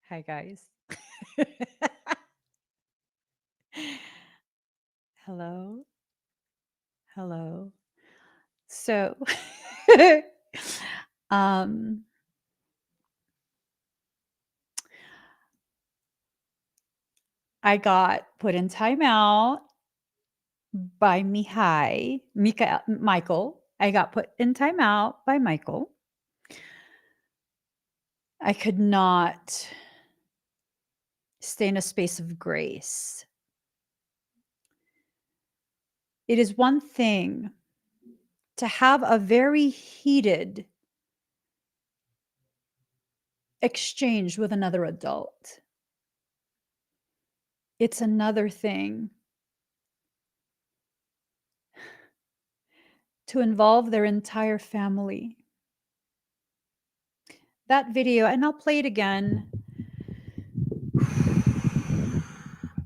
Hi, guys. Hello. Hello. So, um, I got put in timeout by Michael. I got put in timeout by Michael. I could not stay in a space of grace. It is one thing to have a very heated exchange with another adult. It's another thing to involve their entire family. That video, and I'll play it again.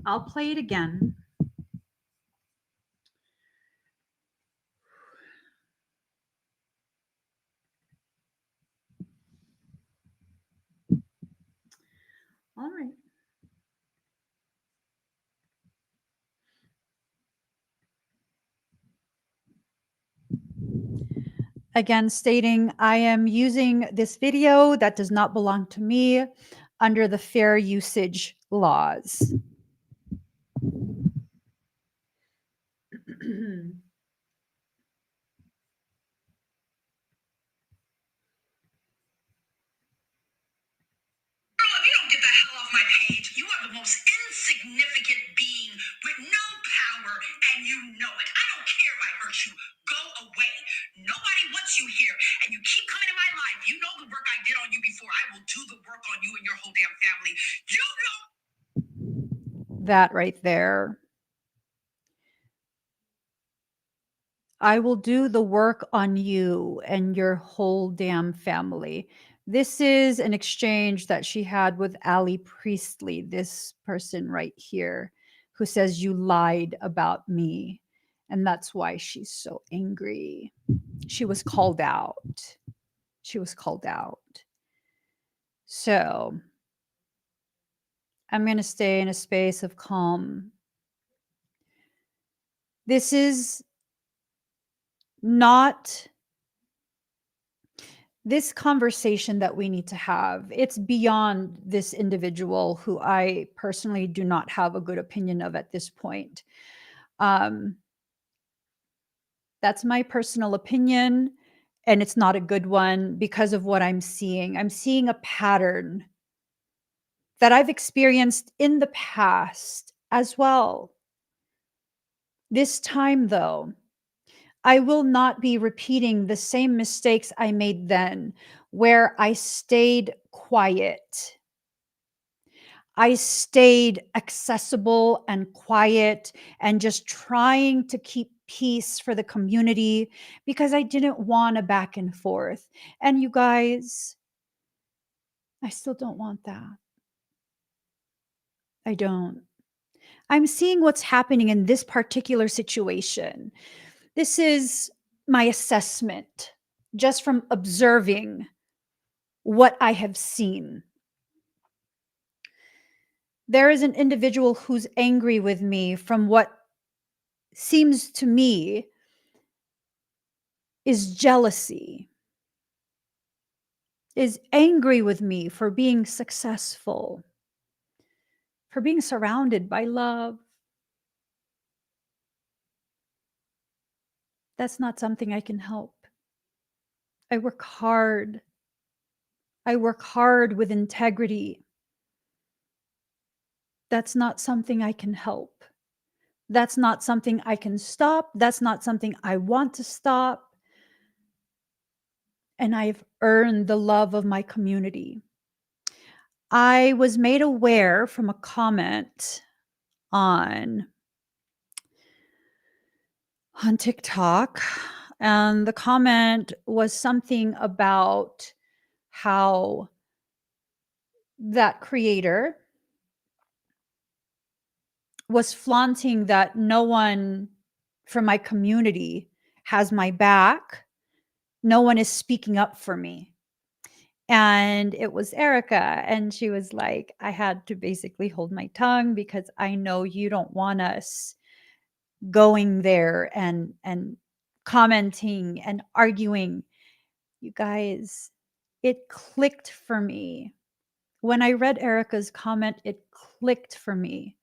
I'll play it again. All right. Again, stating I am using this video that does not belong to me under the fair usage laws. If you don't get the hell off my page, you are the most insignificant being with no power, and you know it. I don't care if I hurt you. Go away. Nobody wants you here, and you keep coming in my life. You know the work I did on you before. I will do the work on you and your whole damn family. You know. That right there. I will do the work on you and your whole damn family. This is an exchange that she had with Allie Priestley, this person right here, who says, "You lied about me." And that's why she's so angry. She was called out. She was called out. So I'm going to stay in a space of calm. This is not this conversation that we need to have. It's beyond this individual who I personally do not have a good opinion of at this point. That's my personal opinion, and it's not a good one because of what I'm seeing. I'm seeing a pattern that I've experienced in the past as well. This time, though, I will not be repeating the same mistakes I made then, where I stayed quiet. I stayed accessible and quiet and just trying to keep peace for the community because I didn't want a back and forth. And you guys, I still don't want that. I don't. I'm seeing what's happening in this particular situation. This is my assessment just from observing what I have seen. There is an individual who's angry with me from what seems to me is jealousy, is angry with me for being successful, for being surrounded by love. That's not something I can help. I work hard. I work hard with integrity. That's not something I can help. That's not something I can stop. That's not something I want to stop. And I've earned the love of my community. I was made aware from a comment on TikTok, and the comment was something about how that creator was flaunting that no one from my community has my back. No one is speaking up for me. And it was Erica. And she was like, I had to basically hold my tongue because I know you don't want us going there and commenting and arguing. You guys, it clicked for me. When I read Erica's comment, it clicked for me.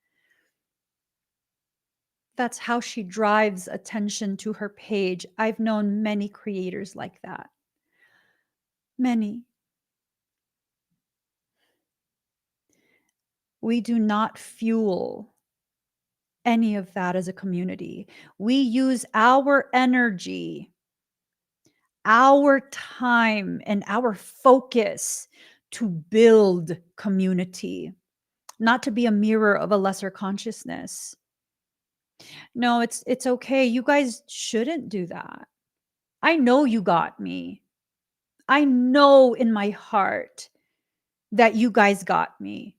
That's how she drives attention to her page. I've known many creators like that. Many. We do not fuel any of that as a community. We use our energy, our time, and our focus to build community, not to be a mirror of a lesser consciousness. No, it's okay. You guys shouldn't do that. I know you got me. I know in my heart that you guys got me.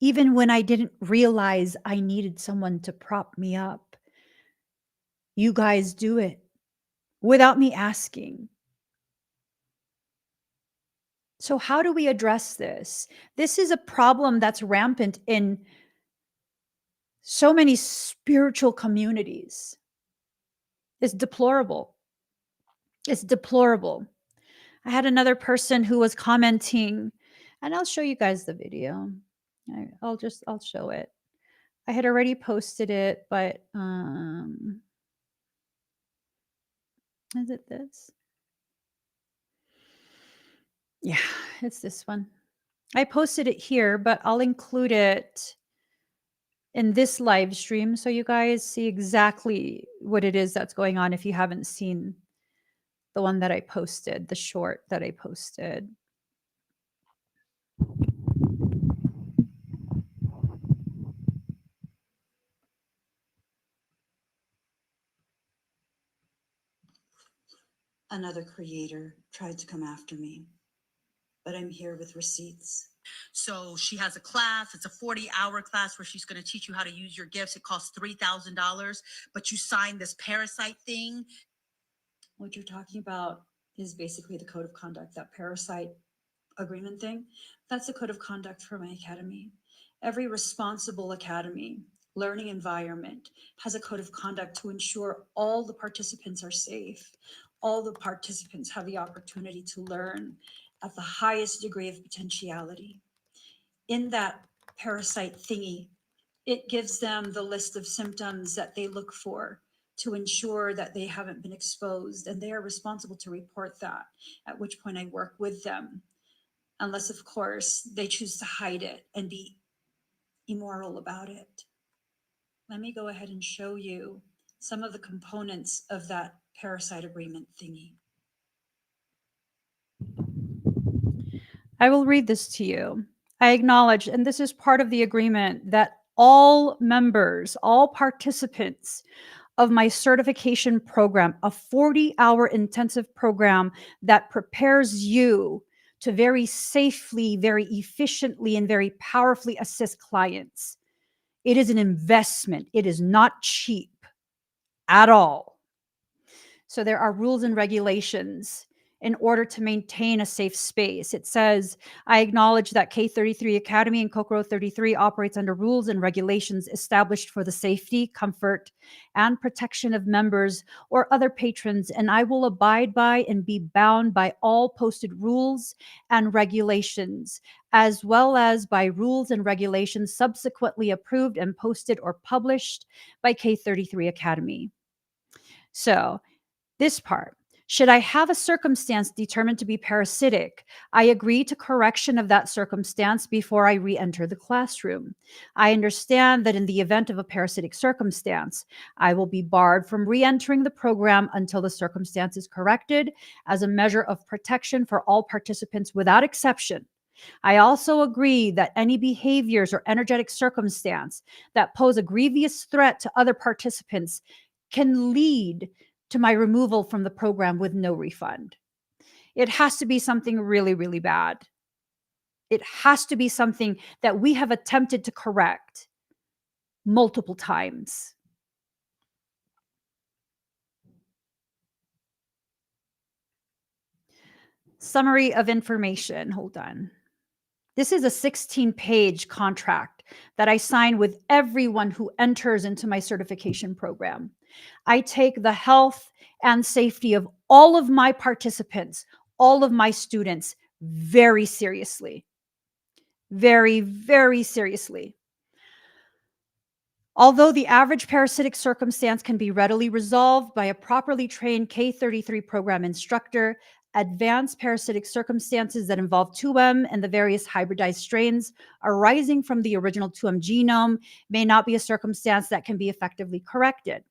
Even when I didn't realize I needed someone to prop me up, you guys do it without me asking. So, how do we address this? This is a problem that's rampant in so many spiritual communities. It's deplorable. It's deplorable. I had another person who was commenting, and I'll show you guys the video. I'll show it. I had already posted it, but is it this? Yeah, it's this one. I posted it here, but I'll include it in this live stream so you guys see exactly what it is that's going on if you haven't seen the one that I posted, the short that I posted. Another creator tried to come after me, but I'm here with receipts. So she has a class. It's a 40-hour class where she's going to teach you how to use your gifts. It costs $3,000, but you sign this parasite thing. What you're talking about is basically the code of conduct, that parasite agreement thing. That's the code of conduct for my academy. Every responsible academy, learning environment has a code of conduct to ensure all the participants are safe. All the participants have the opportunity to learn at the highest degree of potentiality. In that parasite thingy, it gives them the list of symptoms that they look for to ensure that they haven't been exposed, and they are responsible to report that, at which point I work with them, unless of course they choose to hide it and be immoral about it. Let me go ahead and show you some of the components of that parasite agreement thingy. I will read this to you. I acknowledge, and this is part of the agreement, that all members, all participants of my certification program, a 40-hour intensive program that prepares you to very safely, very efficiently, and very powerfully assist clients. It is an investment. It is not cheap at all. So there are rules and regulations in order to maintain a safe space. It says, I acknowledge that K33 Academy and Kokoro 33 operates under rules and regulations established for the safety, comfort, and protection of members or other patrons, and I will abide by and be bound by all posted rules and regulations, as well as by rules and regulations subsequently approved and posted or published by K33 Academy. So, this part. Should I have a circumstance determined to be parasitic, I agree to correction of that circumstance before I re-enter the classroom. I understand that in the event of a parasitic circumstance, I will be barred from re-entering the program until the circumstance is corrected as a measure of protection for all participants without exception. I also agree that any behaviors or energetic circumstance that pose a grievous threat to other participants can lead to my removal from the program with no refund. It has to be something really, really bad. It has to be something that we have attempted to correct multiple times. Summary of information. Hold on. This is a 16-page contract that I sign with everyone who enters into my certification program. I take the health and safety of all of my participants, all of my students, very seriously. Very, very seriously. Although the average parasitic circumstance can be readily resolved by a properly trained K33 program instructor, advanced parasitic circumstances that involve 2M and the various hybridized strains arising from the original 2M genome may not be a circumstance that can be effectively corrected.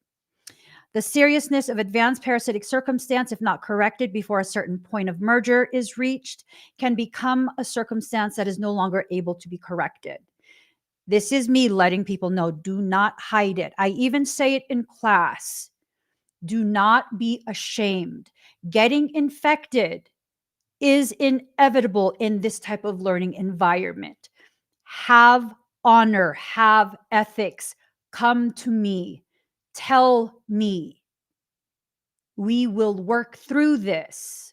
The seriousness of advanced parasitic circumstance, if not corrected before a certain point of merger is reached, can become a circumstance that is no longer able to be corrected. This is me letting people know, do not hide it. I even say it in class. Do not be ashamed. Getting infected is inevitable in this type of learning environment. Have honor, have ethics. Come to me. Tell me. We will work through this.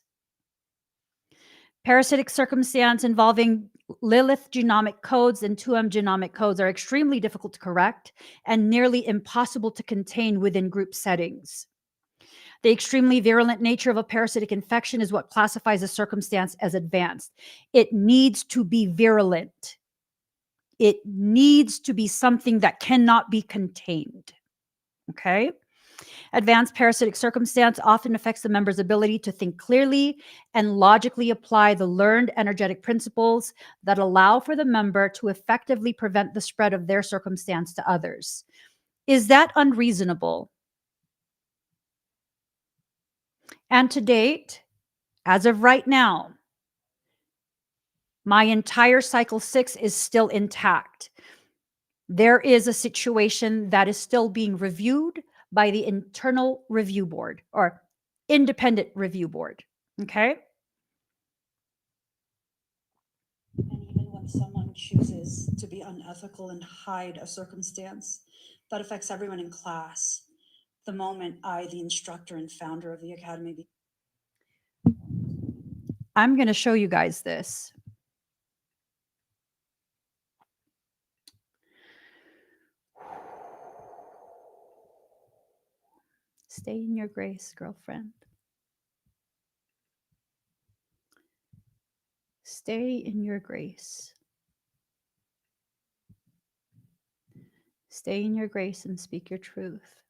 Parasitic circumstance involving Lilith genomic codes and 2M genomic codes are extremely difficult to correct and nearly impossible to contain within group settings. The extremely virulent nature of a parasitic infection is what classifies a circumstance as advanced. It needs to be virulent. It needs to be something that cannot be contained. Okay? Advanced parasitic circumstance often affects the member's ability to think clearly and logically apply the learned energetic principles that allow for the member to effectively prevent the spread of their circumstance to others. Is that unreasonable? And to date, as of right now, my entire cycle 6 is still intact. There is a situation that is still being reviewed by the internal review board or independent review board. Okay. And even when someone chooses to be unethical and hide a circumstance that affects everyone in class, the moment I, the instructor and founder of the academy, I'm going to show you guys this. Stay in your grace, girlfriend. Stay in your grace. Stay in your grace and speak your truth.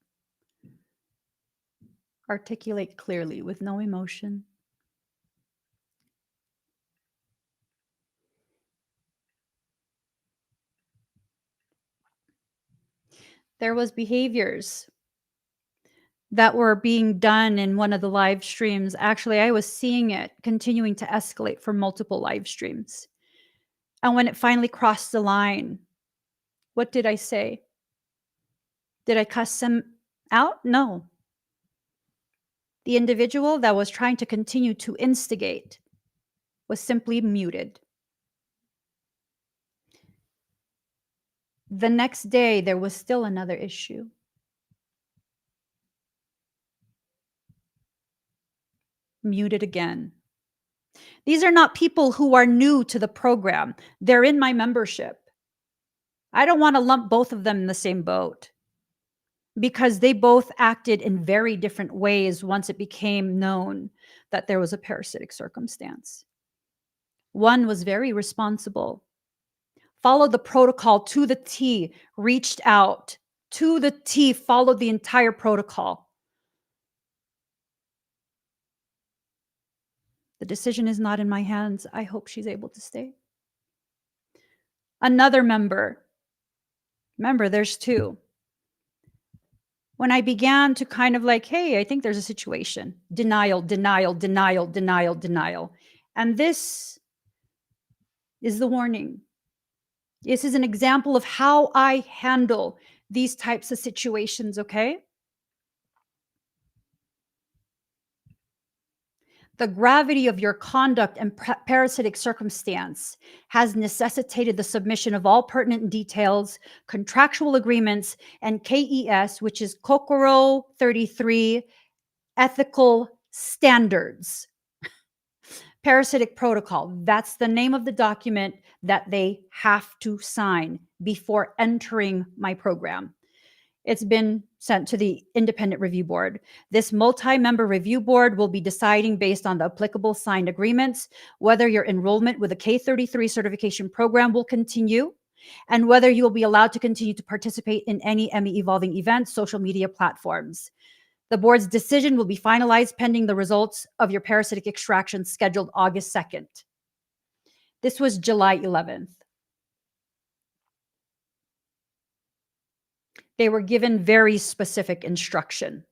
Articulate clearly with no emotion. There was behaviors that were being done in one of the live streams. Actually, I was seeing it continuing to escalate for multiple live streams. And when it finally crossed the line, what did I say? Did I cuss him out? No. The individual that was trying to continue to instigate was simply muted. The next day, there was still another issue. Muted again. These are not people who are new to the program. They're in my membership. I don't want to lump both of them in the same boat because they both acted in very different ways once it became known that there was a parasitic circumstance. One was very responsible, followed the protocol to the T, reached out to the T, followed the entire protocol. The decision is not in my hands. I hope she's able to stay. Another member. Remember, there's two. When I began to kind of like, hey, I think there's a situation. Denial, denial, denial, denial, denial. And this is the warning. This is an example of how I handle these types of situations, okay? The gravity of your conduct and parasitic circumstance has necessitated the submission of all pertinent details, contractual agreements, and KES, which is Kokoro 33 ethical standards. Parasitic protocol, that's the name of the document that they have to sign before entering my program. It's been sent to the independent review board. This multi-member review board will be deciding based on the applicable signed agreements, whether your enrollment with the K33 certification program will continue, and whether you will be allowed to continue to participate in any ME Evolving events, social media platforms. The board's decision will be finalized pending the results of your parasitic extraction scheduled August 2nd. This was July 11th. They were given very specific instruction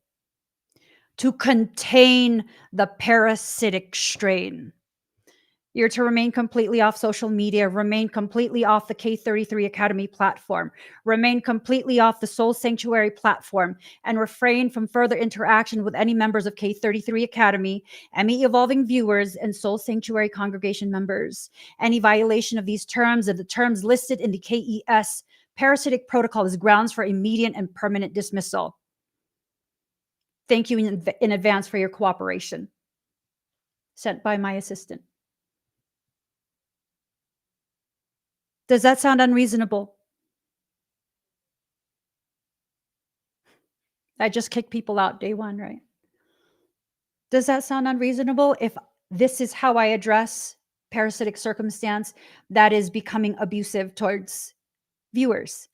to contain the parasitic strain. You're to remain completely off social media, remain completely off the K33 Academy platform, remain completely off the Soul Sanctuary platform, and refrain from further interaction with any members of K33 Academy, ME Evolving viewers, and Soul Sanctuary congregation members. Any violation of these terms and the terms listed in the KES parasitic protocol is grounds for immediate and permanent dismissal. Thank you in advance for your cooperation. Sent by my assistant. Does that sound unreasonable? I just kicked people out day one, right? Does that sound unreasonable if this is how I address parasitic circumstance that is becoming abusive towards viewers?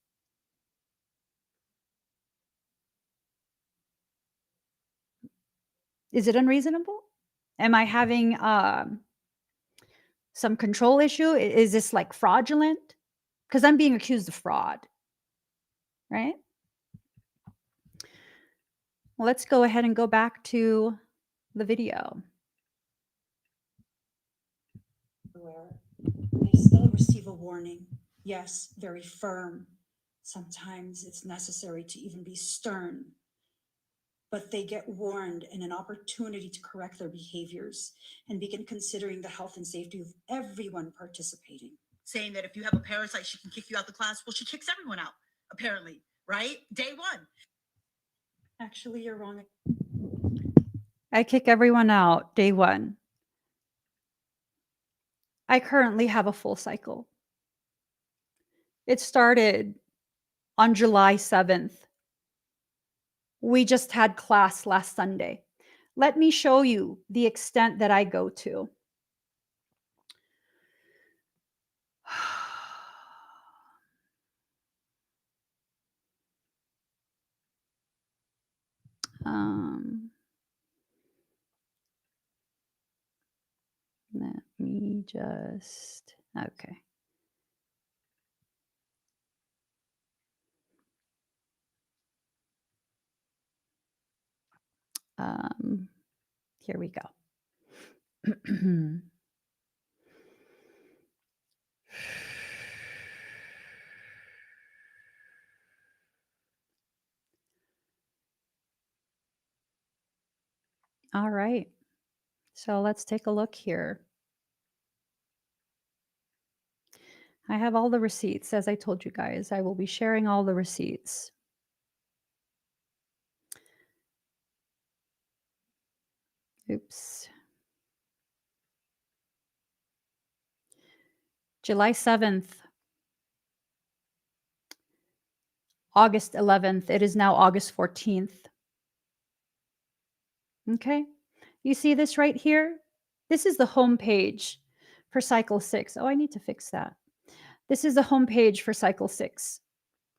Is it unreasonable? Am I having some control issue? Is this like fraudulent? Because I'm being accused of fraud, right? Well, let's go ahead and go back to the video. They still receive a warning. Yes, very firm. Sometimes it's necessary to even be stern. But they get warned and an opportunity to correct their behaviors and begin considering the health and safety of everyone participating. Saying that if you have a parasite, she can kick you out the class. Well, she kicks everyone out, apparently, right? Day one. Actually, you're wrong. I kick everyone out day one. I currently have a full cycle. It started on July 7th. We just had class last Sunday. Let me show you the extent that I go to. Let me just, okay. Here we go. All right. So let's take a look here. I have all the receipts, as I told you guys. I will be sharing all the receipts. Oops. July 7th, August 11th. It is now August 14th. Okay. You see this right here? This is the home page for cycle 6. Oh, I need to fix that. This is the home page for cycle 6,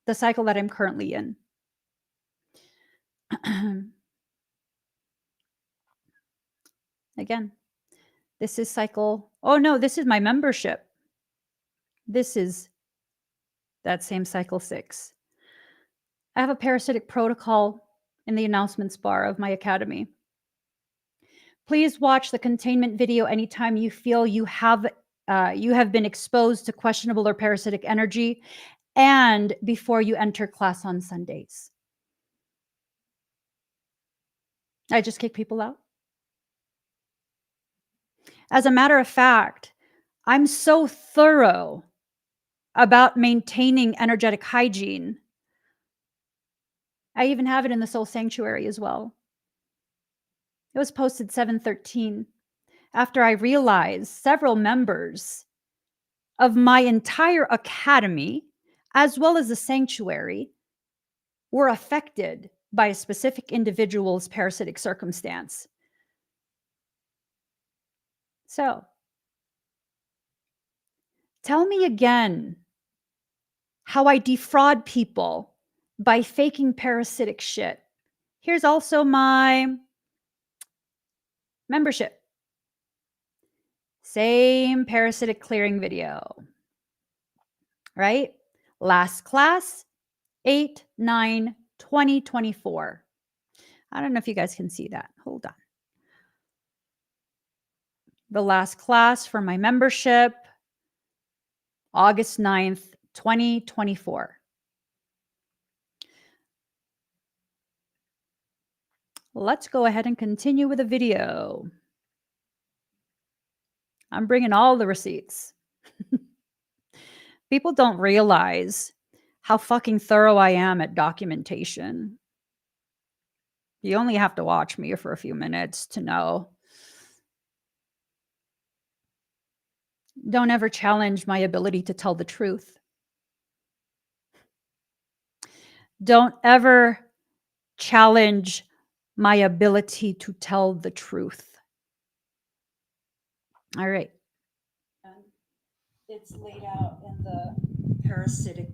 the cycle that I'm currently in. Again, This is cycle. Oh no, this is my membership. This is that same cycle 6. I have a parasitic protocol in the announcements bar of my academy. Please watch the containment video anytime you feel you have been exposed to questionable or parasitic energy, and before you enter class on Sundays. I just kick people out. As a matter of fact, I'm so thorough about maintaining energetic hygiene. I even have it in the Soul Sanctuary as well. It was posted 7/13 after I realized several members of my entire academy, as well as the sanctuary, were affected by a specific individual's parasitic circumstance. So, tell me again how I defraud people by faking parasitic shit. Here's also my membership. Same parasitic clearing video, right? Last class, 8/9/2024. I don't know if you guys can see that. Hold on. The last class for my membership, August 9th, 2024. Let's go ahead and continue with the video. I'm bringing all the receipts. People don't realize how fucking thorough I am at documentation. You only have to watch me for a few minutes to know. Don't ever challenge my ability to tell the truth. Don't ever challenge my ability to tell the truth. All right. And it's laid out in the parasitic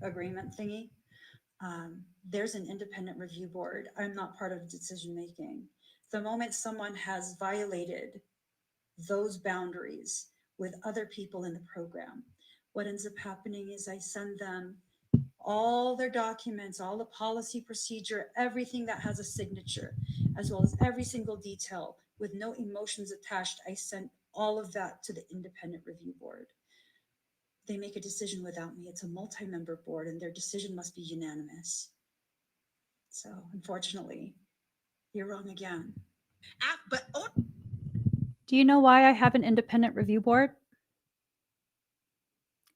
agreement thingy. There's an independent review board. I'm not part of decision making. The moment someone has violated those boundaries with other people in the program, what ends up happening is I send them all their documents, all the policy procedure, everything that has a signature, as well as every single detail with no emotions attached. I sent all of that to the independent review board. They make a decision without me. It's a multi-member board, and their decision must be unanimous. So unfortunately, you're wrong again. Do you know why I have an independent review board?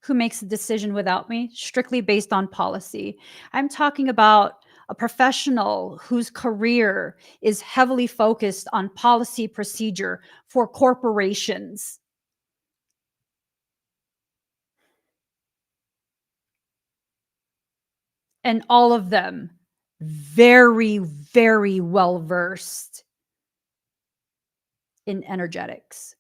Who makes the decision without me, strictly based on policy. I'm talking about a professional whose career is heavily focused on policy procedure for corporations. And all of them very, very well versed in energetics,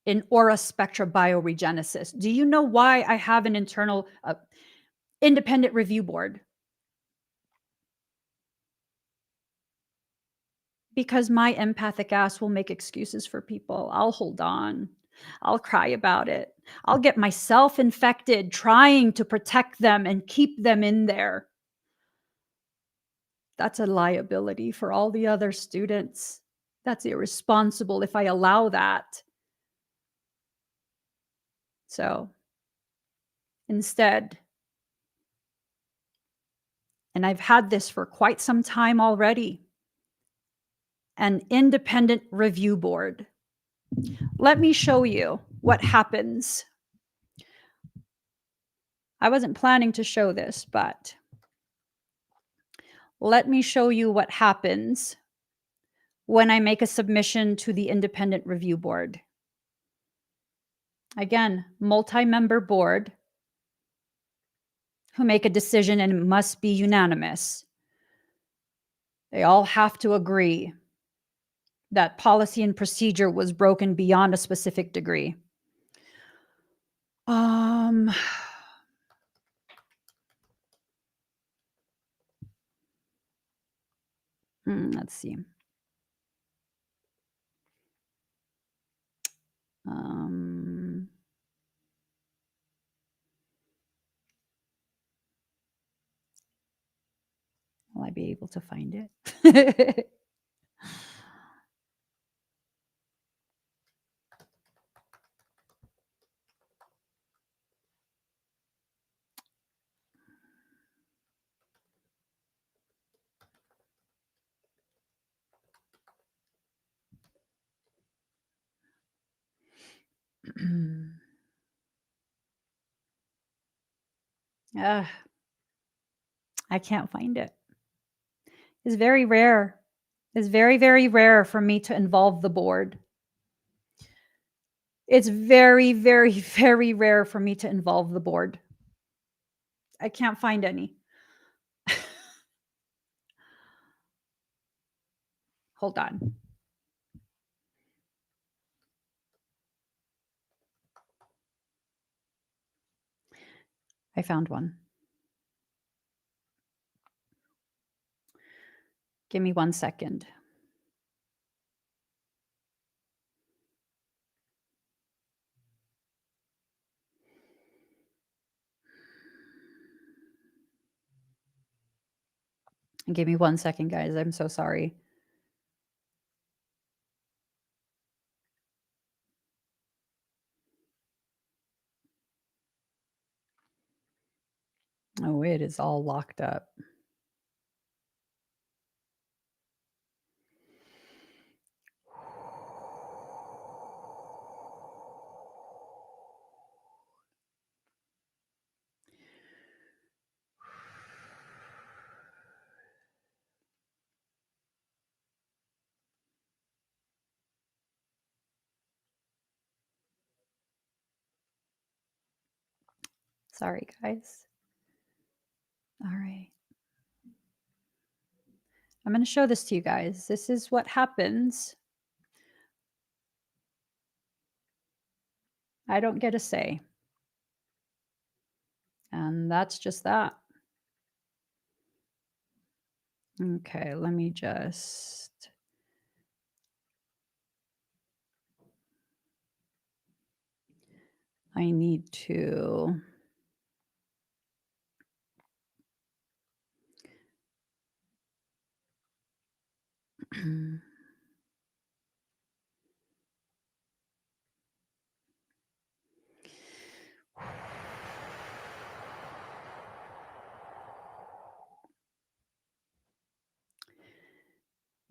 in aura spectra bioregenesis. Do you know why I have an internal independent review board? Because my empathic ass will make excuses for people. I'll hold on. I'll cry about it. I'll get myself infected trying to protect them and keep them in there. That's a liability for all the other students. That's irresponsible if I allow that. So instead, and I've had this for quite some time already, an independent review board. Let me show you what happens. I wasn't planning to show this, but let me show you what happens when I make a submission to the independent review board. Again, multi-member board who make a decision, and it must be unanimous. They all have to agree that policy and procedure was broken beyond a specific degree. Let's see. be able to find it. Ugh, I can't find it. It's very rare. It's very, very rare for me to involve the board. It's very, very, very rare for me to involve the board. I can't find any. Hold on. I found one. Give me 1 second. Give me 1 second, guys. I'm so sorry. Oh, it is all locked up. Sorry, guys. All right. I'm going to show this to you guys. This is what happens. I don't get a say. And that's just that. Okay, let me just... I need to...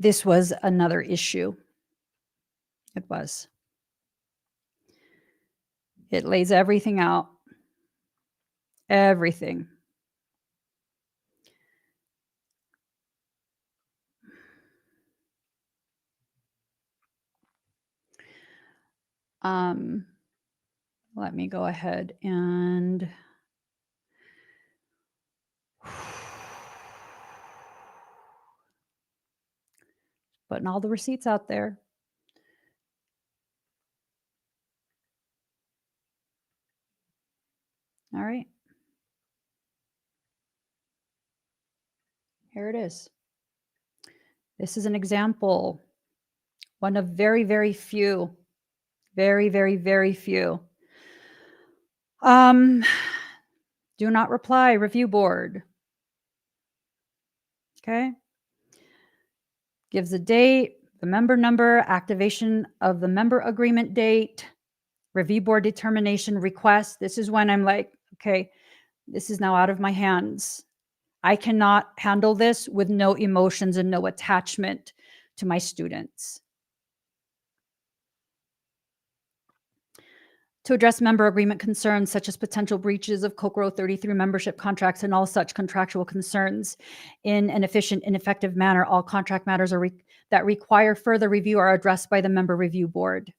This was another issue. It was. It lays everything out. Everything. Let me go ahead and putting all the receipts out there. All right. Here it is. This is an example. One of very, very few. Very, very, very few. Do not reply, review board. Okay. Gives a date, the member number, activation of the member agreement date, review board determination request. This is when I'm like, okay, this is now out of my hands. I cannot handle this with no emotions and no attachment to my students. To address member agreement concerns such as potential breaches of COCRO 33 membership contracts and all such contractual concerns in an efficient and effective manner, all contract matters that require further review are addressed by the member review board.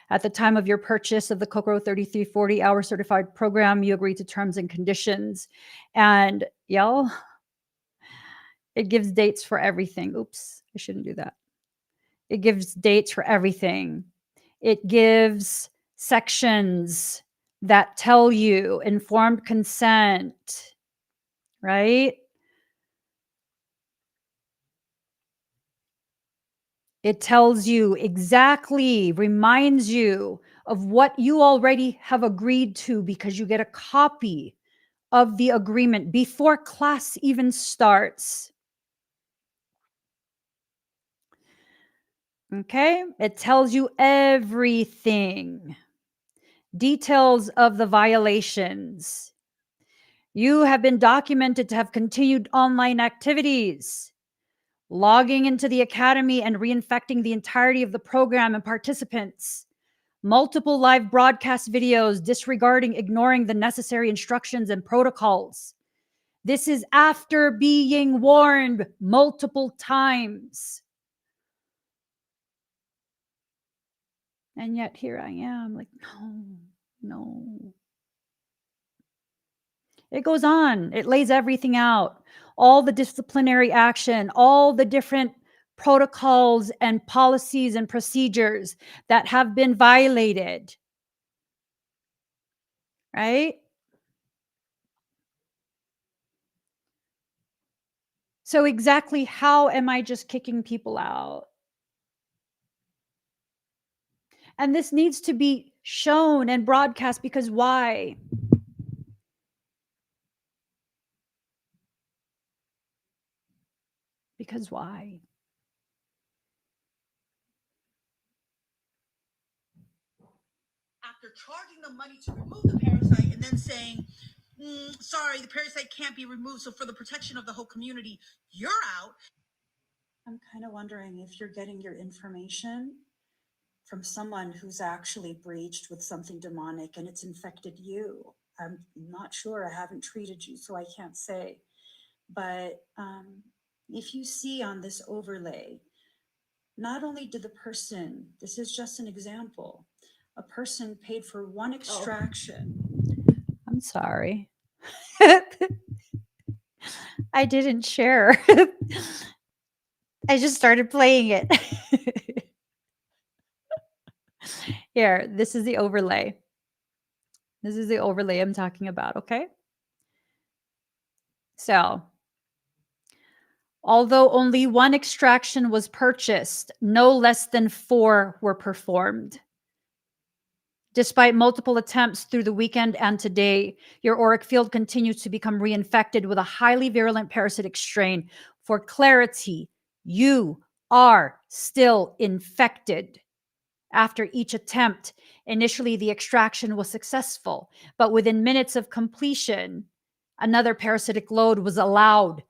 At the time of your purchase of the COCRO 33 40-hour certified program, you agree to terms and conditions. And y'all, it gives dates for everything. Oops, I shouldn't do that. It gives dates for everything. It gives sections that tell you informed consent, right? It tells you exactly, reminds you of what you already have agreed to because you get a copy of the agreement before class even starts. Okay? It tells you everything. Details of the violations. You have been documented to have continued online activities, logging into the academy and reinfecting the entirety of the program and participants, multiple live broadcast videos disregarding, ignoring the necessary instructions and protocols. This is after being warned multiple times. And yet here I am, like, no. It goes on. It lays everything out. All the disciplinary action, all the different protocols and policies and procedures that have been violated. Right? So exactly how am I just kicking people out? And this needs to be shown and broadcast, because why? Because why? After charging them money to remove the parasite and then saying, sorry, the parasite can't be removed. So for the protection of the whole community, you're out. I'm kind of wondering if you're getting your information from someone who's actually breached with something demonic and it's infected you. I'm not sure. I haven't treated you, so I can't say. But if you see on this overlay, not only did the person, this is just an example, a person paid for one extraction. I'm sorry. I didn't share. I just started playing it. Here, this is the overlay. This is the overlay I'm talking about, okay? So, although only one extraction was purchased, no less than 4 were performed. Despite multiple attempts through the weekend and today, your auric field continues to become reinfected with a highly virulent parasitic strain. For clarity, you are still infected. After each attempt, initially the extraction was successful, but within minutes of completion, another parasitic load was allowed,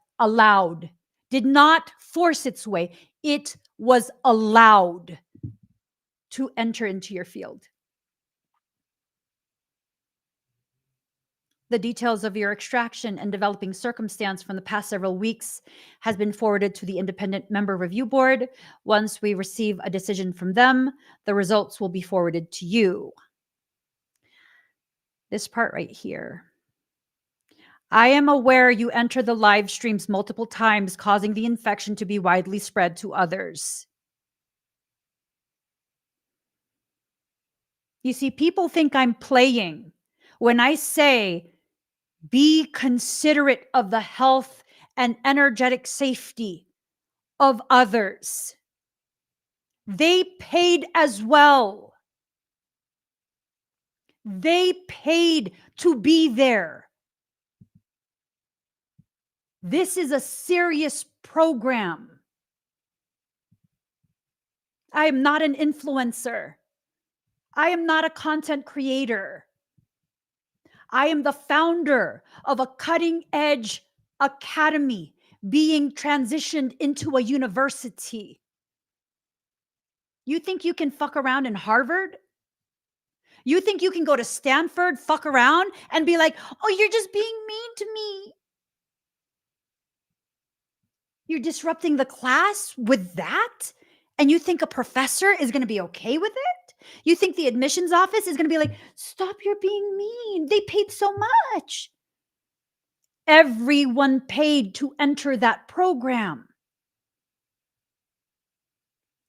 did not force its way. It was allowed to enter into your field. The details of your extraction and developing circumstance from the past several weeks has been forwarded to the independent member review board. Once we receive a decision from them, the results will be forwarded to you. This part right here. I am aware you enter the live streams multiple times, causing the infection to be widely spread to others. You see, people think I'm playing when I say be considerate of the health and energetic safety of others. They paid as well. They paid to be there. This is a serious program. I am not an influencer. I am not a content creator. I am the founder of a cutting edge academy being transitioned into a university. You think you can fuck around in Harvard? You think you can go to Stanford, fuck around, and be like, oh, you're just being mean to me? You're disrupting the class with that? And you think a professor is going to be okay with it? You think the admissions office is going to be like, stop, you're being mean. They paid so much. Everyone paid to enter that program.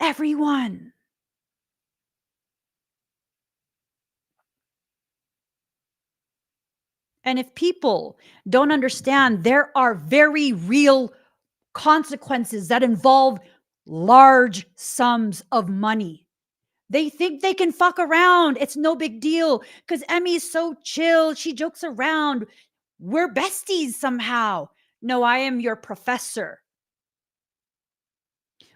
Everyone. And if people don't understand, there are very real consequences that involve large sums of money. They think they can fuck around. It's no big deal because Emmy's so chill. She jokes around. We're besties somehow. No, I am your professor.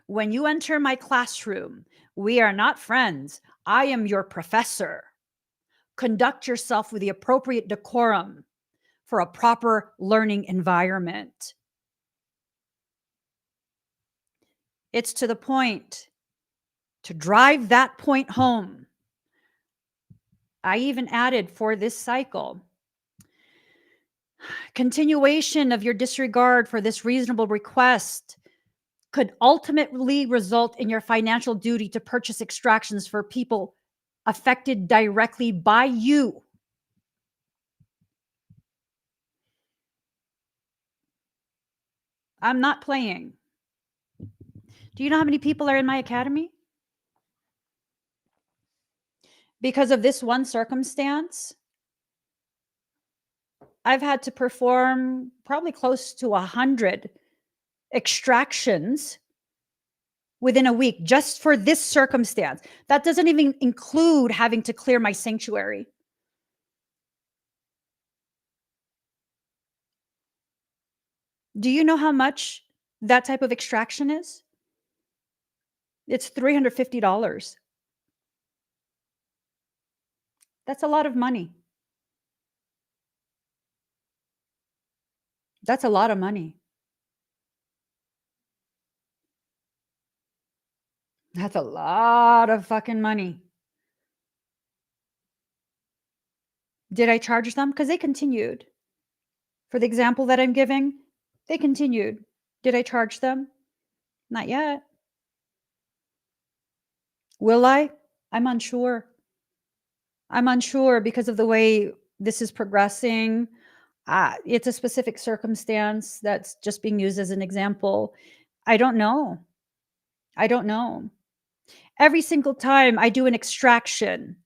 When you enter my classroom, we are not friends. I am your professor. Conduct yourself with the appropriate decorum for a proper learning environment. It's to the point to drive that point home. I even added for this cycle, continuation of your disregard for this reasonable request could ultimately result in your financial duty to purchase extractions for people affected directly by you. I'm not playing. Do you know how many people are in my academy? Because of this one circumstance, I've had to perform probably close to 100 extractions within a week just for this circumstance. That doesn't even include having to clear my sanctuary. Do you know how much that type of extraction is? It's $350. That's a lot of money. That's a lot of money. That's a lot of fucking money. Did I charge them? Because they continued. For the example that I'm giving, they continued. Did I charge them? Not yet. Will I? I'm unsure. I'm unsure because of the way this is progressing. It's a specific circumstance that's just being used as an example. I don't know. I don't know. Every single time I do an extraction,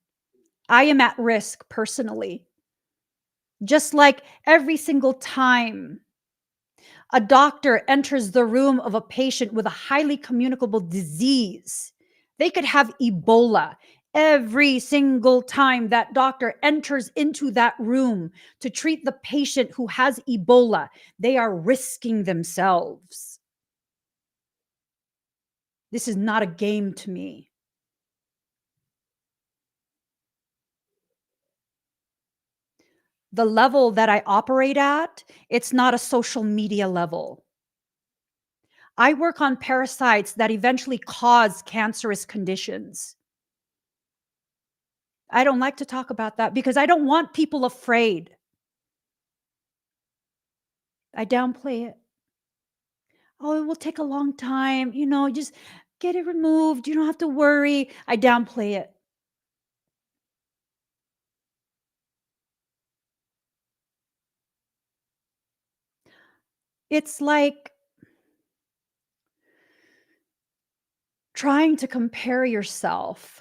I am at risk personally. Just like every single time a doctor enters the room of a patient with a highly communicable disease, they could have Ebola. Every single time that doctor enters into that room to treat the patient who has Ebola, they are risking themselves. This is not a game to me. The level that I operate at, it's not a social media level. I work on parasites that eventually cause cancerous conditions. I don't like to talk about that because I don't want people afraid. I downplay it. Oh, it will take a long time. Just get it removed. You don't have to worry. I downplay it. It's like trying to compare yourself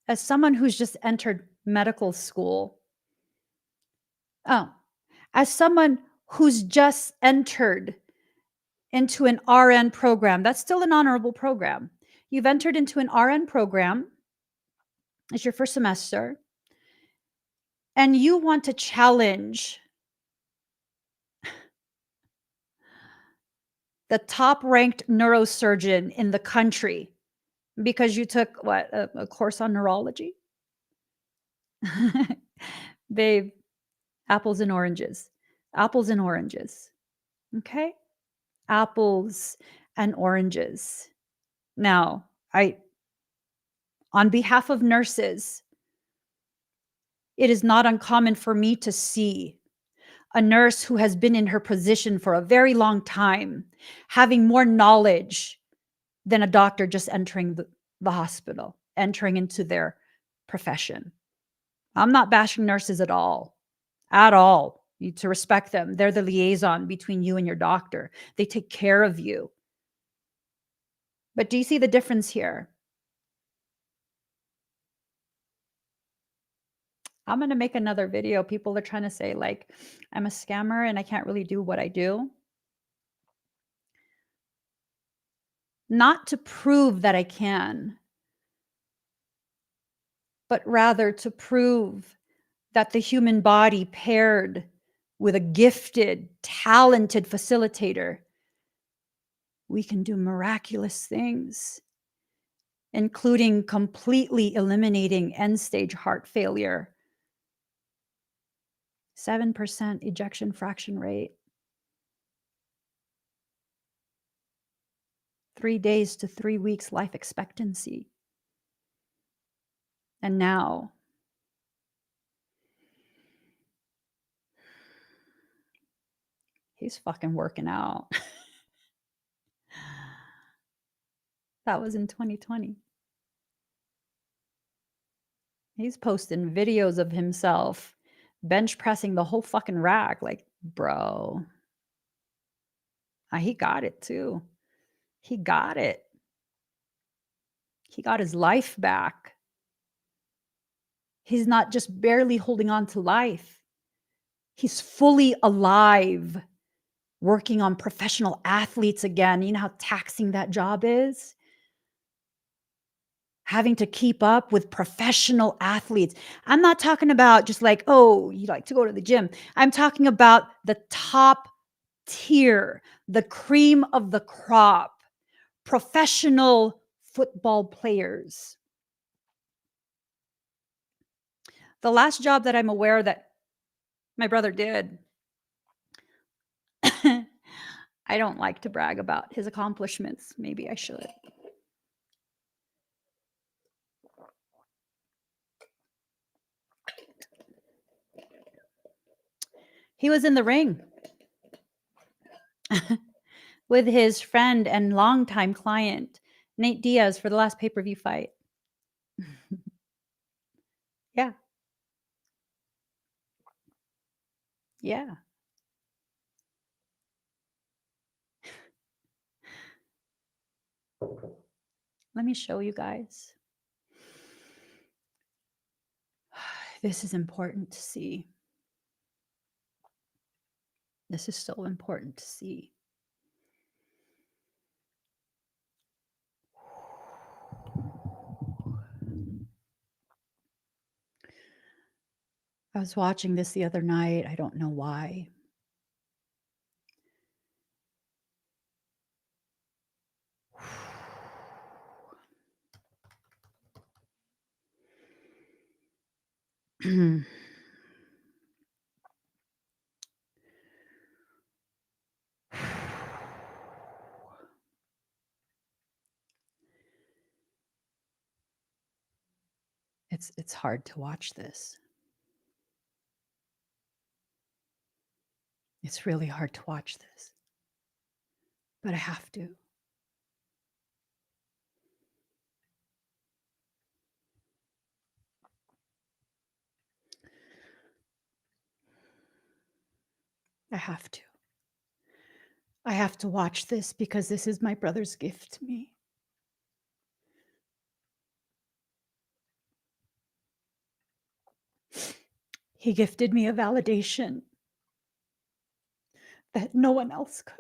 as someone who's just entered medical school. Oh, as someone who's just entered into an RN program. That's still an honorable program. You've entered into an RN program. It's your first semester. And you want to challenge the top ranked neurosurgeon in the country because you took a course on neurology? Babe, apples and oranges. Apples and oranges. Okay? Apples and oranges. Now, on behalf of nurses, it is not uncommon for me to see a nurse who has been in her position for a very long time having more knowledge than a doctor just entering the hospital, entering into their profession. I'm not bashing nurses at all. At all. You need to respect them. They're the liaison between you and your doctor. They take care of you. But do you see the difference here? I'm going to make another video. People are trying to say, like, I'm a scammer and I can't really do what I do. Not to prove that I can, but rather to prove that the human body paired with a gifted, talented facilitator, we can do miraculous things, including completely eliminating end-stage heart failure, 7% ejection fraction rate, 3 days to 3 weeks life expectancy. And now, he's fucking working out. That was in 2020. He's posting videos of himself bench pressing the whole fucking rack. Like, bro. He got it too. He got it. He got his life back. He's not just barely holding on to life. He's fully alive, working on professional athletes again. You know how taxing that job is? Having to keep up with professional athletes. I'm not talking about just like, oh, you like to go to the gym. I'm talking about the top tier, the cream of the crop, professional football players. The last job that I'm aware that my brother did, I don't like to brag about his accomplishments. Maybe I should. He was in the ring with his friend and longtime client, Nate Diaz, for the last pay-per-view fight. Yeah. Yeah. Let me show you guys. This is important to see. This is so important to see. I was watching this the other night. I don't know why. It's hard to watch this. It's really hard to watch this. But I have to. I have to. I have to watch this because this is my brother's gift to me. He gifted me a validation that no one else could.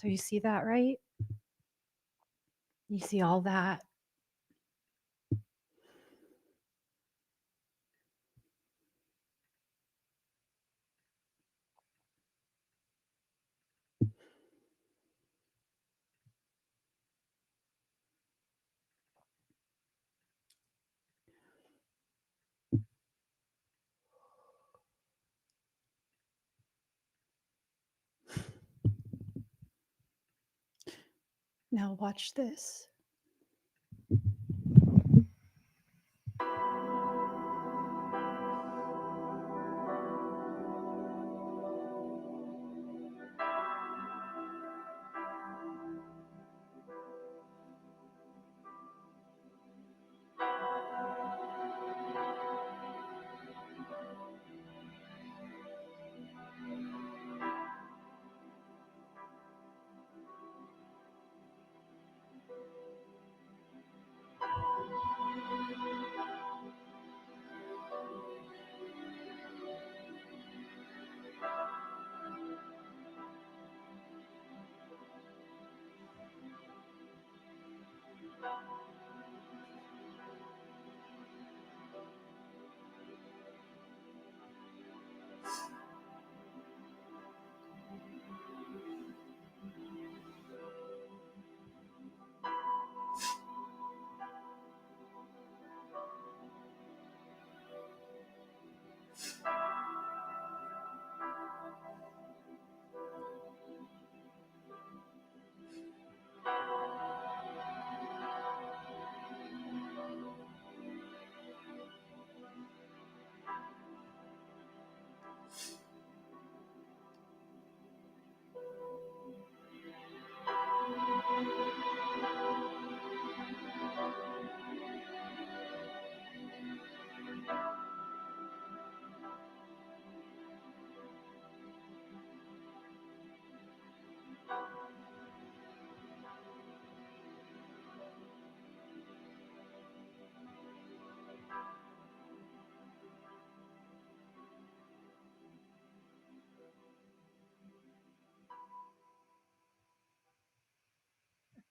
So you see that, right? You see all that. Now watch this.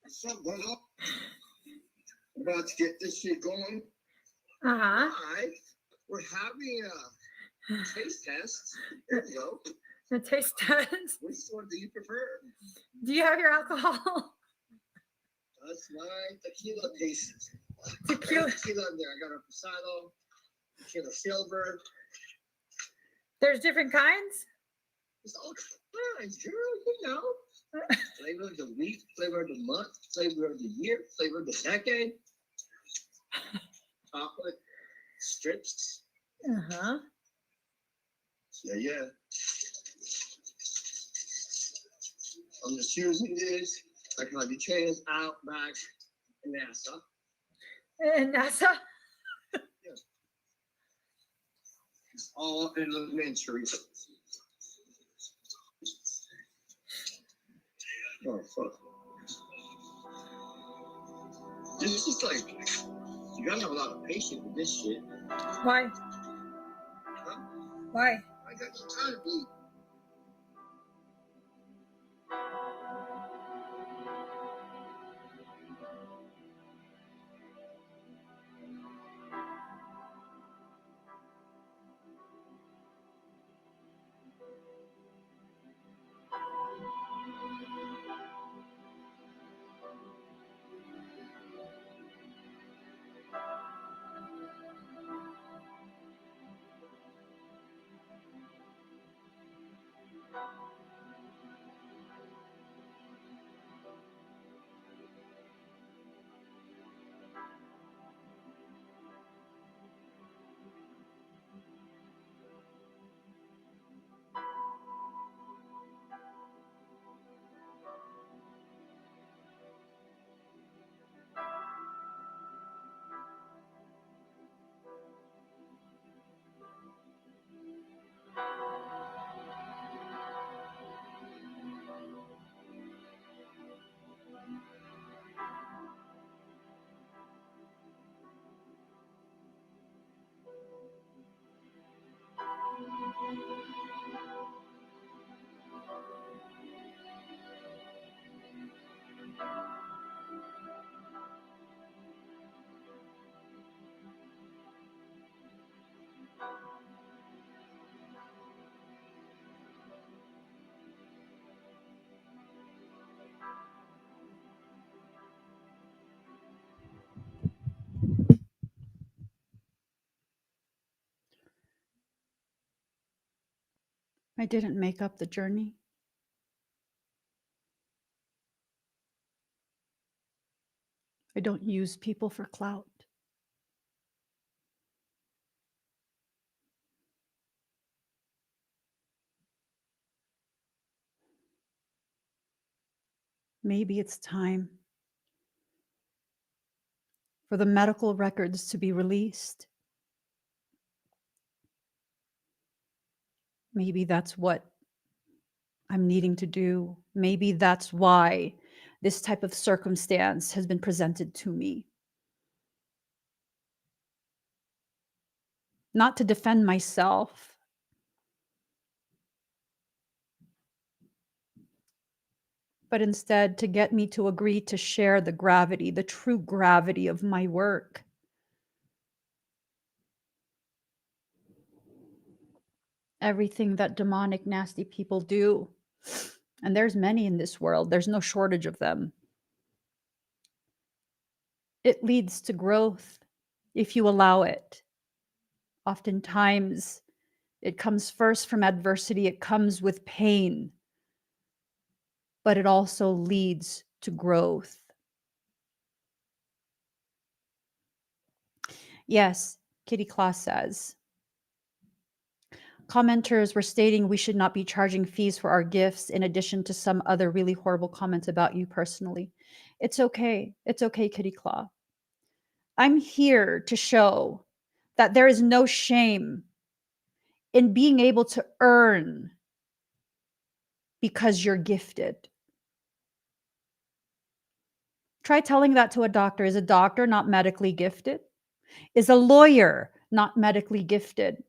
What's up, brother? About to get this shit going. Uh-huh. Live. We're having a taste test. There you go. The taste test. Which one do you prefer? Do you have your alcohol? That's my tequila taste. Tequila. Tequila in there. I got a pasado, tequila silver. There's different kinds? It's all kinds, girl. You know. Flavor of the week, flavor of the month, flavor of the year, flavor of the decade. Chocolate strips. Uh-huh. Yeah. I'm just choosing this. I can like be trans Outback and NASA. And NASA? All elementary. Oh fuck. This is like you gotta have a lot of patience with this shit. Why? Huh? Why? I got no time to bleed. I didn't make up the journey. I don't use people for clout. Maybe it's time for the medical records to be released. Maybe that's what I'm needing to do. Maybe that's why this type of circumstance has been presented to me. Not to defend myself, but instead to get me to agree to share the gravity, the true gravity of my work. Everything that demonic, nasty people do. And there's many in this world, there's no shortage of them. It leads to growth if you allow it. Oftentimes, it comes first from adversity, it comes with pain, but it also leads to growth. Yes, Kitty Claus says. Commenters were stating we should not be charging fees for our gifts in addition to some other really horrible comments about you personally. It's okay. It's okay, Kitty Claw. I'm here to show that there is no shame in being able to earn because you're gifted. Try telling that to a doctor. Is a doctor not medically gifted? Is a lawyer not medically gifted?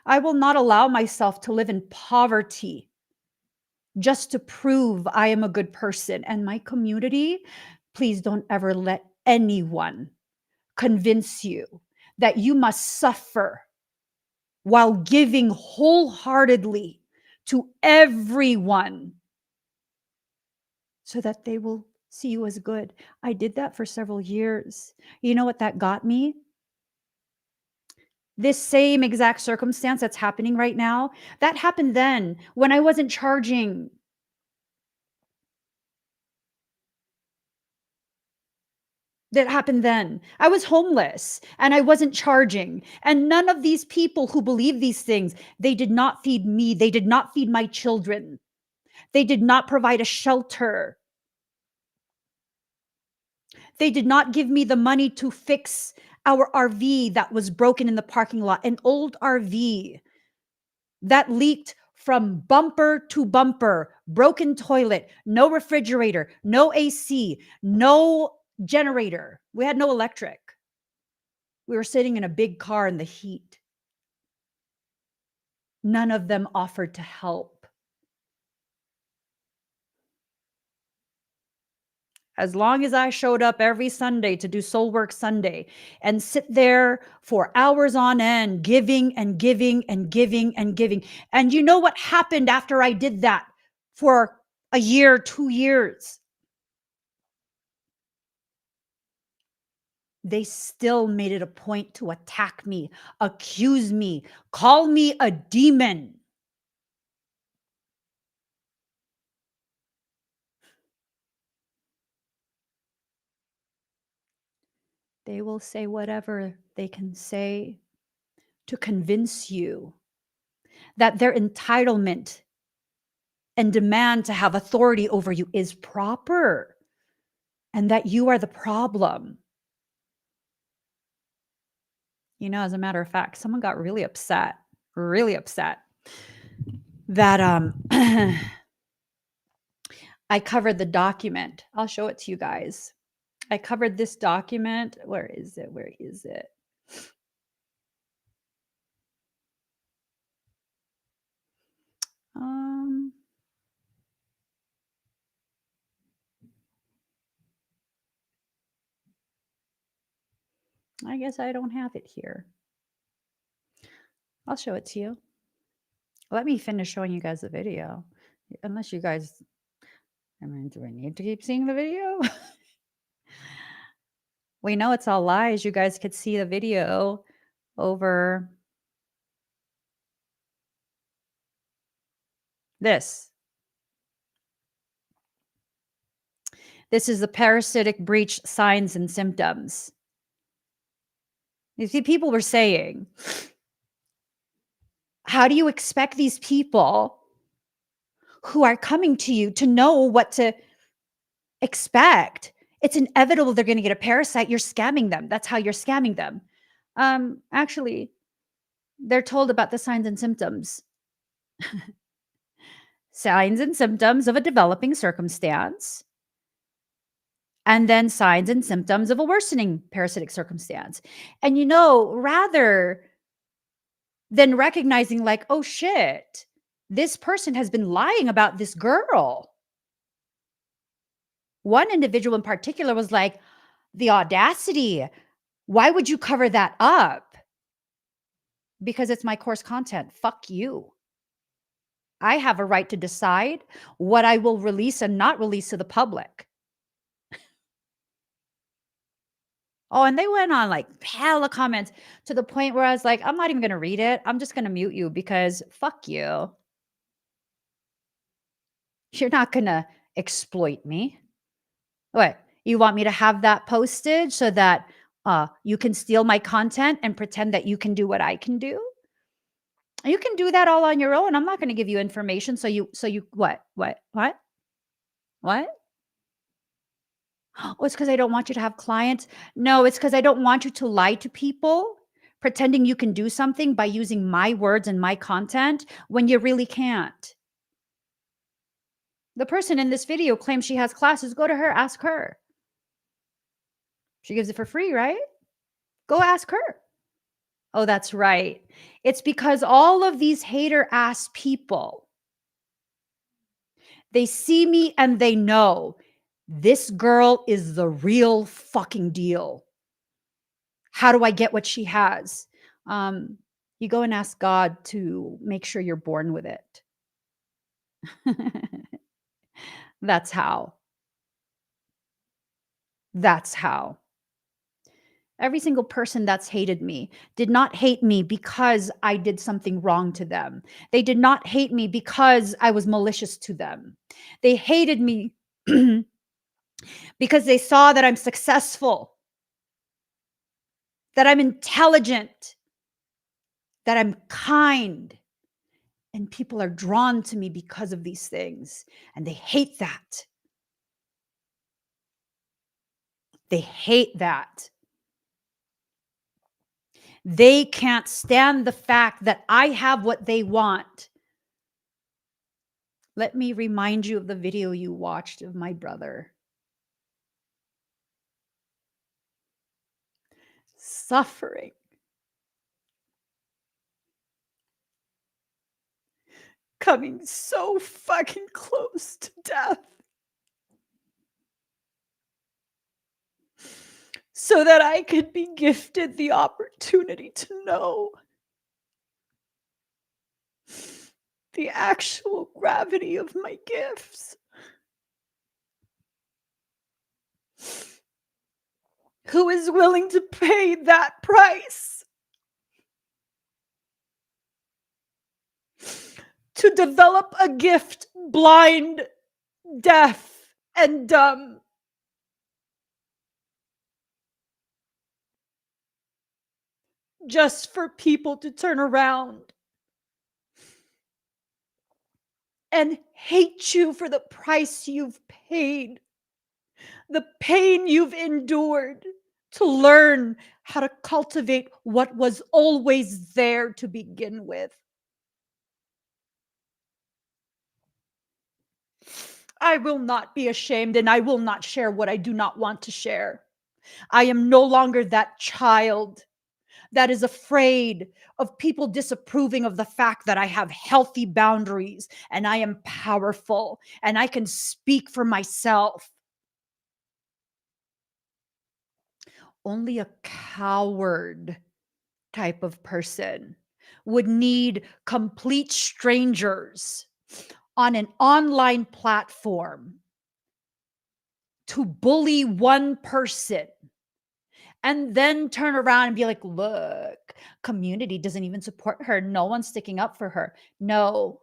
I will not allow myself to live in poverty just to prove I am a good person. And my community, please don't ever let anyone convince you that you must suffer while giving wholeheartedly to everyone so that they will see you as good. I did that for several years. You know what that got me? This same exact circumstance that's happening right now, that happened then when I wasn't charging. That happened then. I was homeless and I wasn't charging. And none of these people who believe these things, they did not feed me. They did not feed my children. They did not provide a shelter. They did not give me the money to fix our RV that was broken in the parking lot, an old RV that leaked from bumper to bumper, broken toilet, no refrigerator, no AC, no generator. We had no electric. We were sitting in a big car in the heat. None of them offered to help. As long as I showed up every Sunday to do Soul Work Sunday and sit there for hours on end, giving and giving and giving and giving. And you know what happened after I did that for a year, 2 years? They still made it a point to attack me, accuse me, call me a demon. They will say whatever they can say to convince you that their entitlement and demand to have authority over you is proper and that you are the problem. You know, as a matter of fact, someone got really upset that I covered the document. I'll show it to you guys. I covered this document. Where is it? Where is it? I guess I don't have it here. I'll show it to you. Let me finish showing you guys the video. Unless you guys, I mean, do I need to keep seeing the video? We know it's all lies. You guys could see the video over This. This is the parasitic breach signs and symptoms. You see, people were saying, how do you expect these people who are coming to you to know what to expect? It's inevitable they're going to get a parasite. You're scamming them. That's how you're scamming them. Actually, they're told about the signs and symptoms. Signs and symptoms of a developing circumstance, and then signs and symptoms of a worsening parasitic circumstance. And rather than recognizing like, oh shit, this person has been lying about this girl. One individual in particular was like, the audacity. Why would you cover that up? Because it's my course content. Fuck you. I have a right to decide what I will release and not release to the public. Oh, and they went on like hella comments to the point where I was like, I'm not even going to read it. I'm just going to mute you because fuck you. You're not going to exploit me. What? You want me to have that posted so that you can steal my content and pretend that you can do what I can do? You can do that all on your own. I'm not going to give you information. So you what? Oh, it's because I don't want you to have clients. No, it's because I don't want you to lie to people, pretending you can do something by using my words and my content when you really can't. The person in this video claims she has classes. Go to her, ask her. She gives it for free, right? Go ask her. Oh, that's right. It's because all of these hater ass people, they see me and they know this girl is the real fucking deal. How do I get what she has? You go and ask God to make sure you're born with it. That's how. That's how. Every single person that's hated me did not hate me because I did something wrong to them. They did not hate me because I was malicious to them. They hated me because they saw that I'm successful, that I'm intelligent, that I'm kind. And people are drawn to me because of these things. And they hate that. They hate that. They can't stand the fact that I have what they want. Let me remind you of the video you watched of my brother. Suffering. Coming so fucking close to death. So that I could be gifted the opportunity to know the actual gravity of my gifts. Who is willing to pay that price to develop a gift blind, deaf, and dumb? Just for people to turn around and hate you for the price you've paid, the pain you've endured to learn how to cultivate what was always there to begin with. I will not be ashamed, and I will not share what I do not want to share. I am no longer that child that is afraid of people disapproving of the fact that I have healthy boundaries and I am powerful and I can speak for myself. Only a coward type of person would need complete strangers on an online platform to bully one person and then turn around and be like, look, community doesn't even support her. No one's sticking up for her. No.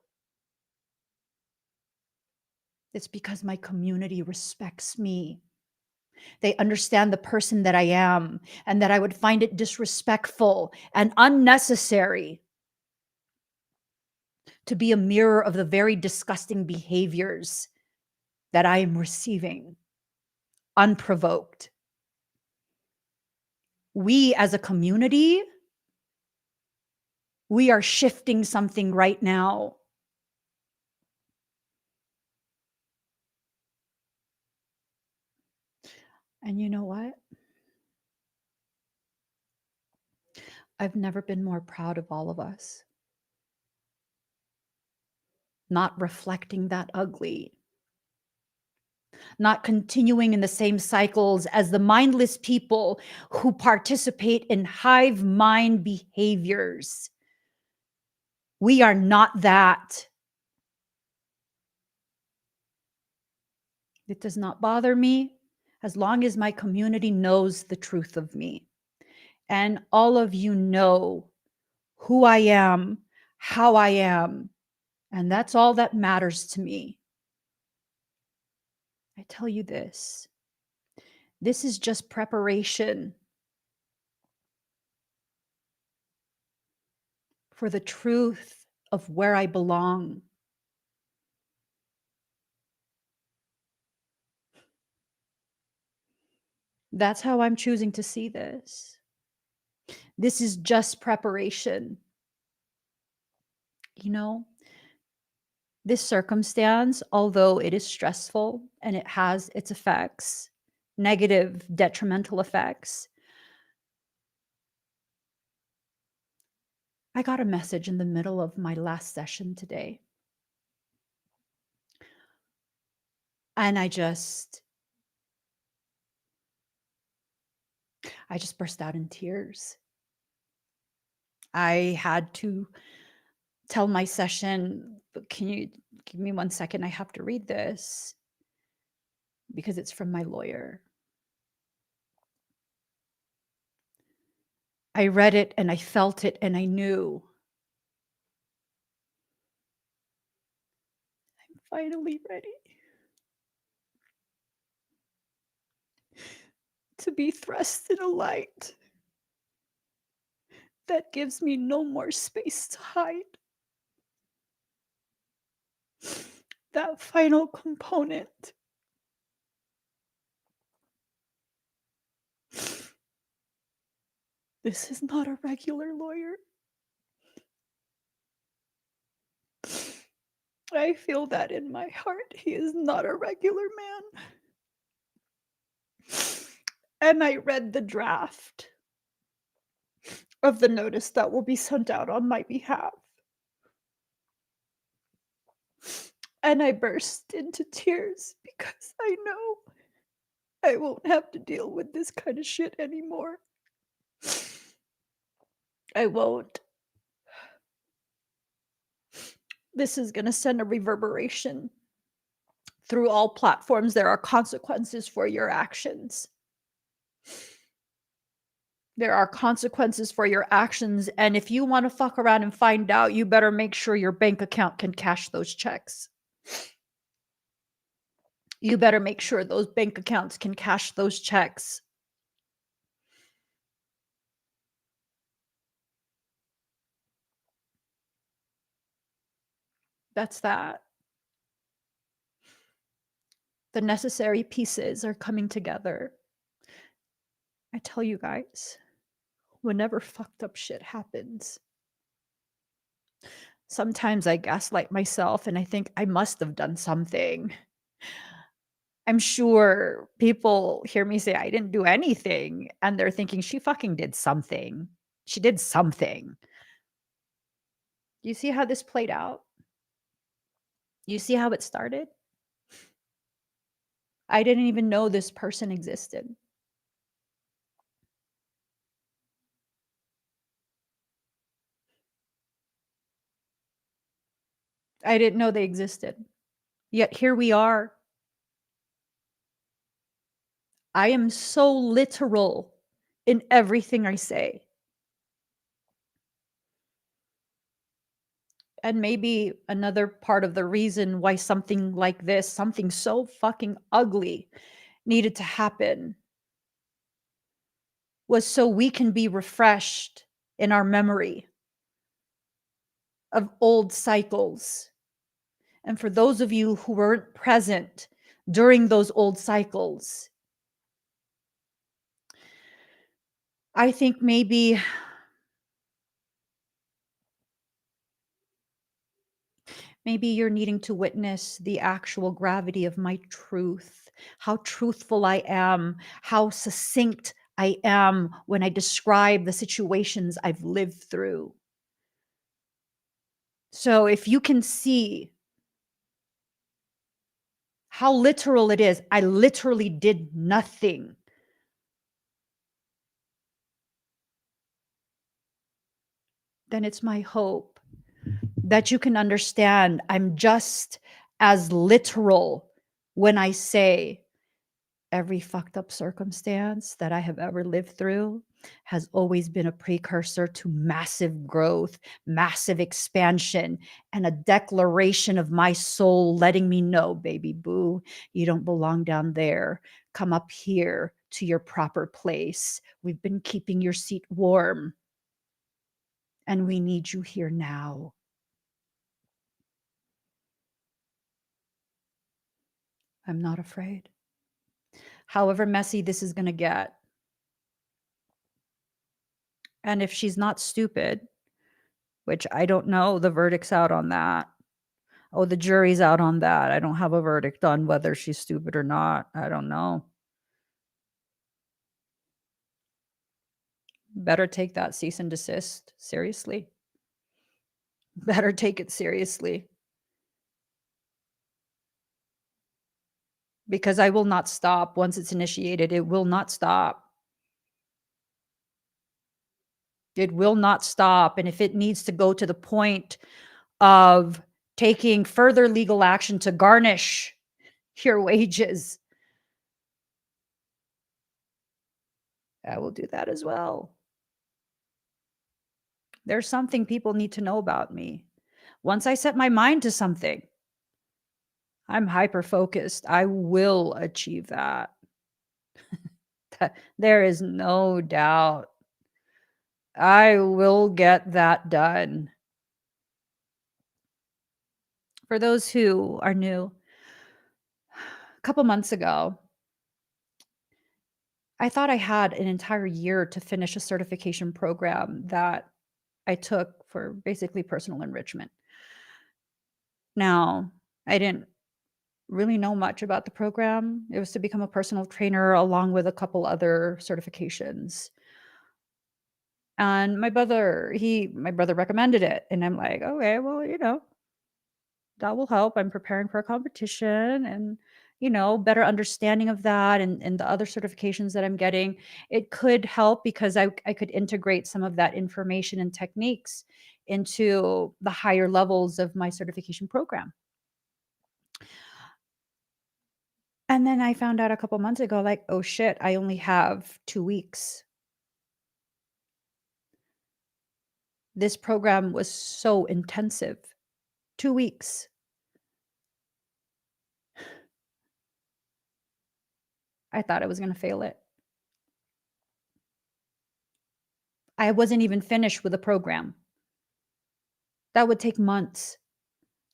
It's because my community respects me. They understand the person that I am and that I would find it disrespectful and unnecessary to be a mirror of the very disgusting behaviors that I am receiving unprovoked. We as a community, we are shifting something right now. And you know what? I've never been more proud of all of us. Not reflecting that ugly, not continuing in the same cycles as the mindless people who participate in hive mind behaviors. We are not that. It does not bother me as long as my community knows the truth of me. And all of you know who I am, how I am, and that's all that matters to me. I tell you this is just preparation for the truth of where I belong. That's how I'm choosing to see this. This is just preparation. You know, this circumstance, although it is stressful and it has its effects, negative, detrimental effects, I got a message in the middle of my last session today. And I just burst out in tears. I had to tell my session, can you give me 1 second? I have to read this because it's from my lawyer. I read it and I felt it and I knew I'm finally ready to be thrust in a light that gives me no more space to hide. That final component. This is not a regular lawyer. I feel that in my heart. He is not a regular man. And I read the draft of the notice that will be sent out on my behalf. And I burst into tears because I know I won't have to deal with this kind of shit anymore. I won't. This is going to send a reverberation through all platforms. There are consequences for your actions. There are consequences for your actions. And if you want to fuck around and find out, you better make sure your bank account can cash those checks. You better make sure those bank accounts can cash those checks. That's that. The necessary pieces are coming together. I tell you guys, whenever fucked up shit happens, sometimes I gaslight myself and I think I must have done something. I'm sure people hear me say I didn't do anything and they're thinking she fucking did something. She did something. You see how this played out? You see how it started? I didn't even know this person existed. I didn't know they existed. Yet here we are. I am so literal in everything I say. And maybe another part of the reason why something like this, something so fucking ugly, needed to happen was so we can be refreshed in our memory of old cycles. And for those of you who weren't present during those old cycles, I think maybe you're needing to witness the actual gravity of my truth, how truthful I am, how succinct I am when I describe the situations I've lived through. So if you can see how literal it is, I literally did nothing. Then it's my hope that you can understand I'm just as literal when I say every fucked up circumstance that I have ever lived through has always been a precursor to massive growth, massive expansion, and a declaration of my soul letting me know, baby boo, you don't belong down there. Come up here to your proper place. We've been keeping your seat warm, and we need you here now. I'm not afraid. However messy this is going to get. And if she's not stupid, which I don't know, the verdict's out on that. Oh, the jury's out on that. I don't have a verdict on whether she's stupid or not. I don't know. Better take that cease and desist seriously. Better take it seriously. Because I will not stop once it's initiated. It will not stop. It will not stop. And if it needs to go to the point of taking further legal action to garnish your wages, I will do that as well. There's something people need to know about me. Once I set my mind to something, I'm hyper focused. I will achieve that. There is no doubt. I will get that done. For those who are new, a couple months ago, I thought I had an entire year to finish a certification program that I took for basically personal enrichment. Now, I didn't really know much about the program. It was to become a personal trainer along with a couple other certifications. And my brother recommended it. And I'm like, okay, well, that will help. I'm preparing for a competition and, better understanding of that and the other certifications that I'm getting. It could help because I could integrate some of that information and techniques into the higher levels of my certification program. And then I found out a couple months ago, like, oh shit, I only have 2 weeks. This program was so intensive. 2 weeks. I thought I was going to fail it. I wasn't even finished with the program. That would take months.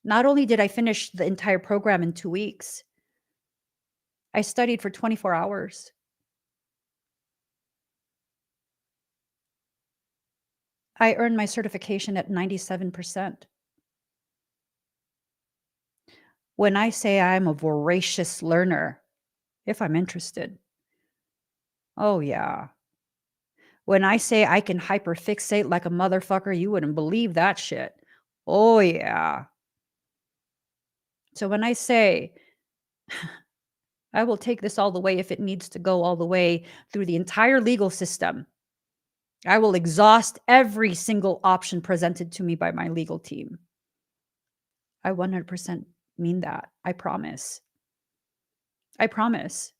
Not only did I finish the entire program in 2 weeks, I studied for 24 hours. I earned my certification at 97%. When I say I'm a voracious learner, if I'm interested, oh yeah. When I say I can hyperfixate like a motherfucker, you wouldn't believe that shit. Oh yeah. So when I say I will take this all the way if it needs to go all the way through the entire legal system, I will exhaust every single option presented to me by my legal team. I 100% mean that. I promise. I promise.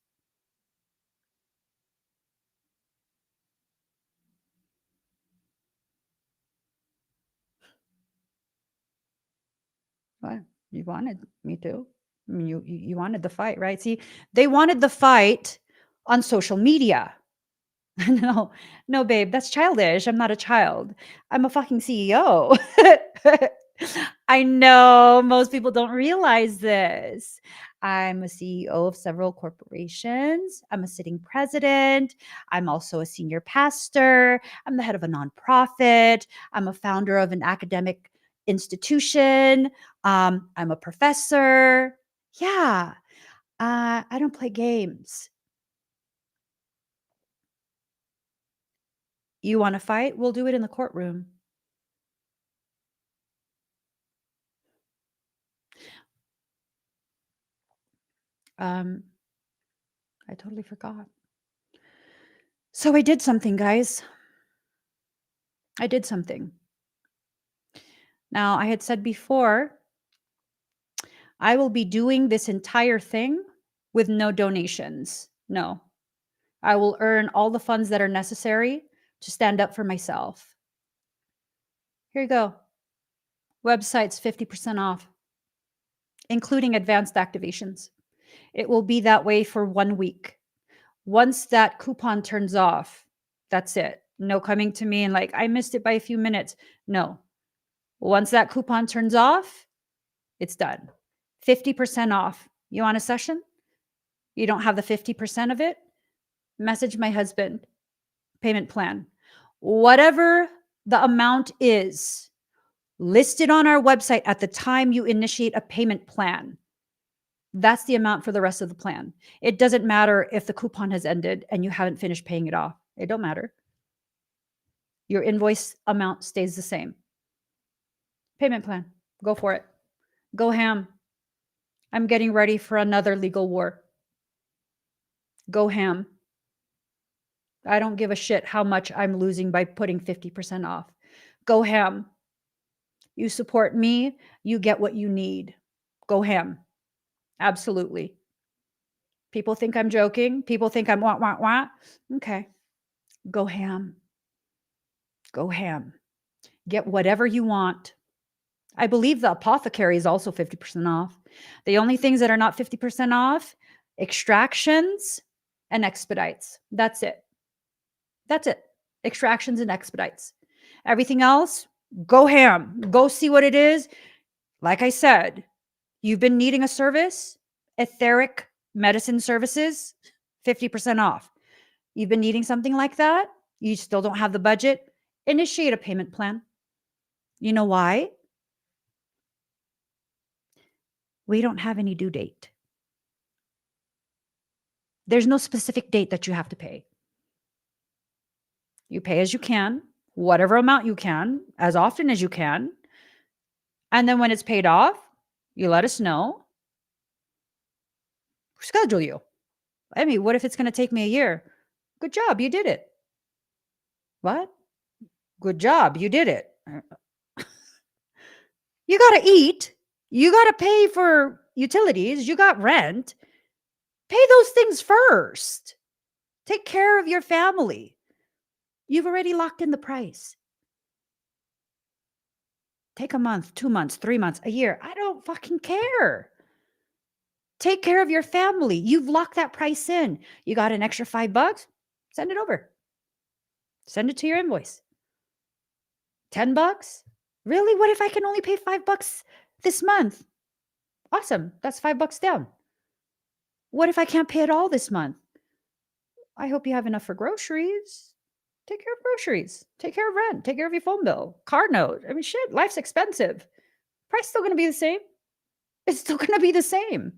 What? You wanted me to. I mean, you wanted the fight, right? See, they wanted the fight on social media. No, no, babe, that's childish. I'm not a child. I'm a fucking CEO. I know most people don't realize this. I'm a CEO of several corporations. I'm a sitting president. I'm also a senior pastor. I'm the head of a nonprofit. I'm a founder of an academic institution. I'm a professor. Yeah, I don't play games. You want to fight? We'll do it in the courtroom. Um, I totally forgot. So I did something, guys. I did something. Now, I had said before, I will be doing this entire thing with no donations. No, I will earn all the funds that are necessary to stand up for myself. Here you go. Website's 50% off, including advanced activations. It will be that way for 1 week. Once that coupon turns off, that's it. No coming to me and like, I missed it by a few minutes. No. Once that coupon turns off, it's done. 50% off. You want a session? You don't have the 50% of it? Message my husband. Payment plan. Whatever the amount is listed on our website at the time you initiate a payment plan, that's the amount for the rest of the plan. It doesn't matter if the coupon has ended and you haven't finished paying it off. It don't matter. Your invoice amount stays the same. Payment plan. Go for it. Go ham. I'm getting ready for another legal war. Go ham. I don't give a shit how much I'm losing by putting 50% off. Go ham. You support me, you get what you need. Go ham. Absolutely. People think I'm joking. People think I'm wah. Okay. Go ham. Go ham. Get whatever you want. I believe the apothecary is also 50% off. The only things that are not 50% off, extractions and expedites. That's it. That's it. Extractions and expedites. Everything else, go ham. Go see what it is. Like I said, you've been needing a service, etheric medicine services, 50% off. You've been needing something like that. You still don't have the budget. Initiate a payment plan. You know why? We don't have any due date. There's no specific date that you have to pay. You pay as you can, whatever amount you can, as often as you can. And then when it's paid off, you let us know. Schedule you. I mean, what if it's going to take me a year? Good job, you did it. What? Good job, you did it. You got to eat. You got to pay for utilities. You got rent. Pay those things first. Take care of your family. You've already locked in the price. Take a month, 2 months, 3 months, a year. I don't fucking care. Take care of your family. You've locked that price in. You got an extra $5? Send it over. Send it to your invoice. $10? Really? What if I can only pay $5 this month? Awesome. That's $5 down. What if I can't pay it all this month? I hope you have enough for groceries. Take care of groceries. Take care of rent. Take care of your phone bill, car note. I mean, shit, life's expensive. Price still going to be the same. It's still going to be the same.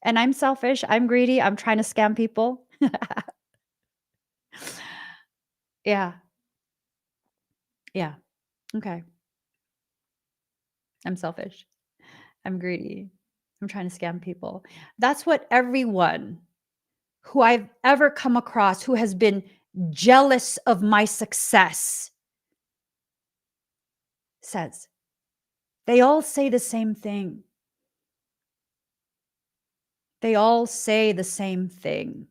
And I'm selfish. I'm greedy. I'm trying to scam people. Yeah. Yeah. Okay. I'm selfish. I'm greedy. I'm trying to scam people. That's what everyone who I've ever come across who has been jealous of my success says. They all say the same thing. They all say the same thing.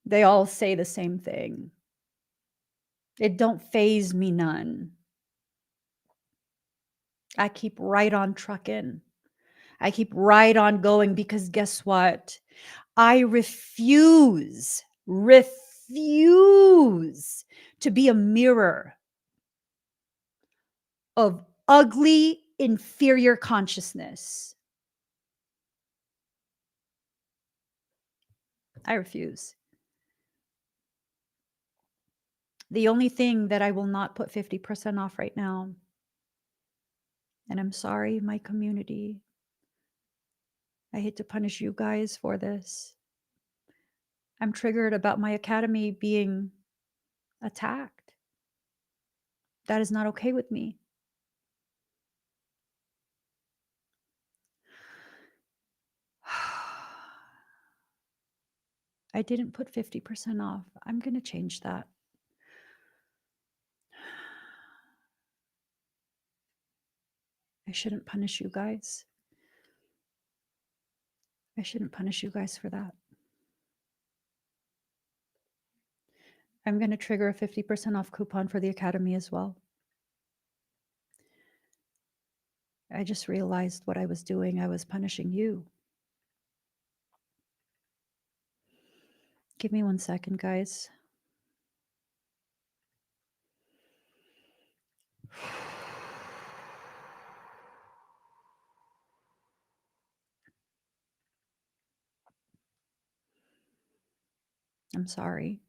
They all say the same thing. It don't faze me none. I keep right on trucking. I keep right on going because guess what? I refuse to be a mirror of ugly, inferior consciousness. I refuse. The only thing that I will not put 50% off right now, and I'm sorry, my community, I hate to punish you guys for this. I'm triggered about my academy being attacked. That is not okay with me. I didn't put 50% off. I'm going to change that. I shouldn't punish you guys. I shouldn't punish you guys for that. I'm going to trigger a 50% off coupon for the academy as well. I just realized what I was doing. I was punishing you. Give me 1 second, guys. I'm sorry.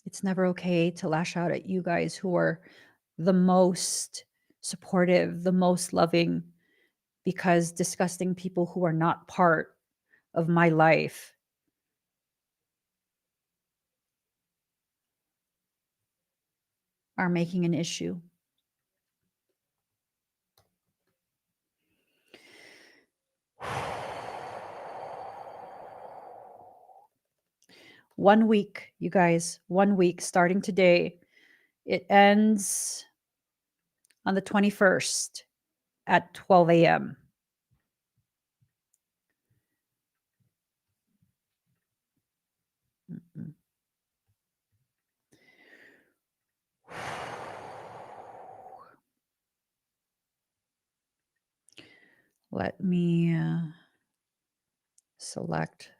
It's never okay to lash out at you guys who are the most supportive, the most loving, because disgusting people who are not part of my life are making an issue. One week, you guys, 1 week starting today. It ends on the 21st at 12 a.m. Mm-mm. Let me select.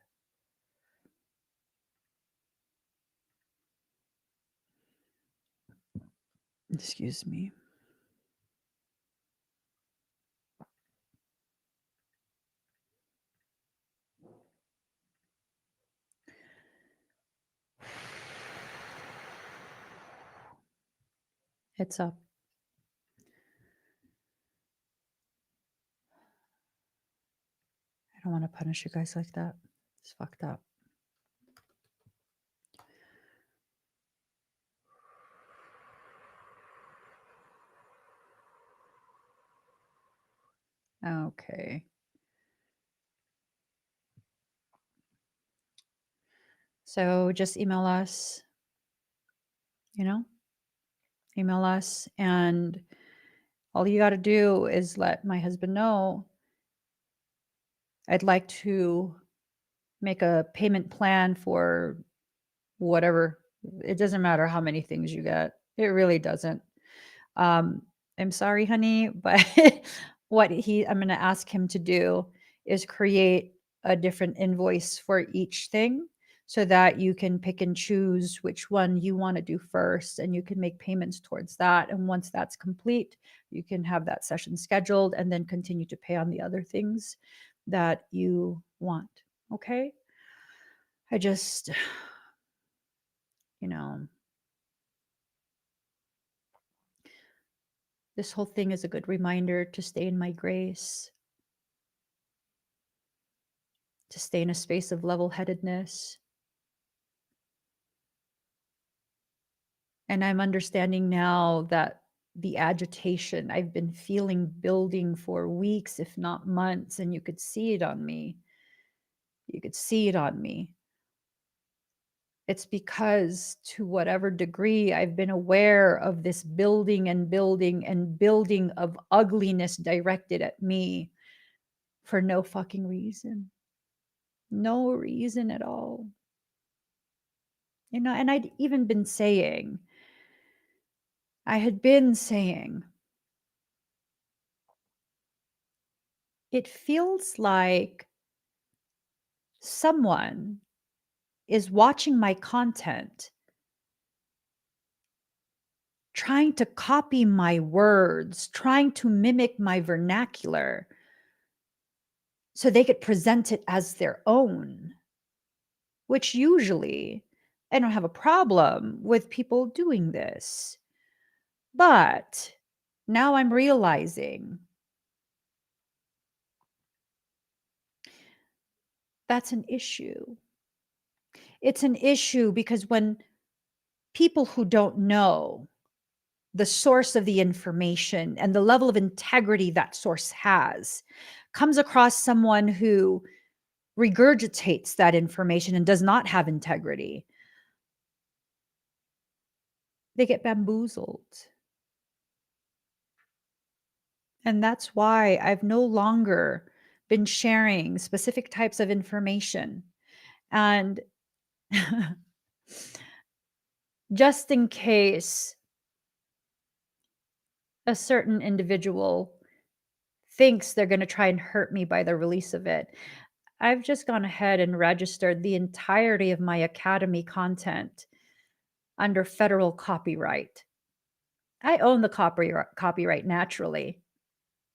Excuse me. It's up. I don't want to punish you guys like that. It's fucked up. Okay. So just email us, email us, and all you got to do is let my husband know I'd like to make a payment plan for whatever. It doesn't matter how many things you get. It really doesn't. I'm sorry, honey, but I'm going to ask him to do is create a different invoice for each thing so that you can pick and choose which one you want to do first, and you can make payments towards that. And once that's complete, you can have that session scheduled and then continue to pay on the other things that you want. Okay. I just, this whole thing is a good reminder to stay in my grace, to stay in a space of level-headedness. And I'm understanding now that the agitation I've been feeling building for weeks, if not months, and you could see it on me. You could see it on me. It's because, to whatever degree, I've been aware of this building and building and building of ugliness directed at me for no fucking reason. No reason at all. And I'd even been saying, I had been saying, it feels like someone is watching my content, trying to copy my words, trying to mimic my vernacular so they could present it as their own, which usually I don't have a problem with people doing this. But now I'm realizing that's an issue. It's an issue because when people who don't know the source of the information and the level of integrity that source has comes across someone who regurgitates that information and does not have integrity, they get bamboozled. And that's why I've no longer been sharing specific types of information. And just in case a certain individual thinks they're going to try and hurt me by the release of it, I've just gone ahead and registered the entirety of my Academy content under federal copyright. I own the copyright naturally.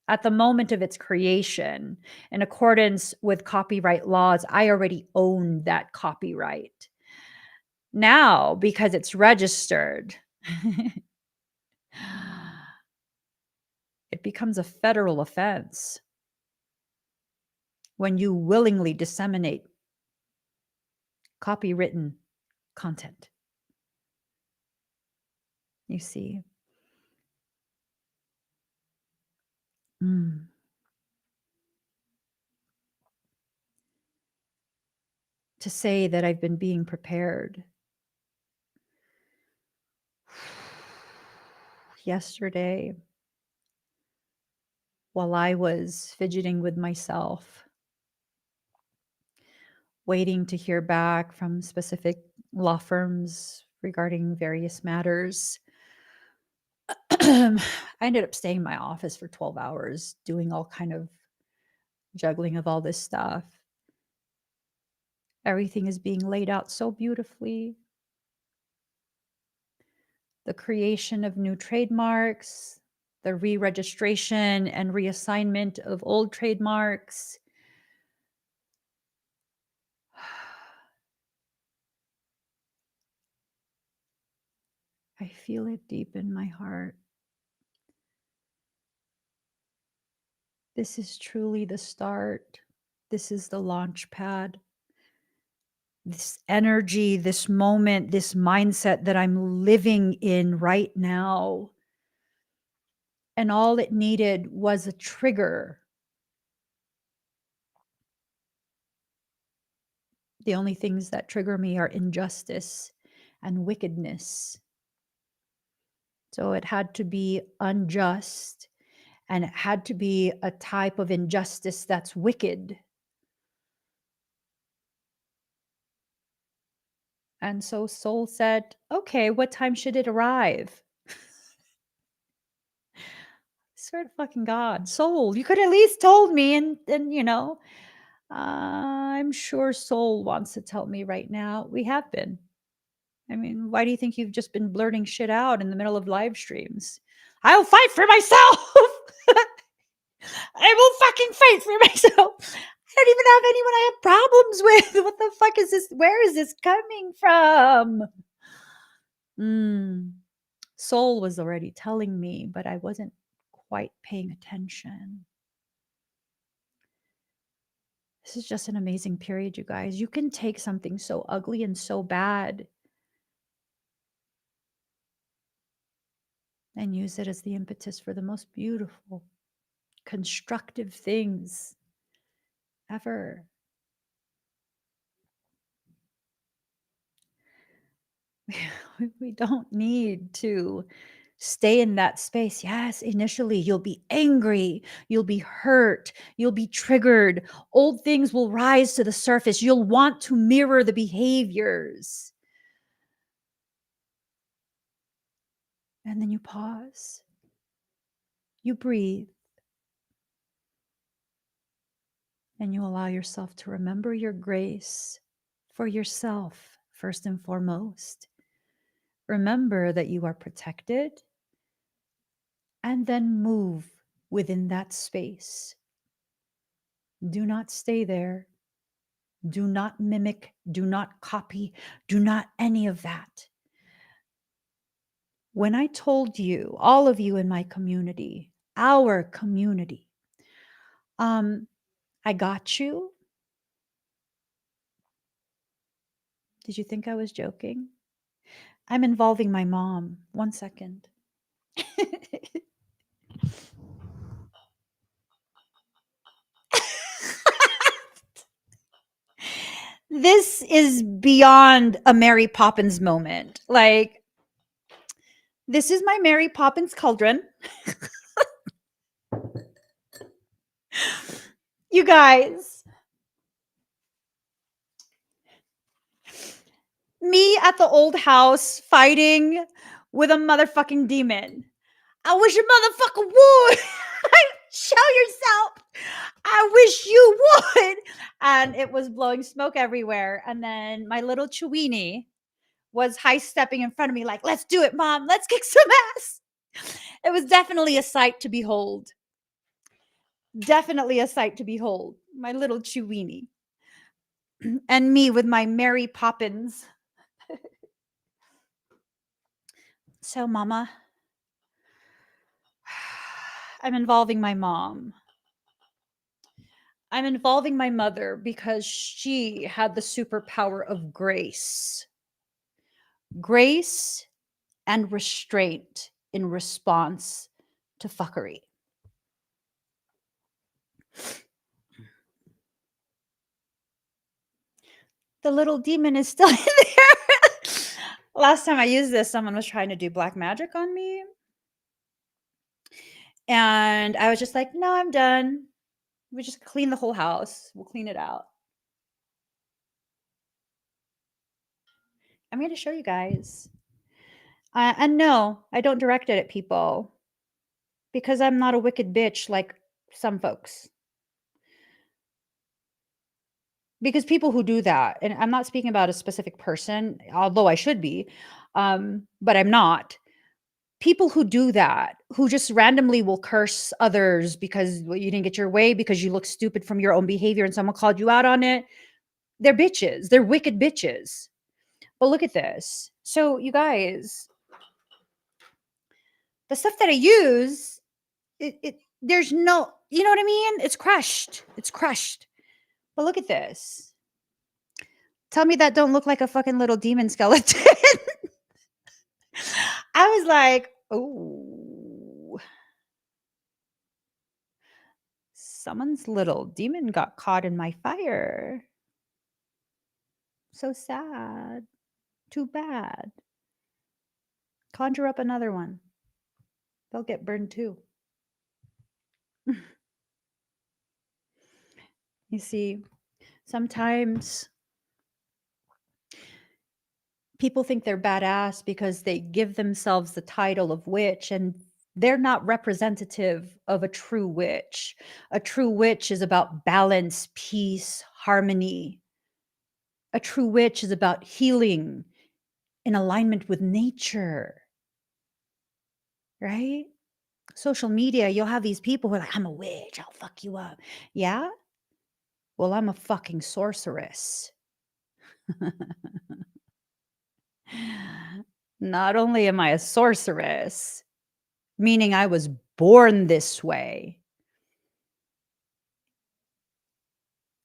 At the moment of its creation, in accordance with copyright laws, I already own that copyright. Now, because it's registered, it becomes a federal offense when you willingly disseminate copywritten content. You see? Mm. To say that I've been being prepared. Yesterday, while I was fidgeting with myself, waiting to hear back from specific law firms regarding various matters, I ended up staying in my office for 12 hours doing all kind of juggling of all this stuff. Everything is being laid out so beautifully. The creation of new trademarks, the re-registration and reassignment of old trademarks. I feel it deep in my heart. This is truly the start. This is the launch pad. This energy, this moment, this mindset that I'm living in right now. And all it needed was a trigger. The only things that trigger me are injustice and wickedness. So it had to be unjust, and it had to be a type of injustice that's wicked. And so Soul said, okay, what time should it arrive? Swear to fucking God, Soul, you could at least told me, and I'm sure Soul wants to tell me right now. We have been. I mean, why do you think you've just been blurting shit out in the middle of live streams? I'll fight for myself. I will fucking fight for myself. I don't even have anyone I have problems with. What the fuck is this? Where is this coming from? Soul was already telling me, but I wasn't quite paying attention. This is just an amazing period, you guys. You can take something so ugly and so bad and use it as the impetus for the most beautiful, constructive things ever. We don't need to stay in that space. Yes, initially you'll be angry, you'll be hurt, you'll be triggered. Old things will rise to the surface. You'll want to mirror the behaviors. And then you pause. You breathe. And you allow yourself to remember your grace for yourself, first and foremost. Remember that you are protected, and then move within that space. Do not stay there. Do not mimic. Do not copy. Do not any of that. When I told you, all of you in my community, our community, I got you. Did you think I was joking? I'm involving my mom. 1 second. This is beyond a Mary Poppins moment. Like, this is my Mary Poppins cauldron. You guys, me at the old house fighting with a motherfucking demon. I wish you motherfucker would. Show yourself. I wish you would. And it was blowing smoke everywhere. And then my little Chewini was high stepping in front of me, like, let's do it, mom. Let's kick some ass. It was definitely a sight to behold. Definitely a sight to behold. My little Chewini. And me with my Mary Poppins. So, mama, I'm involving my mom. I'm involving my mother because she had the superpower of grace. Grace and restraint in response to fuckery. The little demon is still in there. Last time I used this, someone was trying to do black magic on me. And I was just like, no, I'm done. We just clean the whole house. We'll clean it out. I'm going to show you guys. And no, I don't direct it at people because I'm not a wicked bitch like some folks. Because people who do that, and I'm not speaking about a specific person, although I should be, but I'm not. People who do that, who just randomly will curse others because you didn't get your way, because you look stupid from your own behavior and someone called you out on it, they're bitches. They're wicked bitches. But look at this. So, you guys, the stuff that I use, there's no, you know what I mean? It's crushed. It's crushed. But look at this. Tell me that don't look like a fucking little demon skeleton. I was like, oh, someone's little demon got caught in my fire. So sad. Too bad. Conjure up another one. They'll get burned too. You see, sometimes people think they're badass because they give themselves the title of witch, and they're not representative of a true witch. A true witch is about balance, peace, harmony. A true witch is about healing in alignment with nature, right? Social media, you'll have these people who are like, I'm a witch, I'll fuck you up. Yeah? Well, I'm a fucking sorceress. Not only am I a sorceress, meaning I was born this way,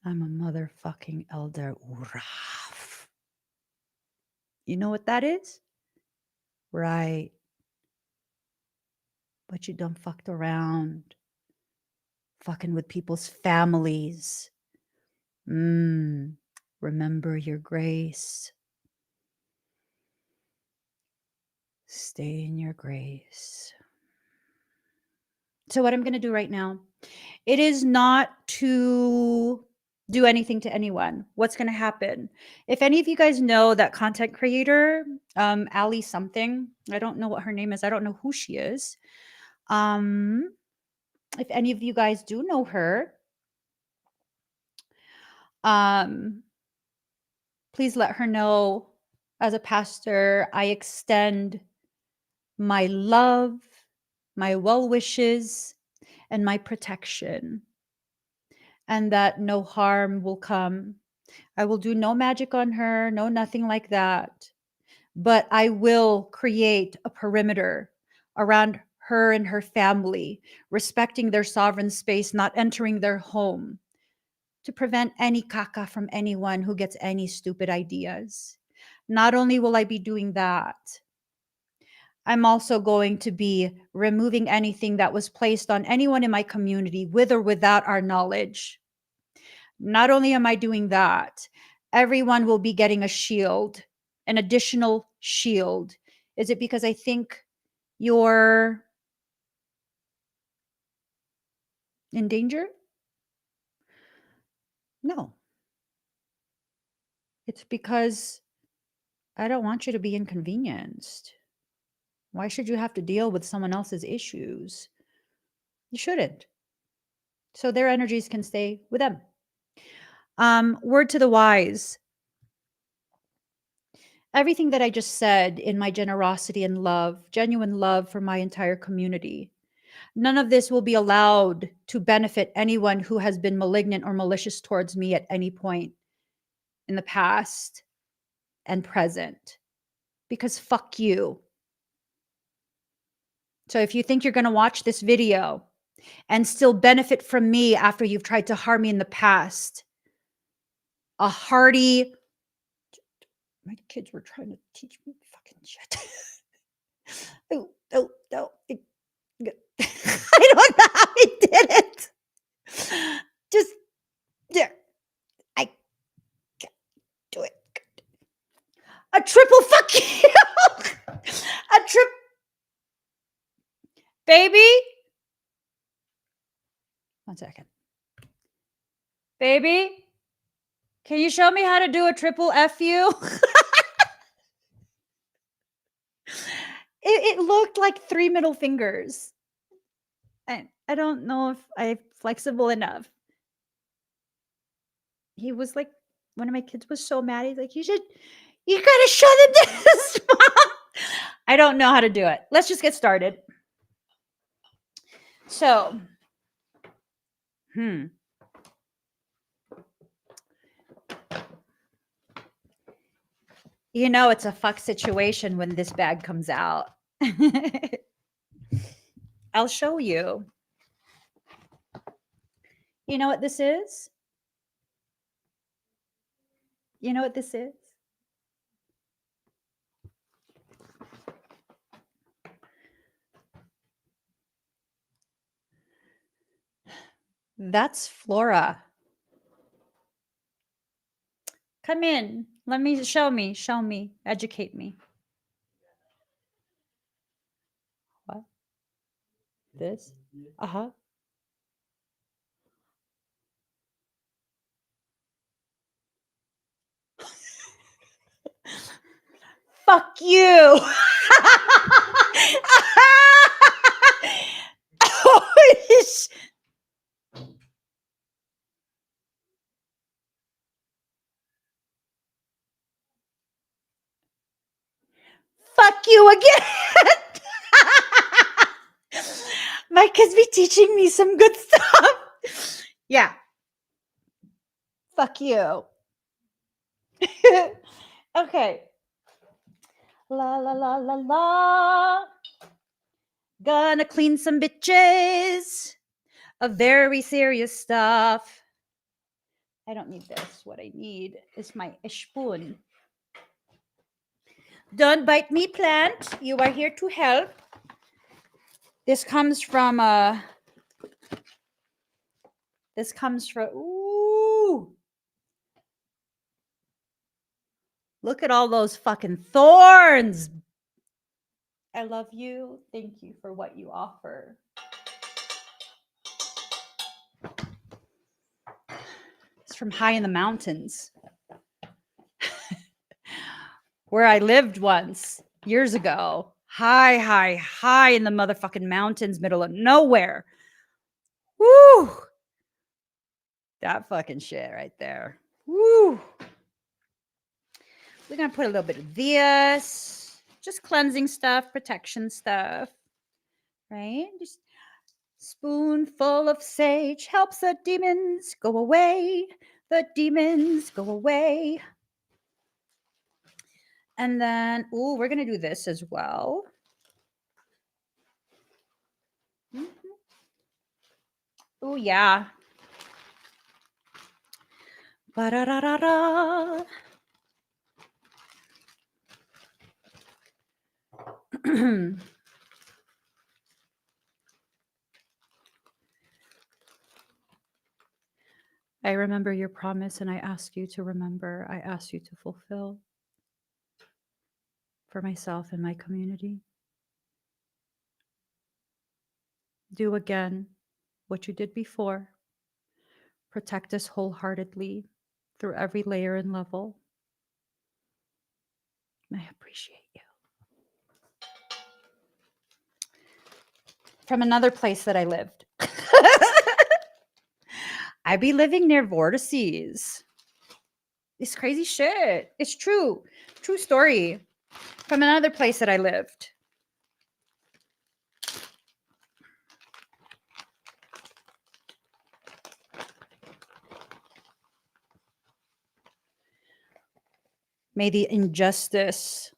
I'm a motherfucking elder Uraf. You know what that is? Right. But you done fucked around, fucking with people's families. Remember your grace. Stay in your grace. So what I'm going to do right now, it is not to do anything to anyone. What's going to happen? If any of you guys know that content creator, Ali something, I don't know what her name is. I don't know who she is. If any of you guys do know her, please let her know. As a pastor, I extend my love, my well wishes, and my protection, and that no harm will come. I will do no magic on her, no nothing like that. But I will create a perimeter around her and her family, respecting their sovereign space, not entering their home, to prevent any caca from anyone who gets any stupid ideas. Not only will I be doing that, I'm also going to be removing anything that was placed on anyone in my community with or without our knowledge. Not only am I doing that, everyone will be getting a shield, an additional shield. Is it because I think you're in danger? No. It's because I don't want you to be inconvenienced. Why should you have to deal with someone else's issues? You shouldn't. So their energies can stay with them. Word to the wise. Everything that I just said in my generosity and love, genuine love for my entire community, none of this will be allowed to benefit anyone who has been malignant or malicious towards me at any point in the past and present. Because fuck you. So if you think you're going to watch this video and still benefit from me after you've tried to harm me in the past, a hearty, my kids were trying to teach me fucking shit. Oh, I don't know how I did it. Just there. I can't do it. A triple fuck you. A trip. Baby. 1 second. Baby, can you show me how to do a triple F you? It looked like 3 middle fingers. I don't know if I'm flexible enough. He was like, one of my kids was so mad. He's like, you gotta show them this, Mom. I don't know how to do it. Let's just get started. So, you know, it's a fuck situation when this bag comes out. I'll show you. You know what this is? You know what this is? That's Flora. Come in. Let me show me, educate me. What? This? Uh-huh. Fuck you. Fuck you again. My kids be teaching me some good stuff. Yeah. Fuck you. Okay. La la la la la. Gonna clean some bitches of very serious stuff. I don't need this. What I need is my spoon. Don't bite me, plant. You are here to help. This comes from ooh. Look at all those fucking thorns. I love you. Thank you for what you offer. It's from high in the mountains where I lived once years ago. High in the motherfucking mountains, middle of nowhere. Woo! That fucking shit right there. Woo! We're going to put a little bit of this, just cleansing stuff, protection stuff, right? Just spoonful of sage helps the demons go away. The demons go away. And then, ooh, we're going to do this as well. Oh, yeah. Ba-da-da-da-da. I remember your promise and I ask you to remember. I ask you to fulfill for myself and my community. Do again what you did before. Protect us wholeheartedly through every layer and level. I appreciate you. From another place that I lived. I be living near vortices. It's crazy shit. It's true. True story. From another place that I lived. May the injustice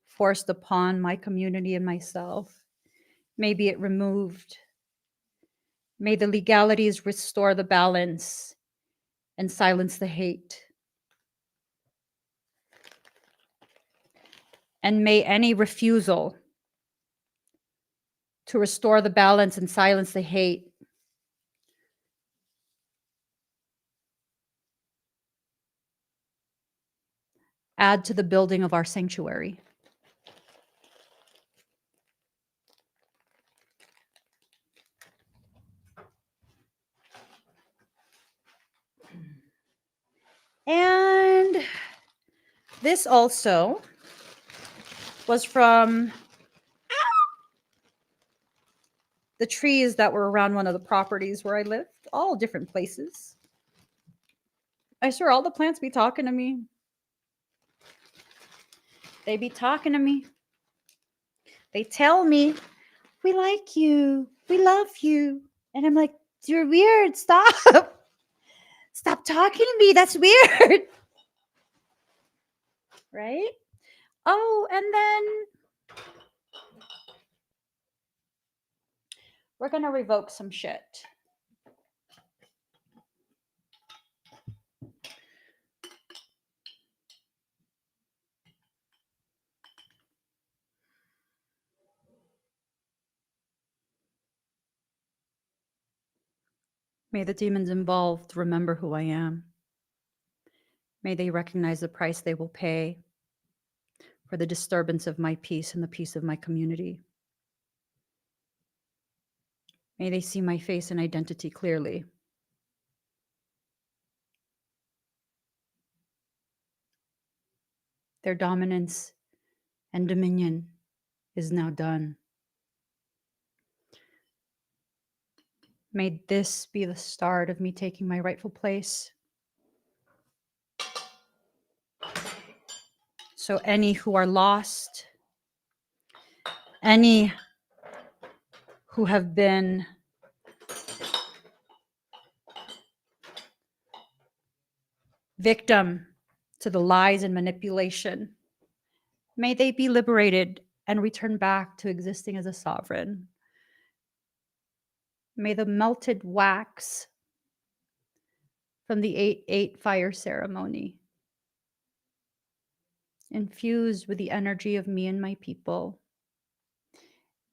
forced upon my community and myself, may be it removed. May the legalities restore the balance and silence the hate. And may any refusal to restore the balance and silence the hate add to the building of our sanctuary. And this also was from the trees that were around one of the properties where I lived, all different places. I swear all the plants be talking to me. They be talking to me. They tell me, we like you, we love you. And I'm like, you're weird, stop. Stop talking to me, that's weird. Right? Oh, and then we're going to revoke some shit. May the demons involved remember who I am. May they recognize the price they will pay for the disturbance of my peace and the peace of my community. May they see my face and identity clearly. Their dominance and dominion is now done. May this be the start of me taking my rightful place. So any who are lost, any who have been victim to the lies and manipulation, may they be liberated and return back to existing as a sovereign. May the melted wax from the 8/8 fire ceremony, infused with the energy of me and my people,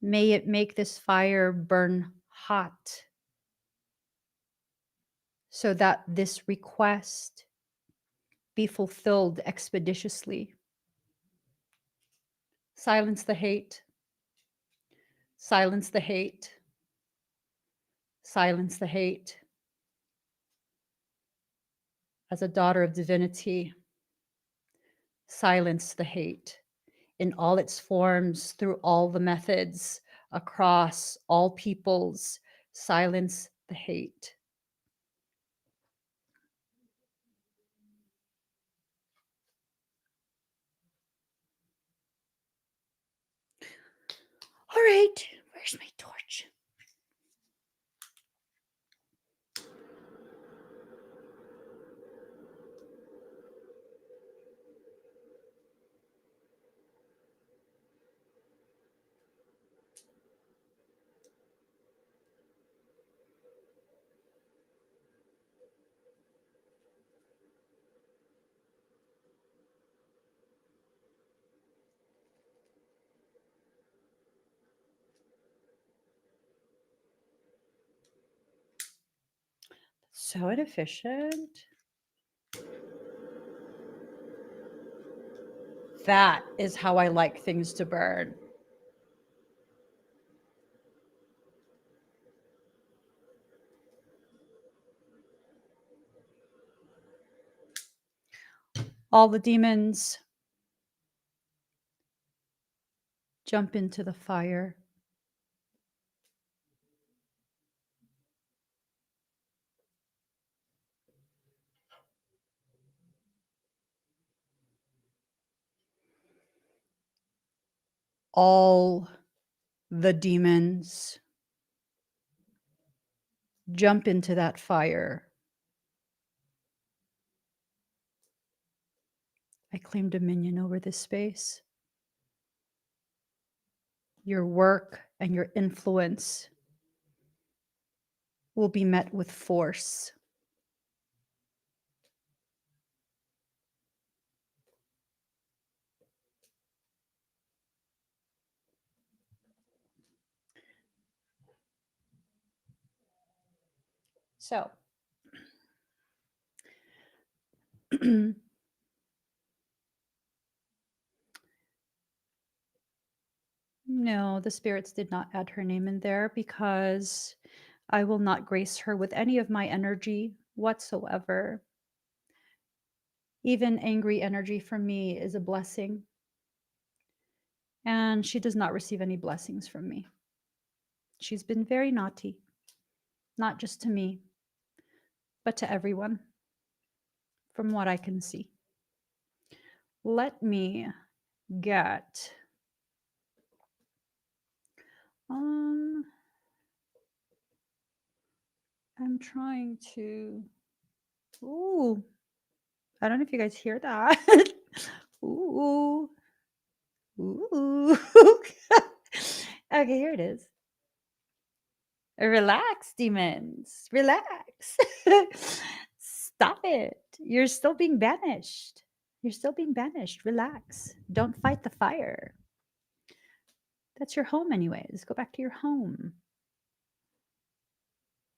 may it make this fire burn hot so that this request be fulfilled expeditiously. Silence the hate. Silence the hate. Silence the hate. As a daughter of divinity, silence the hate in all its forms, through all the methods, across all peoples. Silence the hate. All right, where's my torch? So inefficient. That is how I like things to burn. All the demons jump into the fire. All the demons jump into that fire. I claim dominion over this space. Your work and your influence will be met with force. So, no, the spirits did not add her name in there because I will not grace her with any of my energy whatsoever. Even angry energy from me is a blessing, and she does not receive any blessings from me. She's been very naughty, not just to me, but to everyone, from what I can see. Let me get I'm trying to ooh, I don't know if you guys hear that. Ooh. Ooh. Okay, here it is. Relax, demons. Relax. Stop it. You're still being banished. You're still being banished. Relax. Don't fight the fire. That's your home, anyways. Go back to your home.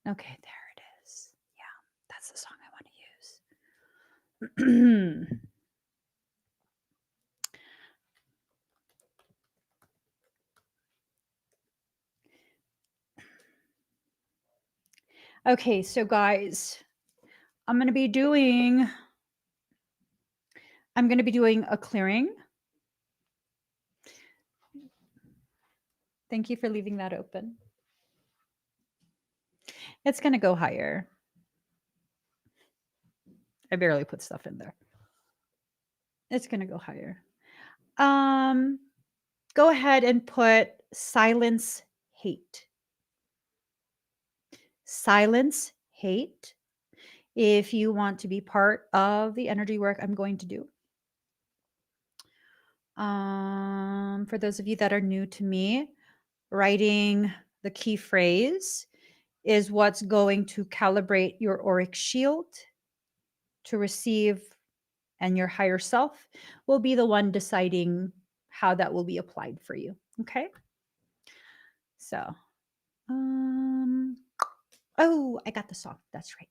Okay, there it is. Yeah, that's the song I want to use. Okay, so guys, I'm going to be doing a clearing. Thank you for leaving that open. It's going to go higher. I barely put stuff in there. It's going to go higher. Go ahead and put silence hate. Silence hate. If you want to be part of the energy work I'm going to do. For those of you that are new to me, writing the key phrase is what's going to calibrate your auric shield to receive, and your higher self will be the one deciding how that will be applied for you. Okay. So, oh, I got the song. That's right.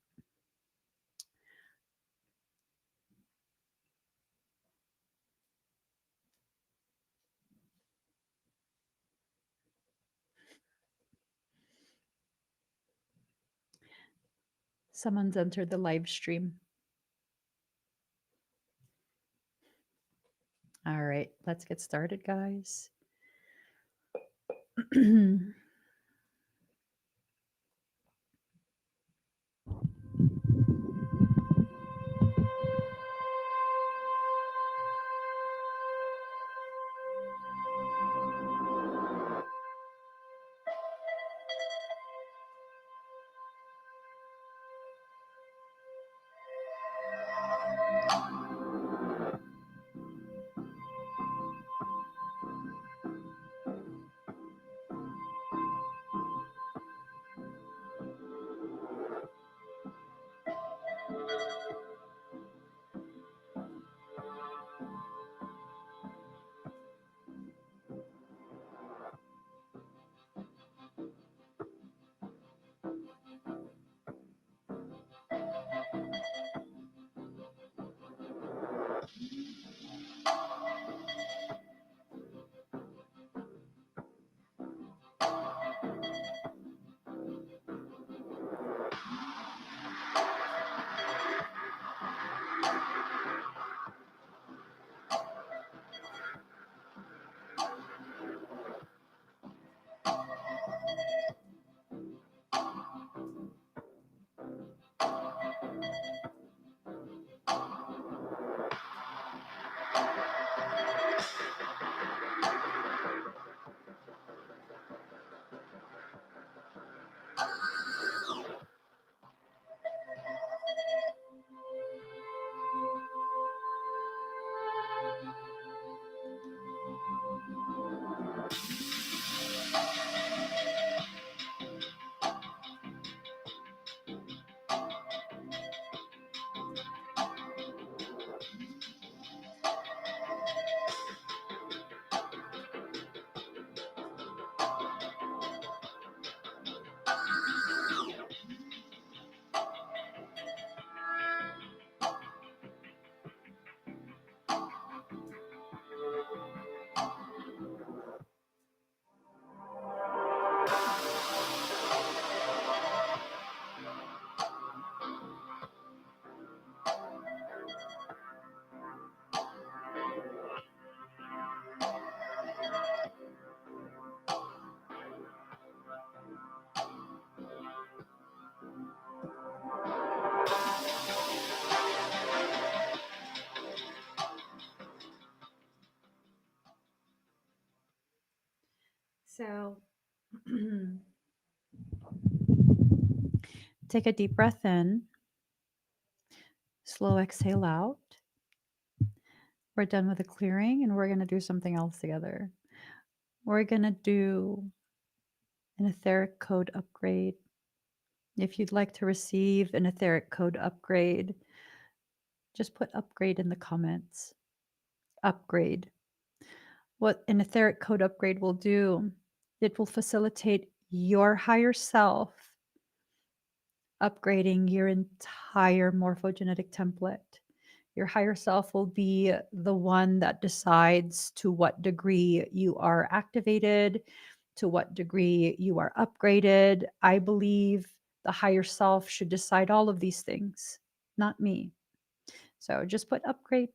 Someone's entered the live stream. All right, let's get started, guys. So, take a deep breath in, slow exhale out. We're done with the clearing and we're going to do something else together. We're going to do an etheric code upgrade. If you'd like to receive an etheric code upgrade, just put upgrade in the comments. Upgrade. What an etheric code upgrade will do, it will facilitate your higher self upgrading your entire morphogenetic template. Your higher self will be the one that decides to what degree you are activated, to what degree you are upgraded. I believe the higher self should decide all of these things, not me. So just put upgrade.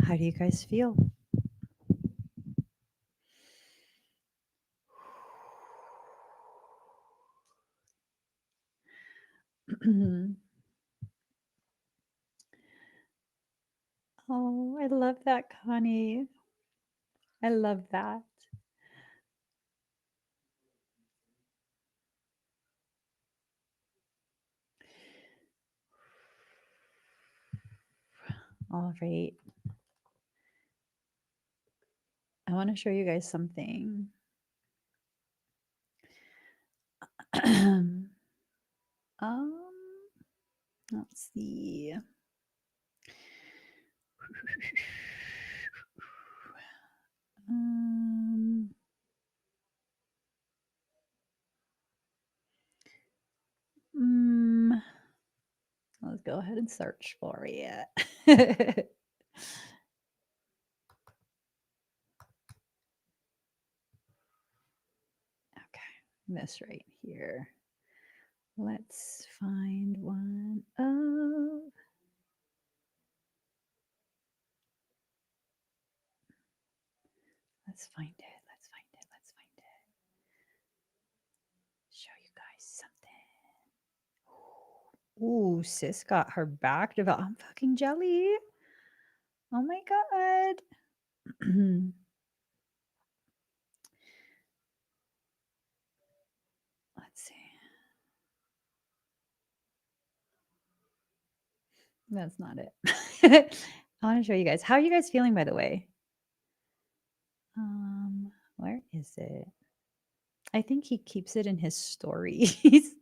How do you guys feel? Oh, I love that, Connie. I love that. All right. I want to show you guys something. um, let's see. Um, mm, let's go ahead and search for it. Okay, this right here. Let's find one of. Let's find it. Let's find it. Let's find it. Show you guys something. Ooh, sis got her back developed. I'm fucking jelly. Oh my god. Let's see. That's not it. I want to show you guys. How are you guys feeling, by the way? Where is it? I think he keeps it in his stories.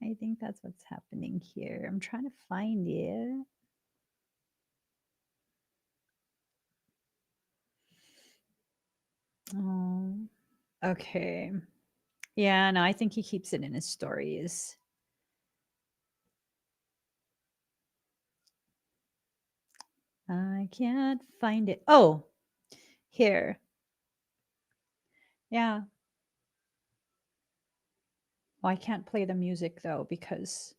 I think that's what's happening here. I'm trying to find it. Oh, okay. Yeah, no, I think he keeps it in his stories. I can't find it. Oh, here. Yeah. Well, I can't play the music though because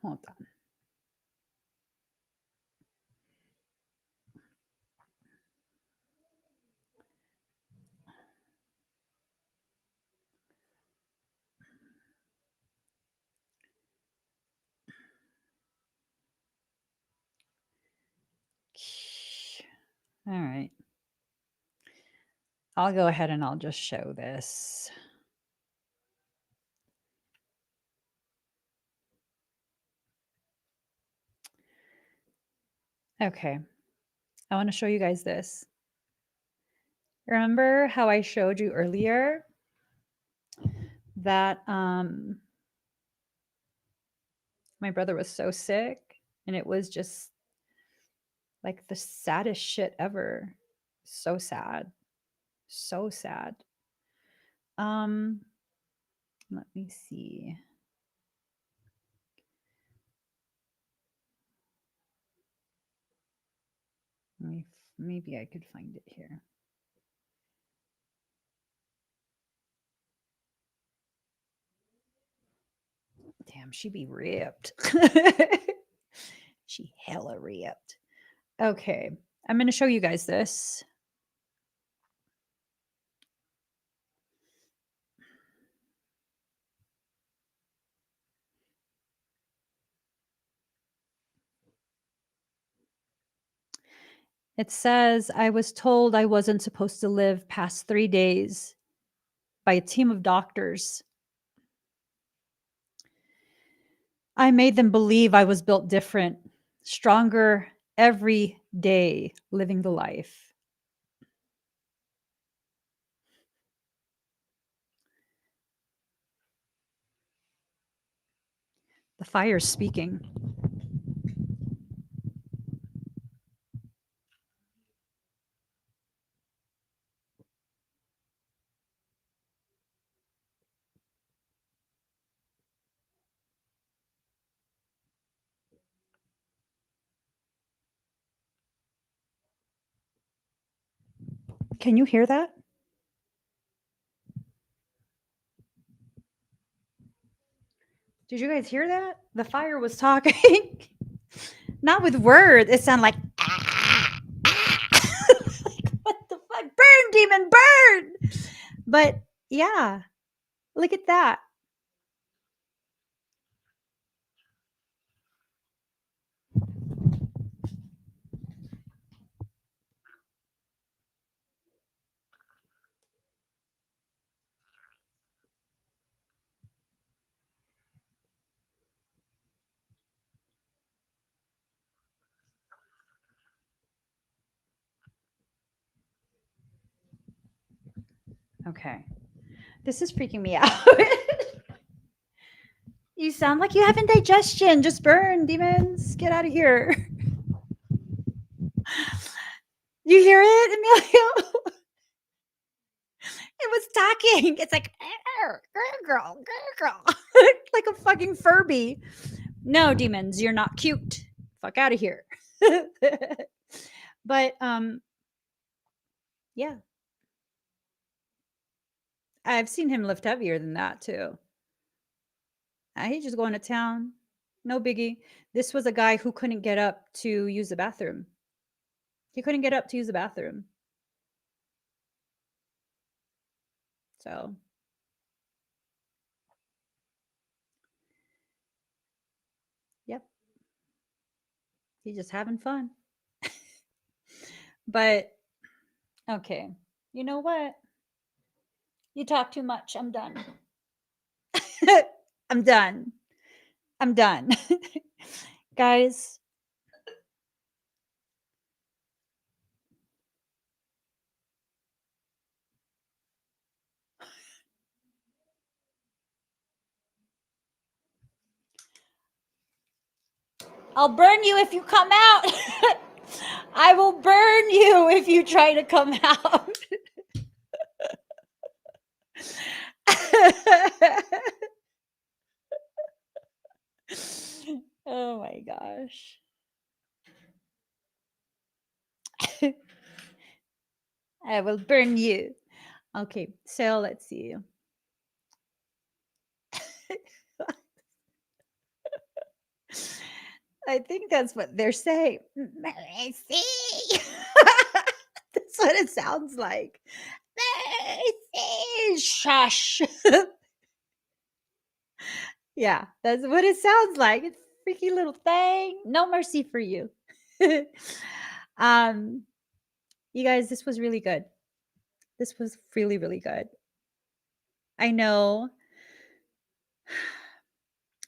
hold on. All right. I'll go ahead and I'll just show this. Okay. I want to show you guys this. Remember how I showed you earlier that my brother was so sick And it was just like the saddest shit ever. So sad. So sad. Let me see. Maybe I could find it here. Damn, she be ripped. She hella ripped. Okay, I'm going to show you guys this. It says, I was told I wasn't supposed to live past 3 days by a team of doctors. I made them believe I was built different, stronger every day, living the life. The fire's speaking. Can you hear that? Did you guys hear that? The fire was talking. Not with words. It sounded like, ah, ah. Like, what the fuck? Burn, demon, burn. But yeah, look at that. Okay. This is freaking me out. You sound like you have indigestion. Just burn, demons. Get out of here. You hear it, Emilio? It was talking. It's like, girl, girl. Like a fucking Furby. No, demons, you're not cute. Fuck out of here. But yeah. I've seen him lift heavier than that too. He's just going to town. No biggie. This was a guy who couldn't get up to use the bathroom. He couldn't get up to use the bathroom. So yep. He's just having fun. But okay. You know what? You talk too much. I'm done. I'm done. I'm done. Guys, I'll burn you if you come out. I will burn you if you try to come out. Oh my gosh. I will burn you. Okay, so let's see. I think that's what they're saying. Mercy. That's what it sounds like. Mercy. Shush. Yeah, that's what it sounds like. It's freaky little thing. No mercy for you. You guys, this was really good. This was really, really good. I know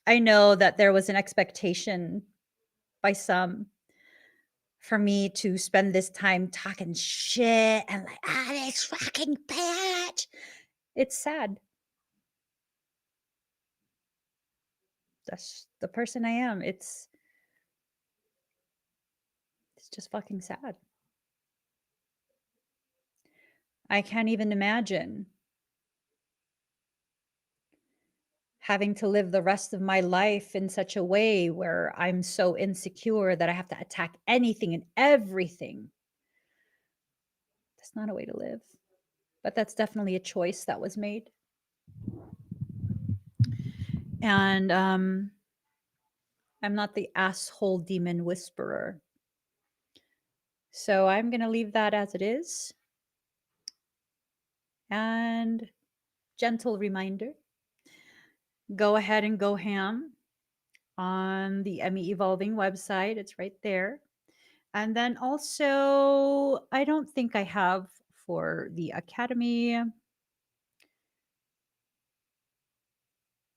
that there was an expectation by some for me to spend this time talking shit and like, this fucking bitch. It's sad. That's the person I am. It's It's just fucking sad. I can't even imagine having to live the rest of my life in such a way where I'm so insecure that I have to attack anything and everything. That's not a way to live. But that's definitely a choice that was made. And I'm not the asshole demon whisperer. So I'm going to leave that as it is. And gentle reminder, go ahead and go ham on the Emmy Evolving website. It's right there. And then also, I don't think I have for the Academy.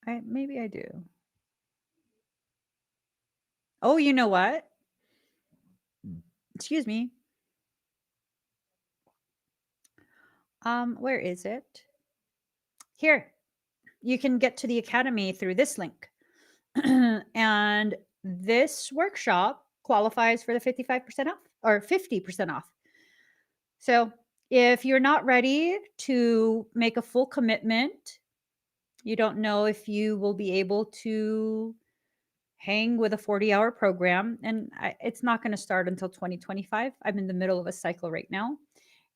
Maybe I do. Oh, you know what? Excuse me. Where is it? Here. You can get to the Academy through this link. And this workshop qualifies for the 55% off or 50% off. So if you're not ready to make a full commitment, you don't know if you will be able to hang with a 40-hour program. And it's not going to start until 2025. I'm in the middle of a cycle right now.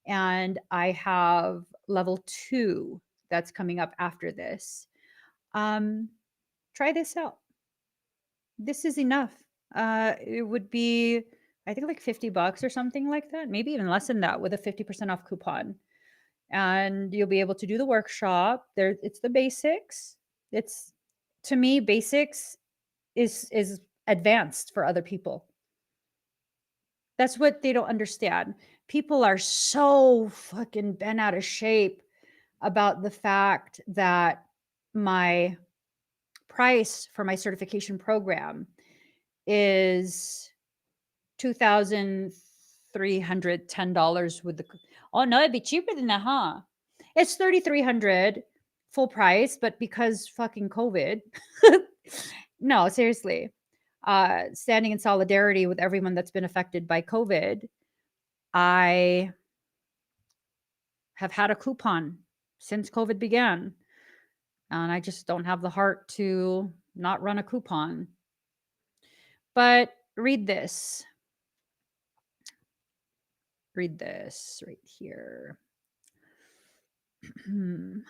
And I have level 2 that's coming up after this. Try this out. This is enough. It would be, I think, like $50 or something like that, maybe even less than that with a 50% off coupon. And you'll be able to do the workshop. There, it's the basics. It's, to me, basics is advanced for other people. That's what they don't understand. People are so fucking bent out of shape about the fact that my price for my certification program is $2,310 with the. Oh no, it'd be cheaper than that, huh? It's $3,300 full price, but because fucking COVID. No, seriously. Standing in solidarity with everyone that's been affected by COVID, I have had a coupon since COVID began, and I just don't have the heart to not run a coupon. But read this. Read this right here. And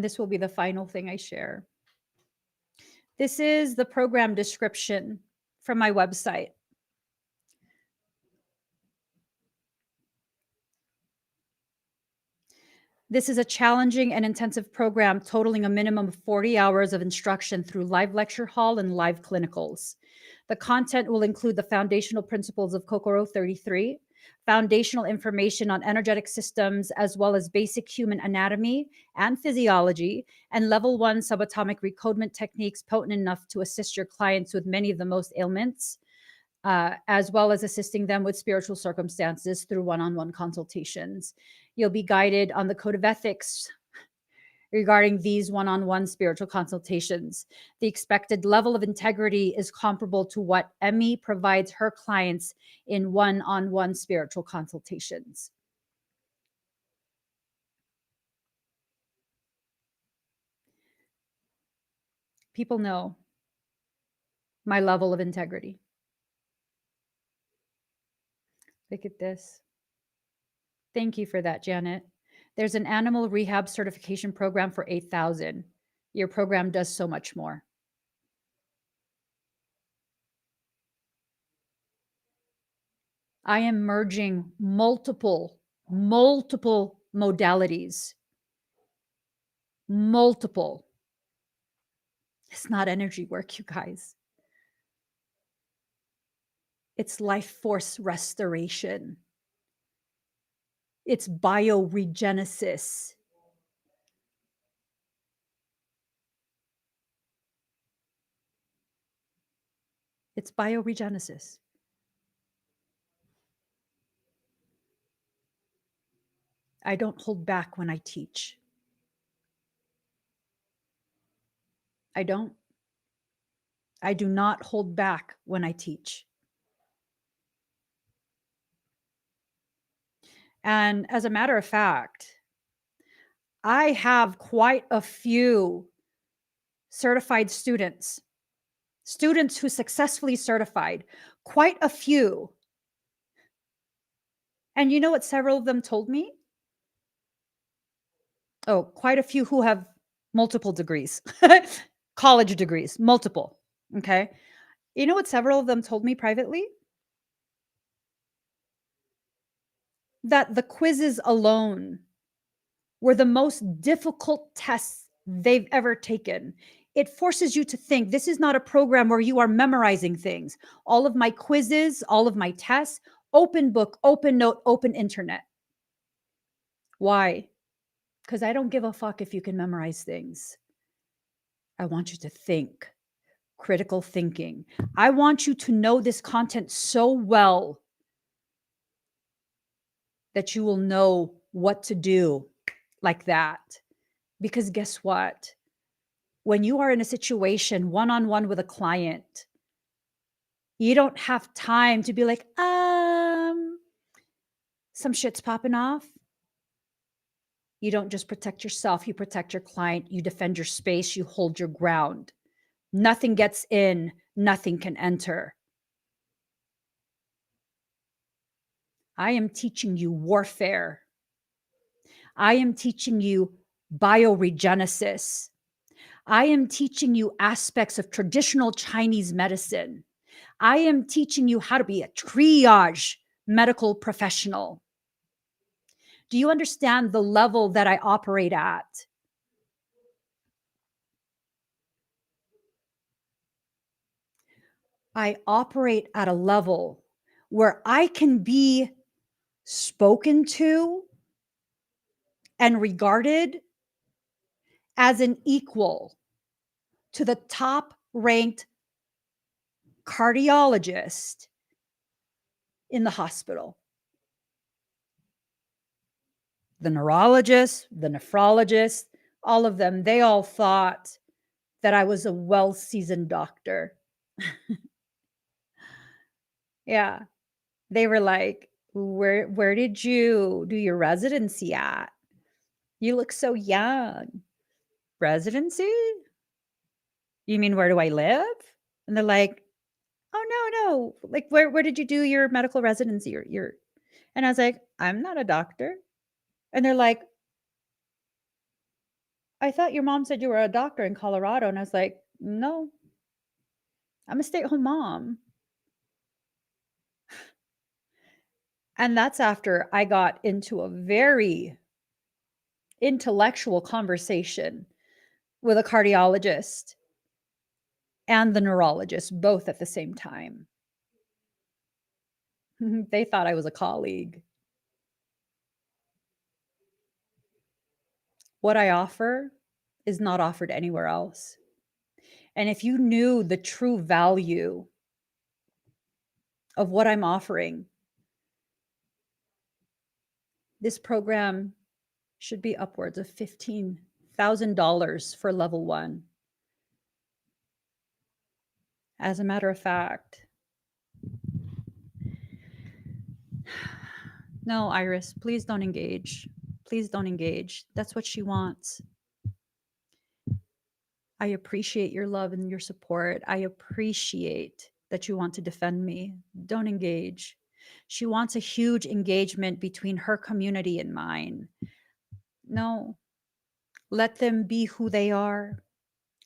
this will be the final thing I share. This is the program description from my website. This is a challenging and intensive program totaling a minimum of 40 hours of instruction through live lecture hall and live clinicals. The content will include the foundational principles of Kokoro 33, foundational information on energetic systems, as well as basic human anatomy and physiology, and level 1 subatomic recodement techniques potent enough to assist your clients with many of the most ailments, as well as assisting them with spiritual circumstances through one-on-one consultations. You'll be guided on the code of ethics regarding these one-on-one spiritual consultations. The expected level of integrity is comparable to what Emmy provides her clients in one-on-one spiritual consultations. People know my level of integrity. Look at this. Thank you for that, Janet. There's an animal rehab certification program for $8,000. Your program does so much more. I am merging multiple modalities. Multiple. It's not energy work, you guys. It's life force restoration. It's bioregenesis. It's bioregenesis. I don't hold back when I teach. I don't. I do not hold back when I teach. And as a matter of fact, I have quite a few certified students, students who successfully certified, quite a few. And you know what several of them told me? Oh, quite a few who have multiple degrees, college degrees, multiple. Okay. You know what several of them told me privately? That the quizzes alone were the most difficult tests they've ever taken. It forces you to think. This is not a program where you are memorizing things. All of my quizzes, all of my tests, open book, open note, open internet. Why? Because I don't give a fuck if you can memorize things. I want you to think, critical thinking. I want you to know this content so well that you will know what to do like that. Because guess what? When you are in a situation one on one with a client, you don't have time to be like, some shit's popping off. You don't just protect yourself, you protect your client, you defend your space, you hold your ground. Nothing gets in, nothing can enter. I am teaching you warfare. I am teaching you bioregenesis. I am teaching you aspects of traditional Chinese medicine. I am teaching you how to be a triage medical professional. Do you understand the level that I operate at? I operate at a level where I can be spoken to and regarded as an equal to the top ranked cardiologist in the hospital. The neurologist, the nephrologist, all of them, they all thought that I was a well seasoned doctor. Yeah. They were like, where did you do your residency at? You look so young. Residency? You mean where do I live? And they're like, oh no. Like where did you do your medical residency or your and I was like, I'm not a doctor. And they're like, I thought your mom said you were a doctor in Colorado. And I was like, no, I'm a stay-at-home mom. And that's after I got into a very intellectual conversation with a cardiologist and the neurologist, both at the same time. They thought I was a colleague. What I offer is not offered anywhere else. And if you knew the true value of what I'm offering, this program should be upwards of $15,000 for level 1. As a matter of fact, no, Iris, please don't engage. Please don't engage. That's what she wants. I appreciate your love and your support. I appreciate that you want to defend me. Don't engage. She wants a huge engagement between her community and mine. No, let them be who they are.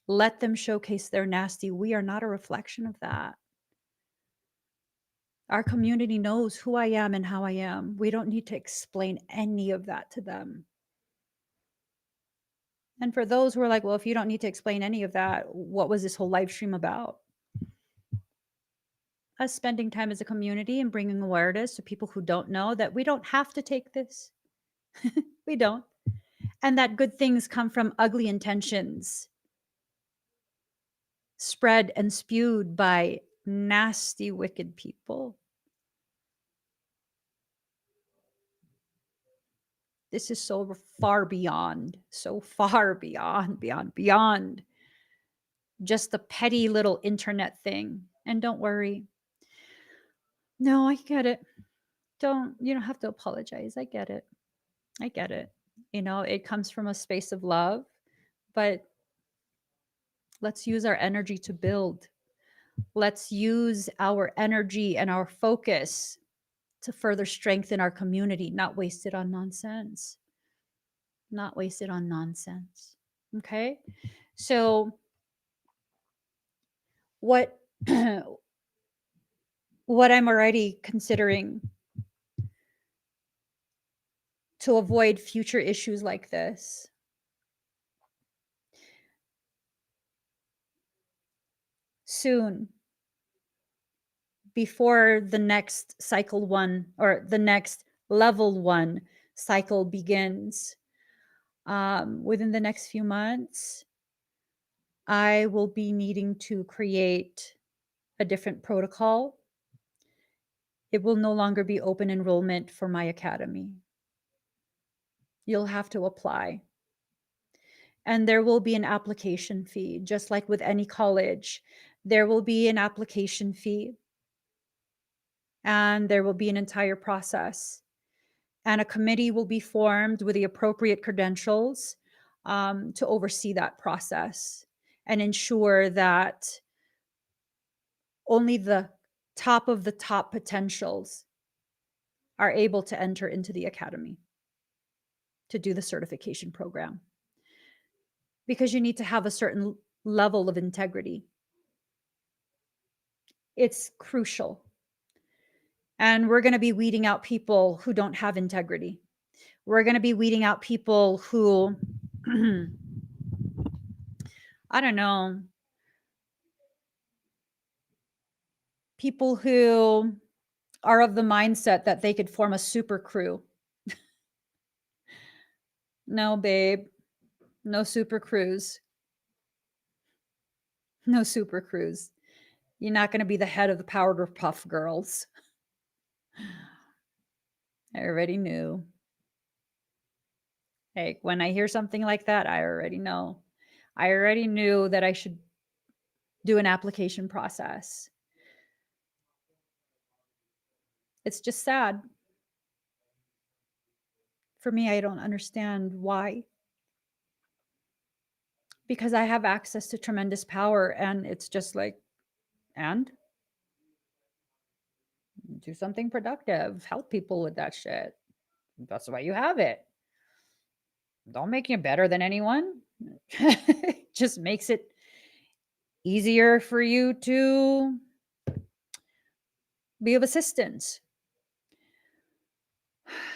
Let them showcase their nasty. We are not a reflection of that. Our community knows who I am and how I am. We don't need to explain any of that to them. And for those who are like, well, if you don't need to explain any of that, what was this whole live stream about? Us spending time as a community and bringing awareness to people who don't know that we don't have to take this. We don't. And that good things come from ugly intentions spread and spewed by nasty, wicked people. This is so far beyond, beyond just a petty little internet thing. And don't worry. No, I get it. You don't have to apologize. I get it. I get it. It comes from a space of love, but let's use our energy to build. Let's use our energy and our focus to further strengthen our community, not waste it on nonsense. Not waste it on nonsense. Okay? So what what I'm already considering to avoid future issues like this. Soon, before the next cycle 1 or the next level 1 cycle begins, within the next few months, I will be needing to create a different protocol. It will no longer be open enrollment for my academy. You'll have to apply. And there will be an application fee, just like with any college. There will be an application fee, and there will be an entire process. And a committee will be formed with the appropriate credentials to oversee that process and ensure that only the top of the top potentials are able to enter into the academy to do the certification program. Because you need to have a certain level of integrity. It's crucial. And we're going to be weeding out people who don't have integrity. We're going to be weeding out people who, I don't know, people who are of the mindset that they could form a super crew. No, babe. No super crews. No super crews. You're not going to be the head of the Powerpuff Girls. I already knew. Like, when I hear something like that, I already know. I already knew that I should do an application process. It's just sad. For me, I don't understand why. Because I have access to tremendous power, and it's just like, and do something productive, help people with that shit. That's why you have it. Don't make you better than anyone. Just makes it easier for you to be of assistance.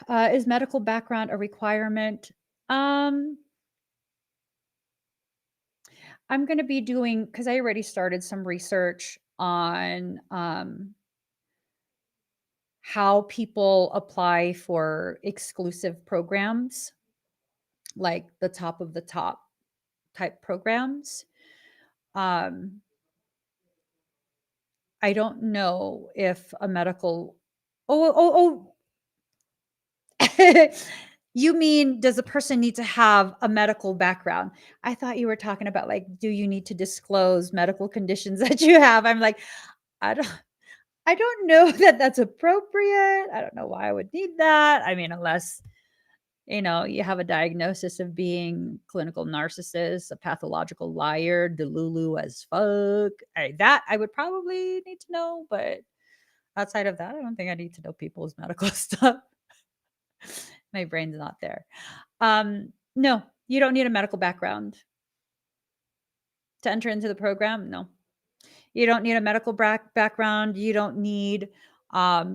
Is medical background a requirement? I'm going to be doing, because I already started some research on how people apply for exclusive programs, like the top of the top type programs. I don't know if a medical. Oh. You mean, does a person need to have a medical background? I thought you were talking about, like, do you need to disclose medical conditions that you have? I'm like, I don't know that that's appropriate. I don't know why I would need that. I mean, unless, you have a diagnosis of being clinical narcissist, a pathological liar, delulu as fuck. That I would probably need to know, but outside of that, I don't think I need to know people's medical stuff. My brain's not there. No, you don't need a medical background to enter into the program. No, you don't need a medical background. You don't need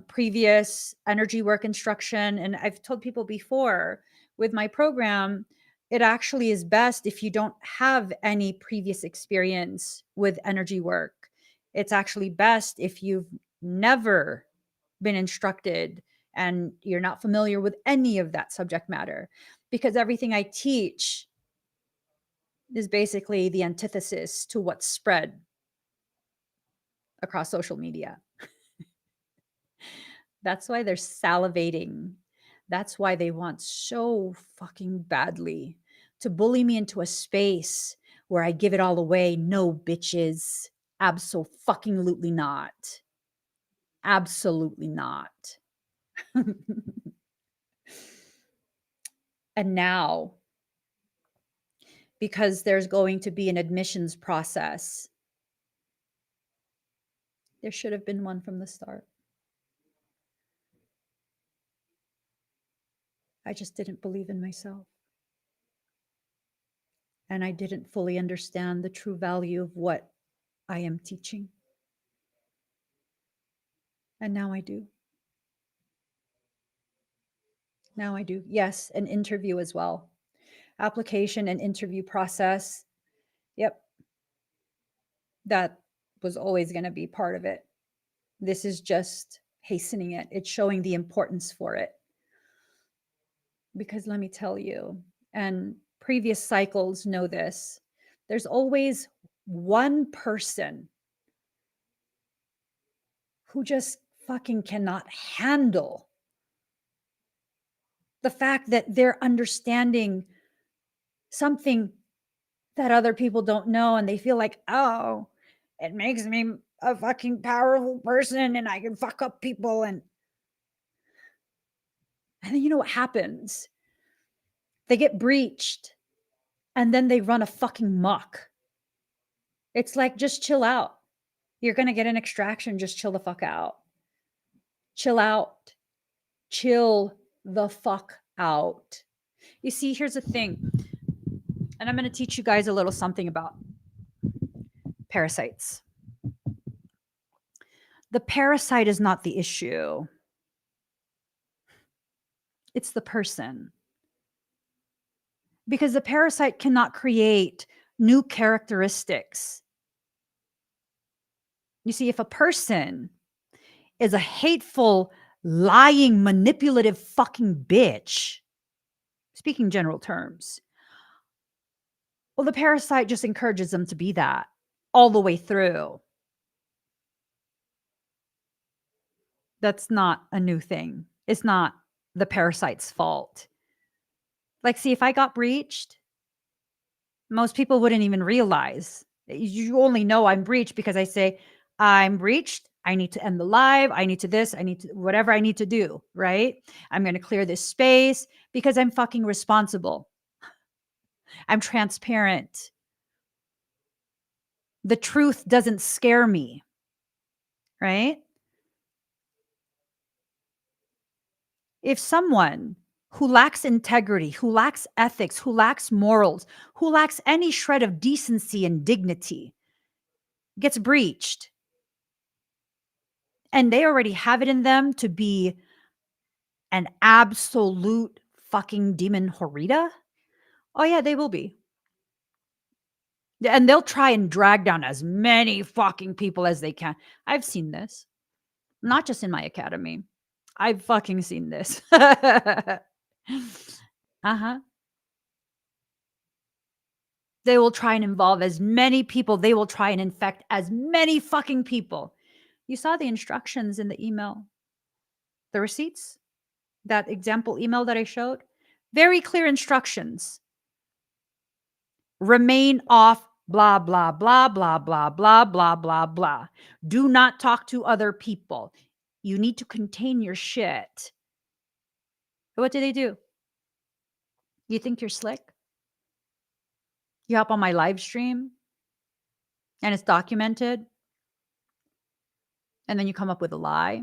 previous energy work instruction. And I've told people before, with my program, it actually is best if you don't have any previous experience with energy work. It's actually best if you've never been instructed and you're not familiar with any of that subject matter, because everything I teach is basically the antithesis to what's spread across social media. That's why they're salivating. That's why they want so fucking badly to bully me into a space where I give it all away. No, bitches. Abso-fucking-lutely not. Absolutely not. And now, because there's going to be an admissions process, there should have been one from the start. I just didn't believe in myself. And I didn't fully understand the true value of what I am teaching. And now I do. Now I do. Yes, an interview as well. Application and interview process. Yep. That was always going to be part of it. This is just hastening it. It's showing the importance for it. Because let me tell you, and previous cycles know this, there's always one person who just fucking cannot handle the fact that they're understanding something that other people don't know, and they feel like, oh, it makes me a fucking powerful person and I can fuck up people. And then you know what happens? They get breached and then they run a fucking muck. It's like, just chill out. You're going to get an extraction. Just chill the fuck out. Chill out. Chill the fuck out. You see, here's the thing. And I'm going to teach you guys a little something about parasites. The parasite is not the issue. It's the person. Because the parasite cannot create new characteristics. You see, if a person is a hateful, lying, manipulative fucking bitch, speaking general terms, well, the parasite just encourages them to be that all the way through. That's not a new thing. It's not the parasite's fault. Like, see, if I got breached, most people wouldn't even realize. You only know I'm breached because I say, I'm breached. I need to end the live. I need to this. I need to whatever I need to do, right? I'm going to clear this space because I'm fucking responsible. I'm transparent. The truth doesn't scare me, right? If someone who lacks integrity, who lacks ethics, who lacks morals, who lacks any shred of decency and dignity gets breached, and they already have it in them to be an absolute fucking demon horita, oh yeah, they will be. And they'll try and drag down as many fucking people as they can. I've seen this. Not just in my academy. I've fucking seen this. Uh-huh. They will try and involve as many people. They will try and infect as many fucking people. You saw the instructions in the email. The receipts? That example email that I showed? Very clear instructions. Remain off blah, blah, blah, blah, blah, blah, blah, blah, blah. Do not talk to other people. You need to contain your shit. What do? You think you're slick? You hop on my live stream and it's documented, and then you come up with a lie.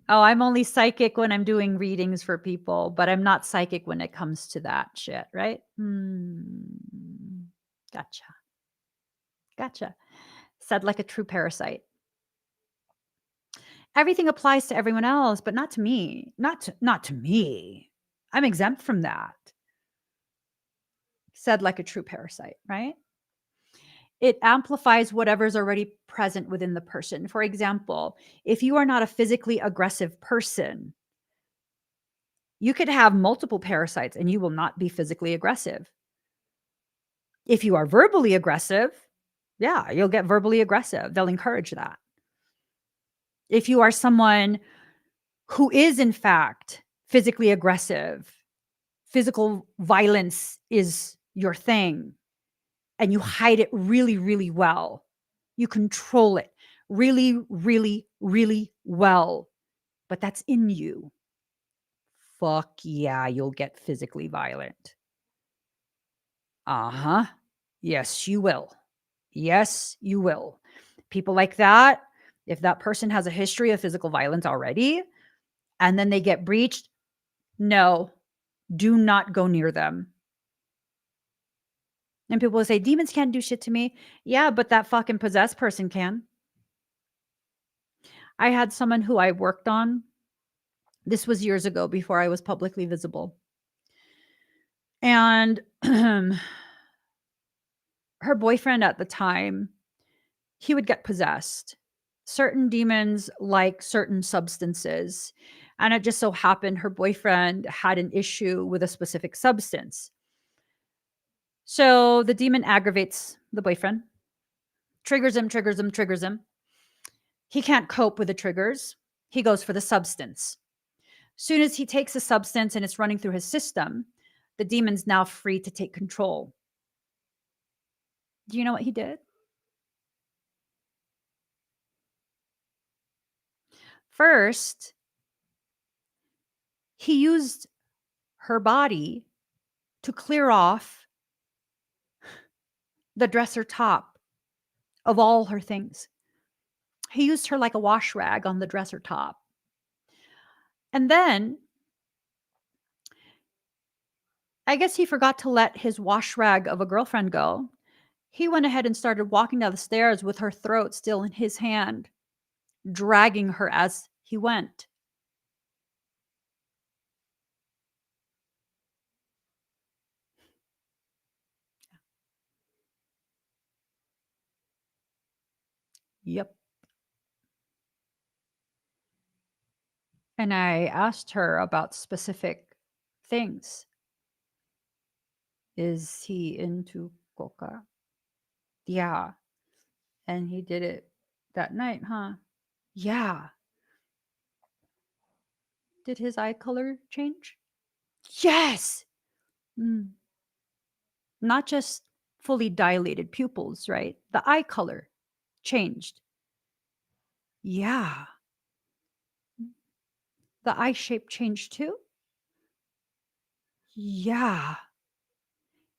Oh, I'm only psychic when I'm doing readings for people, but I'm not psychic when it comes to that shit, right? Gotcha. Said like a true parasite. Everything applies to everyone else, but not to me. Not to me. I'm exempt from that. Said like a true parasite, right? It amplifies whatever's already present within the person. For example, if you are not a physically aggressive person, you could have multiple parasites and you will not be physically aggressive. If you are verbally aggressive, yeah, you'll get verbally aggressive. They'll encourage that. If you are someone who is in fact physically aggressive, physical violence is your thing and you hide it really, really well. You control it really, really, really well, but that's in you. Fuck yeah, you'll get physically violent. Uh-huh. Yes, you will. Yes, you will. People like that, if that person has a history of physical violence already and then they get breached, no, do not go near them. And people will say, demons can't do shit to me. Yeah, but that fucking possessed person can. I had someone who I worked on. This was years ago before I was publicly visible. And her boyfriend at the time, he would get possessed. Certain demons like certain substances. And it just so happened her boyfriend had an issue with a specific substance. So the demon aggravates the boyfriend, triggers him, triggers him, triggers him. He can't cope with the triggers. He goes for the substance. Soon as he takes the substance and it's running through his system, the demon's now free to take control. Do you know what he did? First, he used her body to clear off the dresser top of all her things. He used her like a wash rag on the dresser top. And then I guess he forgot to let his wash rag of a girlfriend go. He went ahead and started walking down the stairs with her throat still in his hand, dragging her as he went. Yep. And I asked her about specific things. Is he into coca? Yeah. And he did it that night, huh? Yeah. Did his eye color change? Yes. Mm. Not just fully dilated pupils, right? The eye color changed. Yeah. The eye shape changed too? Yeah.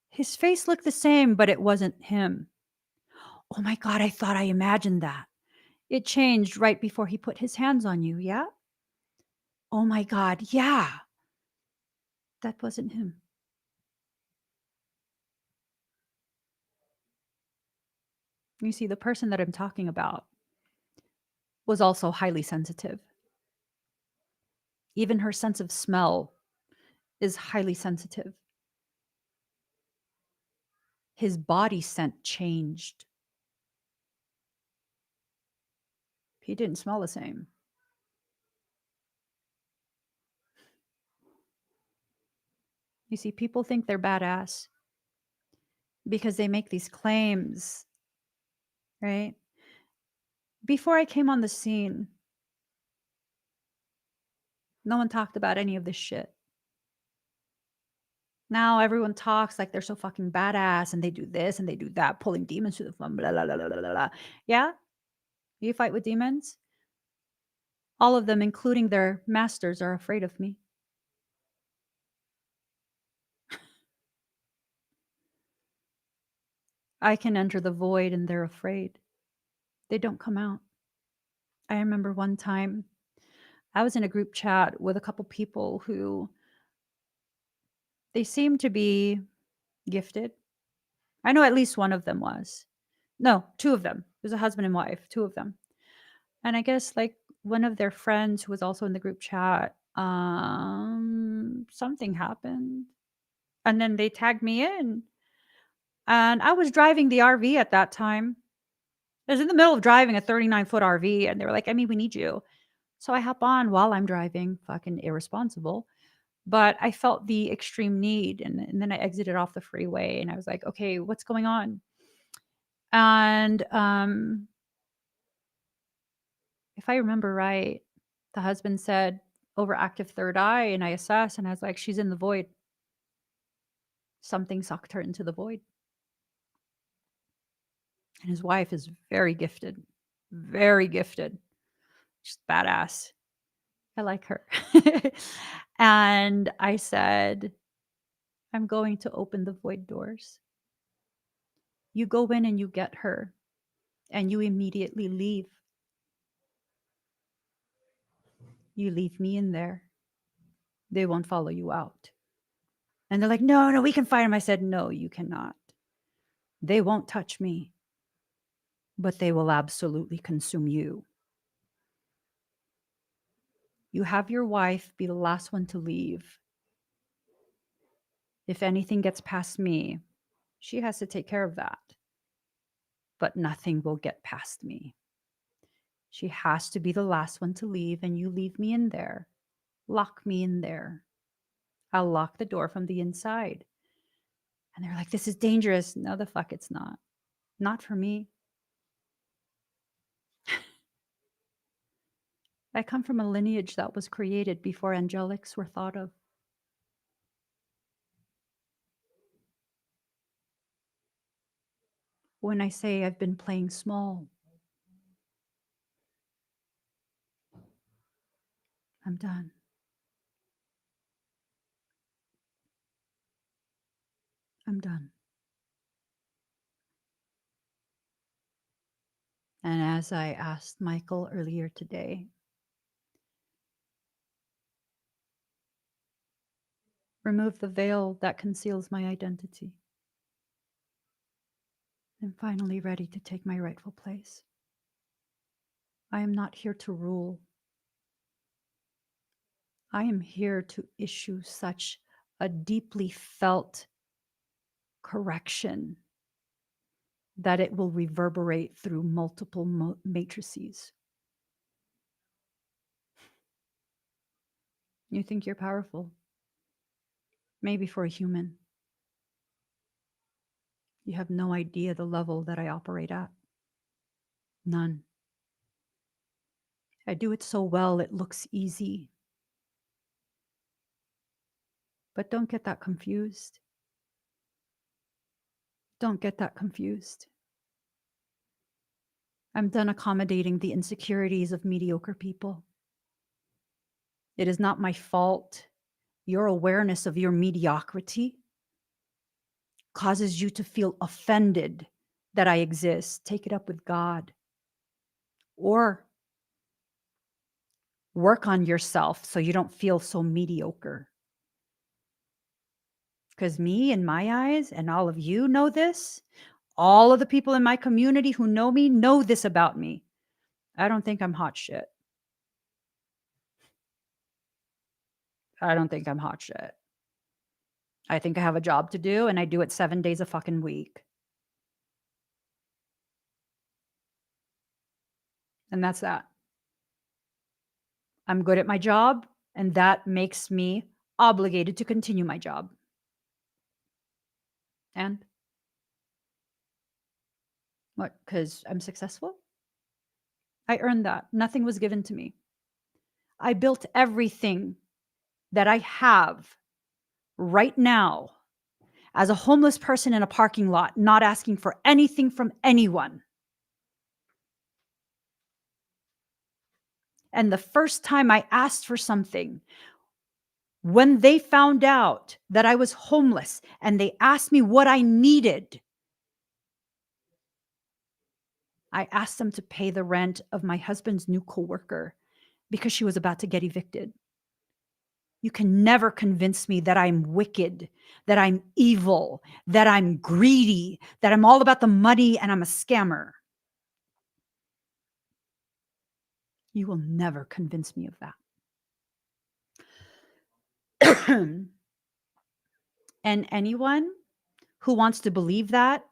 His face looked the same, but it wasn't him. Oh my God, I thought I imagined that. It changed right before he put his hands on you, yeah? Oh my God, yeah. That wasn't him. You see, the person that I'm talking about was also highly sensitive. Even her sense of smell is highly sensitive. His body scent changed. He didn't smell the same. You see, people think they're badass because they make these claims, right? Before I came on the scene, no one talked about any of this shit. Now everyone talks like they're so fucking badass and they do this and they do that, pulling demons through the phone, blah, blah, blah, blah, blah, blah. Yeah? You fight with demons? All of them, including their masters, are afraid of me. I can enter the void and they're afraid. They don't come out. I remember one time I was in a group chat with a couple people who they seemed to be gifted. I know at least one of them was. No, two of them. It was a husband and wife, two of them. And I guess like one of their friends who was also in the group chat, something happened. And then they tagged me in. And I was driving the RV at that time. I was in the middle of driving a 39-foot RV, and they were like, Emmy, we need you. So I hop on while I'm driving, fucking irresponsible. But I felt the extreme need. And then I exited off the freeway and I was like, okay, what's going on? And if I remember right, the husband said overactive third eye, and I assessed and I was like, she's in the void. something sucked her into the void. And his wife is very gifted, very gifted. She's badass. I like her. And I said, I'm going to open the void doors. You go in and you get her, and you immediately leave. You leave me in there. They won't follow you out. And they're like, no, we can fight him. I said, no, you cannot. They won't touch me, but they will absolutely consume you. You have your wife be the last one to leave. If anything gets past me, she has to take care of that. But nothing will get past me. She has to be the last one to leave, and you leave me in there. Lock me in there. I'll lock the door from the inside. And they're like, this is dangerous. No, the fuck it's not. Not for me. I come from a lineage that was created before angelics were thought of. When I say I've been playing small, I'm done. I'm done. And as I asked Michael earlier today, remove the veil that conceals my identity. I'm finally ready to take my rightful place. I am not here to rule. I am here to issue such a deeply felt correction that it will reverberate through multiple matrices. You think you're powerful? Maybe for a human. You have no idea the level that I operate at. None. I do it so well, it looks easy. But don't get that confused. Don't get that confused. I'm done accommodating the insecurities of mediocre people. It is not my fault. Your awareness of your mediocrity causes you to feel offended that I exist. Take it up with God. Or work on yourself so you don't feel so mediocre. Because me, in my eyes, and all of you know this, all of the people in my community who know me know this about me. I don't think I'm hot shit. I don't think I'm hot shit. I think I have a job to do, and I do it 7 days a fucking week. And that's that. I'm good at my job, and that makes me obligated to continue my job. And what? Because I'm successful? I earned that. Nothing was given to me. I built everything that I have right now as a homeless person in a parking lot, not asking for anything from anyone. And the first time I asked for something, when they found out that I was homeless and they asked me what I needed, I asked them to pay the rent of my husband's new coworker because she was about to get evicted. You can never convince me that I'm wicked, that I'm evil, that I'm greedy, that I'm all about the money and I'm a scammer. You will never convince me of that. And anyone who wants to believe that,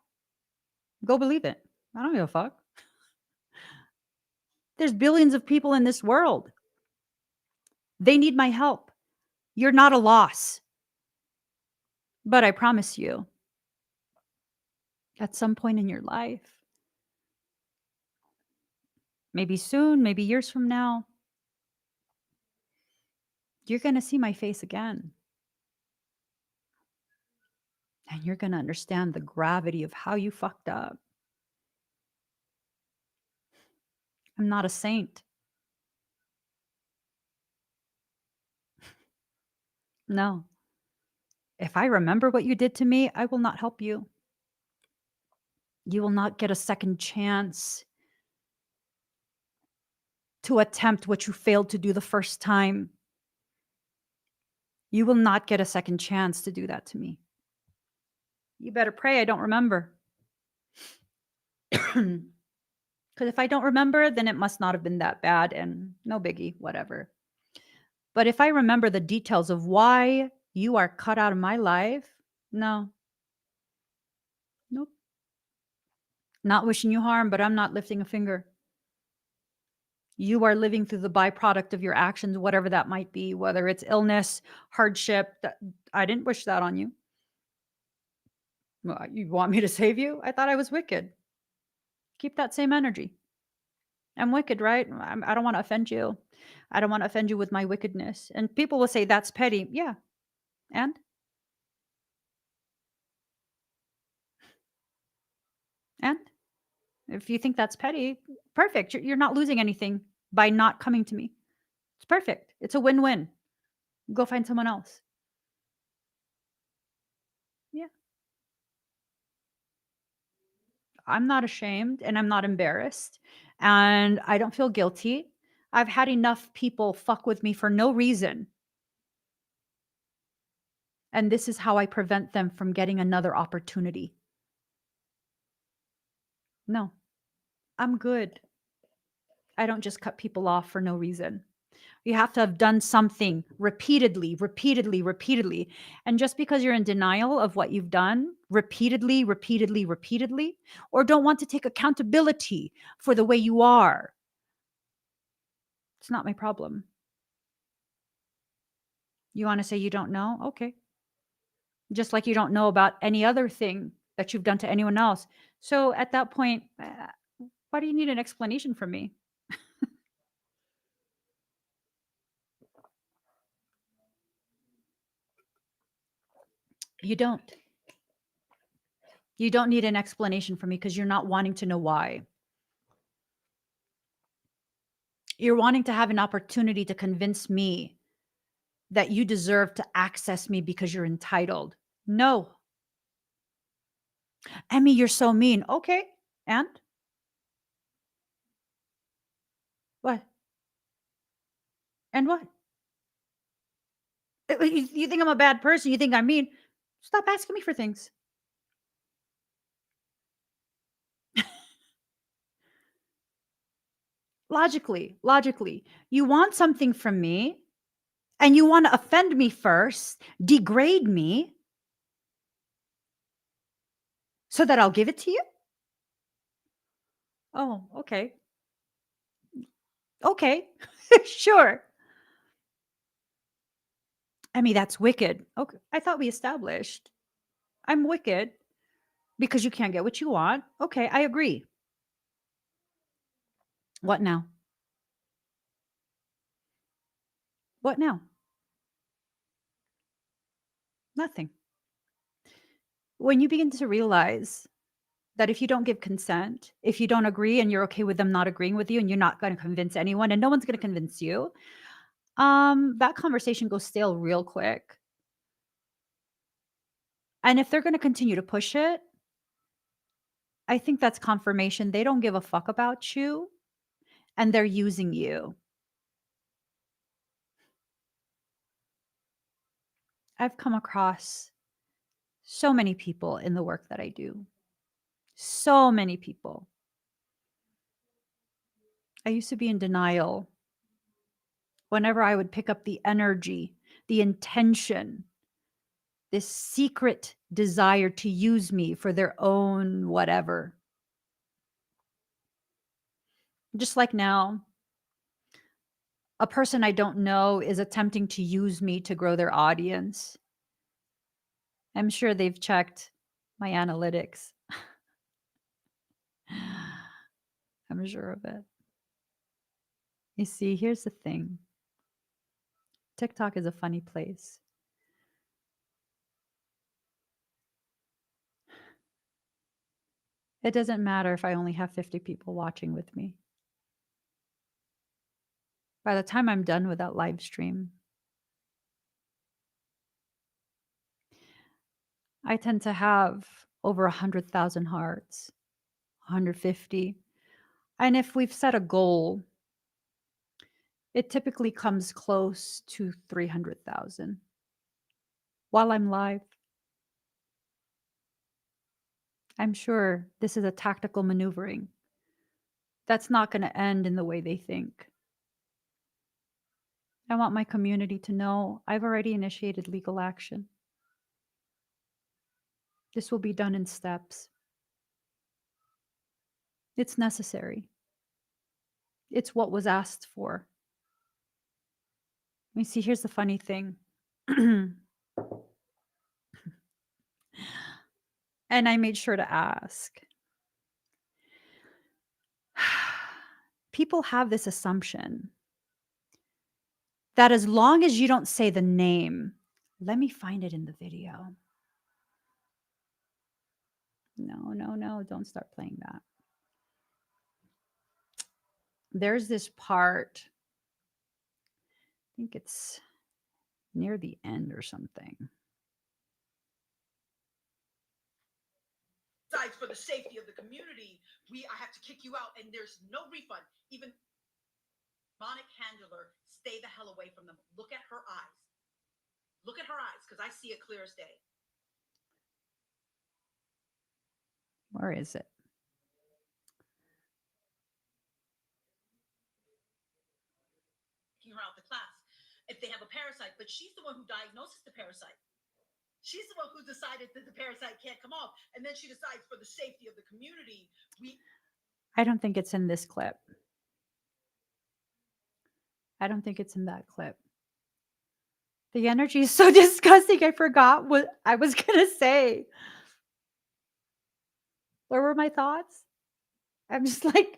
go believe it. I don't give a fuck. There's billions of people in this world. They need my help. You're not a loss. But I promise you, at some point in your life, maybe soon, maybe years from now, you're going to see my face again. And you're going to understand the gravity of how you fucked up. I'm not a saint. No. If I remember what you did to me, I will not help you. You will not get a second chance to attempt what you failed to do the first time. You will not get a second chance to do that to me. You better pray I don't remember. Because if I don't remember, then it must not have been that bad and no biggie, whatever. But if I remember the details of why you are cut out of my life, no. Nope. Not wishing you harm, but I'm not lifting a finger. You are living through the byproduct of your actions, whatever that might be, whether it's illness, hardship. I didn't wish that on you. Well, you want me to save you? I thought I was wicked. Keep that same energy. I'm wicked, right? I don't want to offend you. I don't want to offend you with my wickedness. And people will say, that's petty. Yeah. And? And? If you think that's petty, perfect. You're not losing anything by not coming to me. It's perfect. It's a win-win. Go find someone else. Yeah. I'm not ashamed and I'm not embarrassed and I don't feel guilty. I've had enough people fuck with me for no reason. And this is how I prevent them from getting another opportunity. No, I'm good. I don't just cut people off for no reason. You have to have done something repeatedly, repeatedly, repeatedly. And just because you're in denial of what you've done repeatedly, repeatedly, repeatedly, or don't want to take accountability for the way you are, it's not my problem. You want to say you don't know? Okay. Just like you don't know about any other thing that you've done to anyone else. So at that point, why do you need an explanation from me? You don't. You don't need an explanation from me because you're not wanting to know why. You're wanting to have an opportunity to convince me that you deserve to access me because you're entitled. No. Emmy, you're so mean. Okay. And what? And what? You think I'm a bad person? You think I'm mean? Stop asking me for things. Logically, you want something from me and you want to offend me first, degrade me so that I'll give it to you? Oh, okay. Okay. Sure. I mean, that's wicked. Okay. I thought we established I'm wicked because you can't get what you want. Okay, I agree. What now? What now? Nothing. When you begin to realize that if you don't give consent, if you don't agree and you're okay with them not agreeing with you and you're not going to convince anyone and no one's going to convince you, that conversation goes stale real quick. And if they're going to continue to push it, I think that's confirmation they don't give a fuck about you and they're using you. I've come across so many people in the work that I do. So many people. I used to be in denial whenever I would pick up the energy, the intention, this secret desire to use me for their own whatever. Just like now, a person I don't know is attempting to use me to grow their audience. I'm sure they've checked my analytics. I'm sure of it. You see, here's the thing. TikTok is a funny place. It doesn't matter if I only have 50 people watching with me. By the time I'm done with that live stream, I tend to have over 100,000 hearts, 150. And if we've set a goal, it typically comes close to 300,000 while I'm live. I'm sure this is a tactical maneuvering. That's not going to end in the way they think. I want my community to know I've already initiated legal action. This will be done in steps. It's necessary. It's what was asked for. Let me see, here's the funny thing. And I made sure to ask. People have this assumption that as long as you don't say the name, let me find it in the video. No, don't start playing that. There's this part, I think it's near the end or something. Besides, for the safety of the community, I have to kick you out, and there's no refund. Even demonic handler, stay the hell away from them. Look at her eyes. Look at her eyes, because I see it clear as day. Where is it? Kicking her out the class if they have a parasite, but she's the one who diagnoses the parasite. She's the one who decided that the parasite can't come off, and then she decides for the safety of the community, I don't think it's in this clip. I don't think it's in that clip. The energy is so disgusting. I forgot what I was going to say. Where were my thoughts? I'm just like,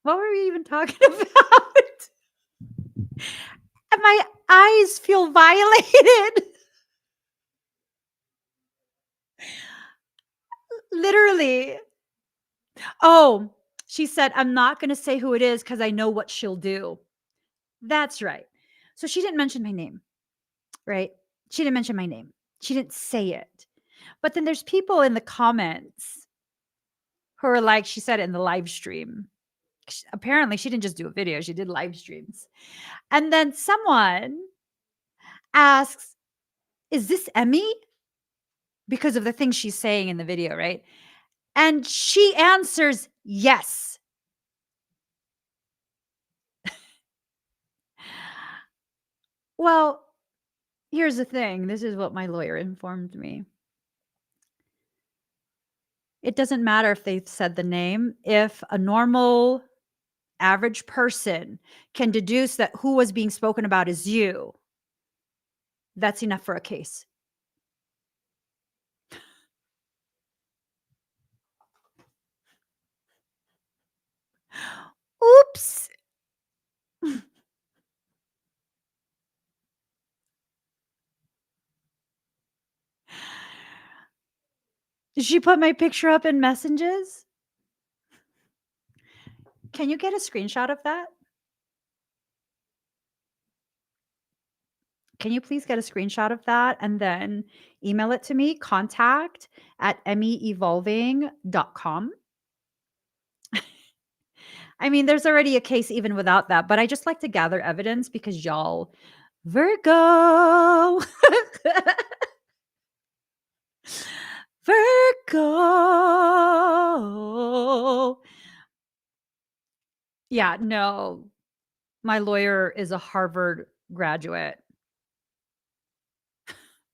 what were we even talking about? And my eyes feel violated. Literally. Oh, she said, I'm not going to say who it is because I know what she'll do. That's right. So she didn't mention my name, right? She didn't mention my name. She didn't say it. But then there's people in the comments who are like, she said it in the live stream. Apparently, she didn't just do a video, she did live streams. And then someone asks, is this Emmy? Because of the things she's saying in the video, right? And she answers, yes. Well, here's the thing. This is what my lawyer informed me. It doesn't matter if they've said the name. If a normal, average person can deduce that who was being spoken about is you, that's enough for a case. Oops. Did she put my picture up in messages? Can you get a screenshot of that? Can you please get a screenshot of that and then email it to me, contact@emmyevolving.com. I mean, there's already a case even without that, but I just like to gather evidence because y'all, Virgo. Virgo. Yeah, no. My lawyer is a Harvard graduate.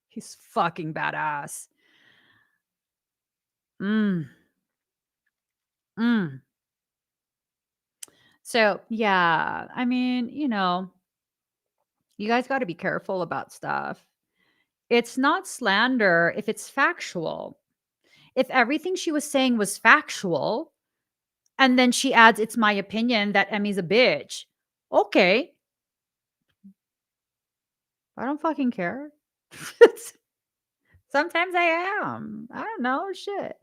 He's fucking badass. So, yeah, I mean, you guys got to be careful about stuff. It's not slander if it's factual. If everything she was saying was factual, And then she adds, "It's my opinion that Emmy's a bitch." Okay. I don't fucking care. Sometimes I am. I don't know, shit.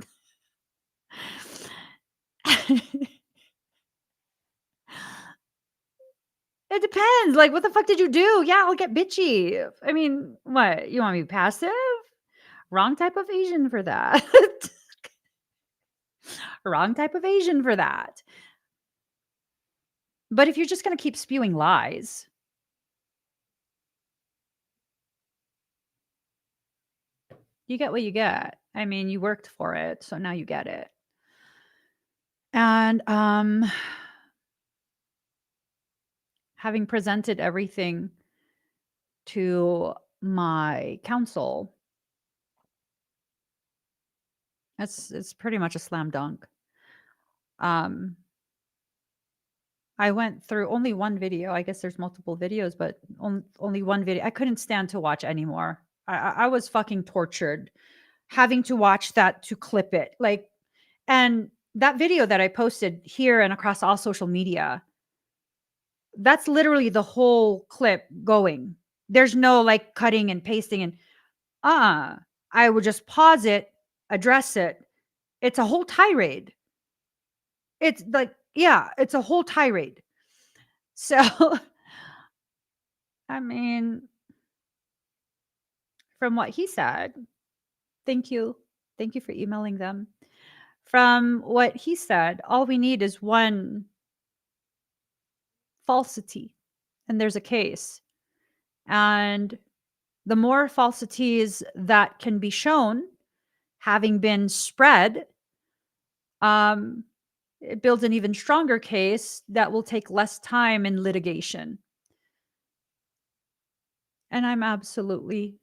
It depends, like, what the fuck did you do? Yeah, I'll get bitchy. I mean, what? You want me passive? Wrong type of Asian for that. Wrong type of Asian for that. But if you're just gonna keep spewing lies, you get what you get. I mean, you worked for it, so now you get it. And, having presented everything to my counsel, it's pretty much a slam dunk. Um, I went through only one video. I guess there's multiple videos, but only one video. I couldn't stand to watch anymore. I was fucking tortured having to watch that to clip it. Like, and that video that I posted here and across all social media, that's literally the whole clip going. There's no like cutting and pasting and I would just pause it, address it. It's a whole tirade. It's like, yeah, it's a whole tirade. So, I mean, from what he said, thank you. Thank you for emailing them. From what he said, all we need is one falsity, and there's a case. And the more falsities that can be shown, having been spread, um, it builds an even stronger case that will take less time in litigation. And I'm absolutely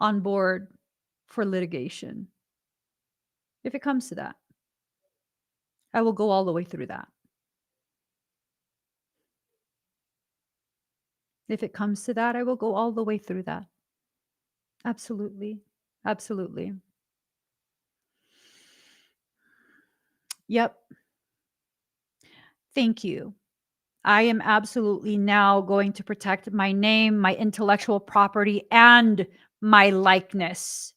on board for litigation. If it comes to that, I will go all the way through that. If it comes to that, I will go all the way through that. Absolutely. Absolutely. Yep. Thank you. I am absolutely now going to protect my name, my intellectual property, and my likeness.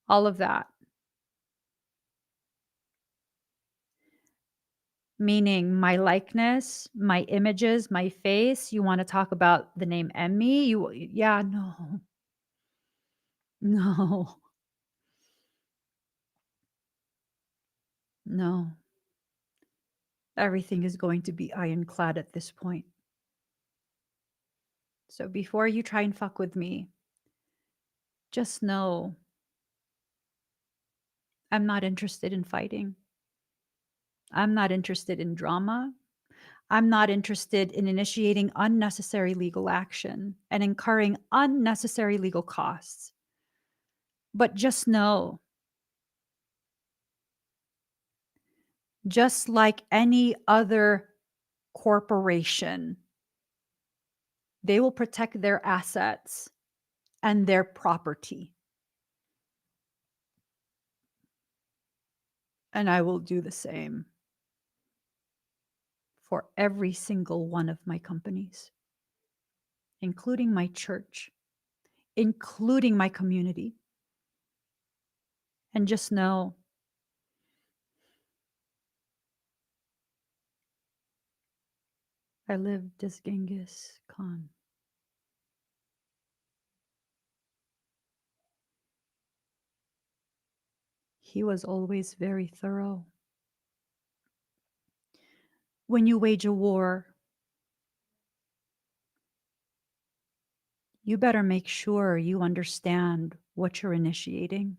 All of that. Meaning my likeness, my images, my face. You want to talk about the name Emmy? Yeah, no. No. No. Everything is going to be ironclad at this point. So before you try and fuck with me, just know I'm not interested in fighting. I'm not interested in drama. I'm not interested in initiating unnecessary legal action and incurring unnecessary legal costs. But just know, just like any other corporation, they will protect their assets and their property. And I will do the same for every single one of my companies, including my church, including my community. And just know I lived as Genghis Khan. He was always very thorough. When you wage a war, you better make sure you understand what you're initiating.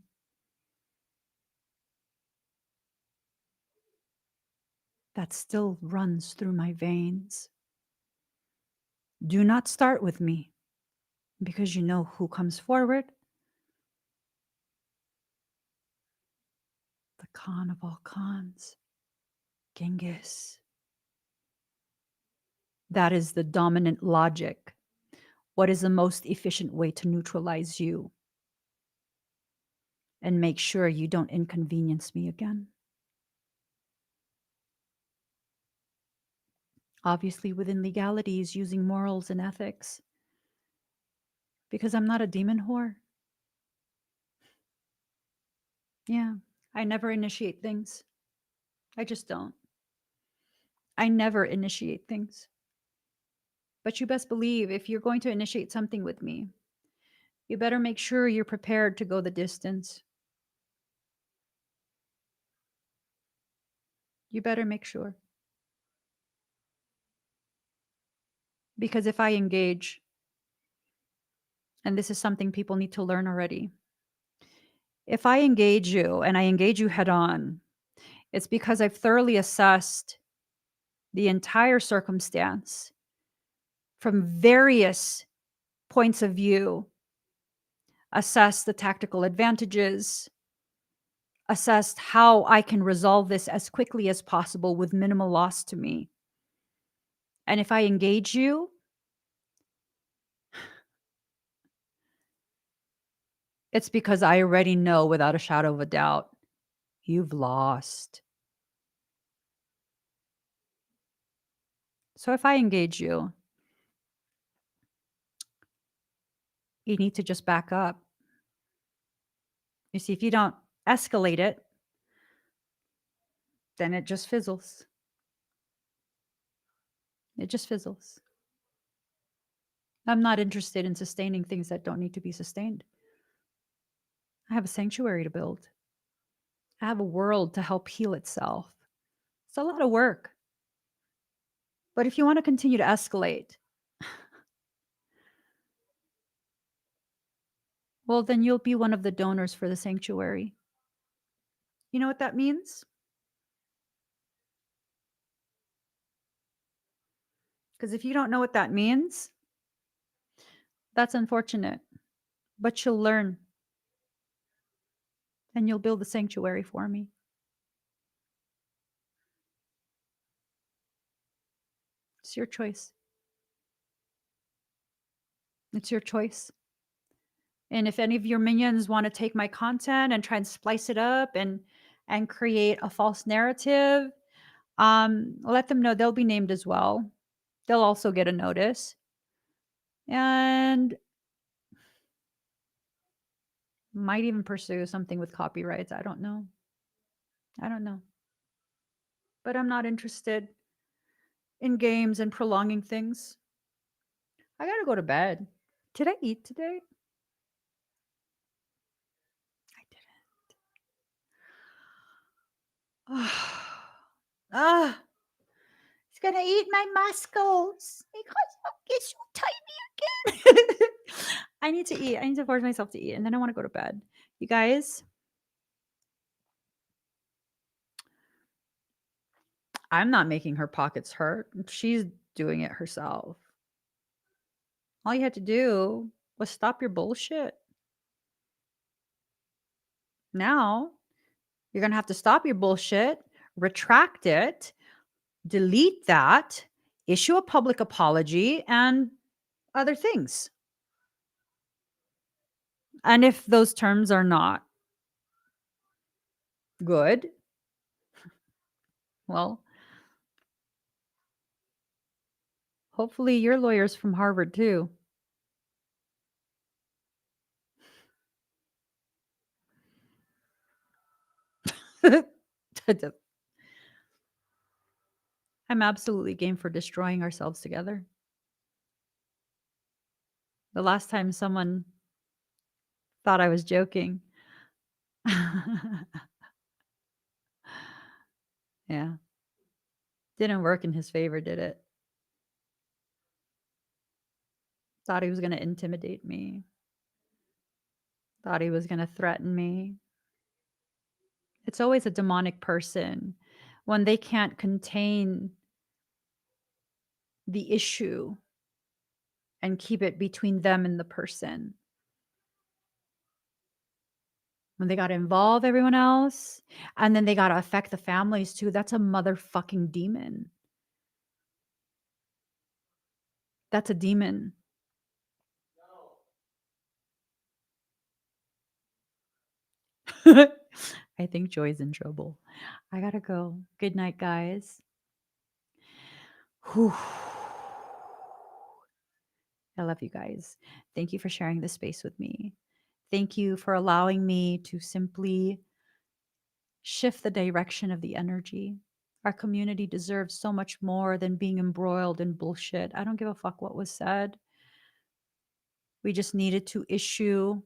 That still runs through my veins. Do not start with me because you know who comes forward? The Khan of all Khans, Genghis. That is the dominant logic. What is the most efficient way to neutralize you? And make sure you don't inconvenience me again. obviously within legalities, using morals and ethics, because I'm not a demon whore. Yeah, I never initiate things. I just don't. I never initiate things. But you best believe if you're going to initiate something with me, you better make sure you're prepared to go the distance. You better make sure. Because if I engage, and this is something people need to learn already, if I engage you and I engage you head on, it's because I've thoroughly assessed the entire circumstance from various points of view, assessed the tactical advantages, assessed how I can resolve this as quickly as possible with minimal loss to me. And if I engage you, it's because I already know without a shadow of a doubt, you've lost. So if I engage you, you need to just back up. You see, if you don't escalate it, then it just fizzles. It just fizzles. I'm not interested in sustaining things that don't need to be sustained. I have a sanctuary to build. I have a world to help heal itself. It's a lot of work. But if you want to continue to escalate, well, then you'll be one of the donors for the sanctuary. You know what that means? Because if you don't know what that means, that's unfortunate. But you'll learn and you'll build the sanctuary for me. It's your choice. It's your choice. And if any of your minions want to take my content and try and splice it up and create a false narrative, let them know they'll be named as well. They'll also get a notice. And might even pursue something with copyrights. I don't know. I don't know. But I'm not interested in games and prolonging things. I gotta go to bed. Did I eat today? I didn't. Ah, it's gonna eat my muscles because it's so tiny again. I need to eat. I need to force myself to eat, and then I want to go to bed. You guys, I'm not making her pockets hurt. She's doing it herself. All you had to do was stop your bullshit. Now you're going to have to stop your bullshit, retract it, delete that, issue a public apology, and other things. And if those terms are not good, well, hopefully your lawyer's from Harvard too. I'm absolutely game for destroying ourselves together. The last time someone thought I was joking. Yeah. Didn't work in his favor, did it? Thought he was going to intimidate me. Thought he was going to threaten me. It's always a demonic person when they can't contain the issue and keep it between them and the person. When they got to involve everyone else and then they got to affect the families too, that's a motherfucking demon. That's a demon. I think Joy's in trouble. I gotta go. Good night, guys. Whew. I love you guys. Thank you for sharing this space with me. Thank you for allowing me to simply shift the direction of the energy. Our community deserves so much more than being embroiled in bullshit. I don't give a fuck what was said. We just needed to issue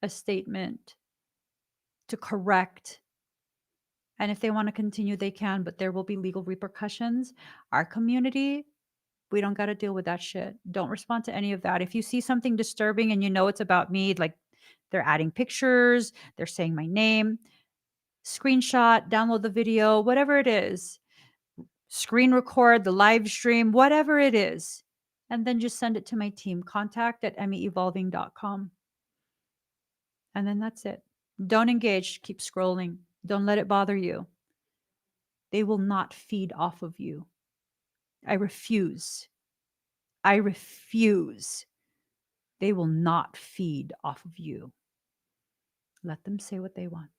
a statement to correct. And if they want to continue, they can, but there will be legal repercussions. Our community, we don't got to deal with that shit. Don't respond to any of that. If you see something disturbing and you know it's about me, like they're adding pictures, they're saying my name, screenshot, download the video, whatever it is, screen record the live stream, whatever it is, and then just send it to my team, contact@emmyevolving.com. And then that's it. Don't engage, keep scrolling. Don't let it bother you. They will not feed off of you. I refuse. I refuse. They will not feed off of you. Let them say what they want.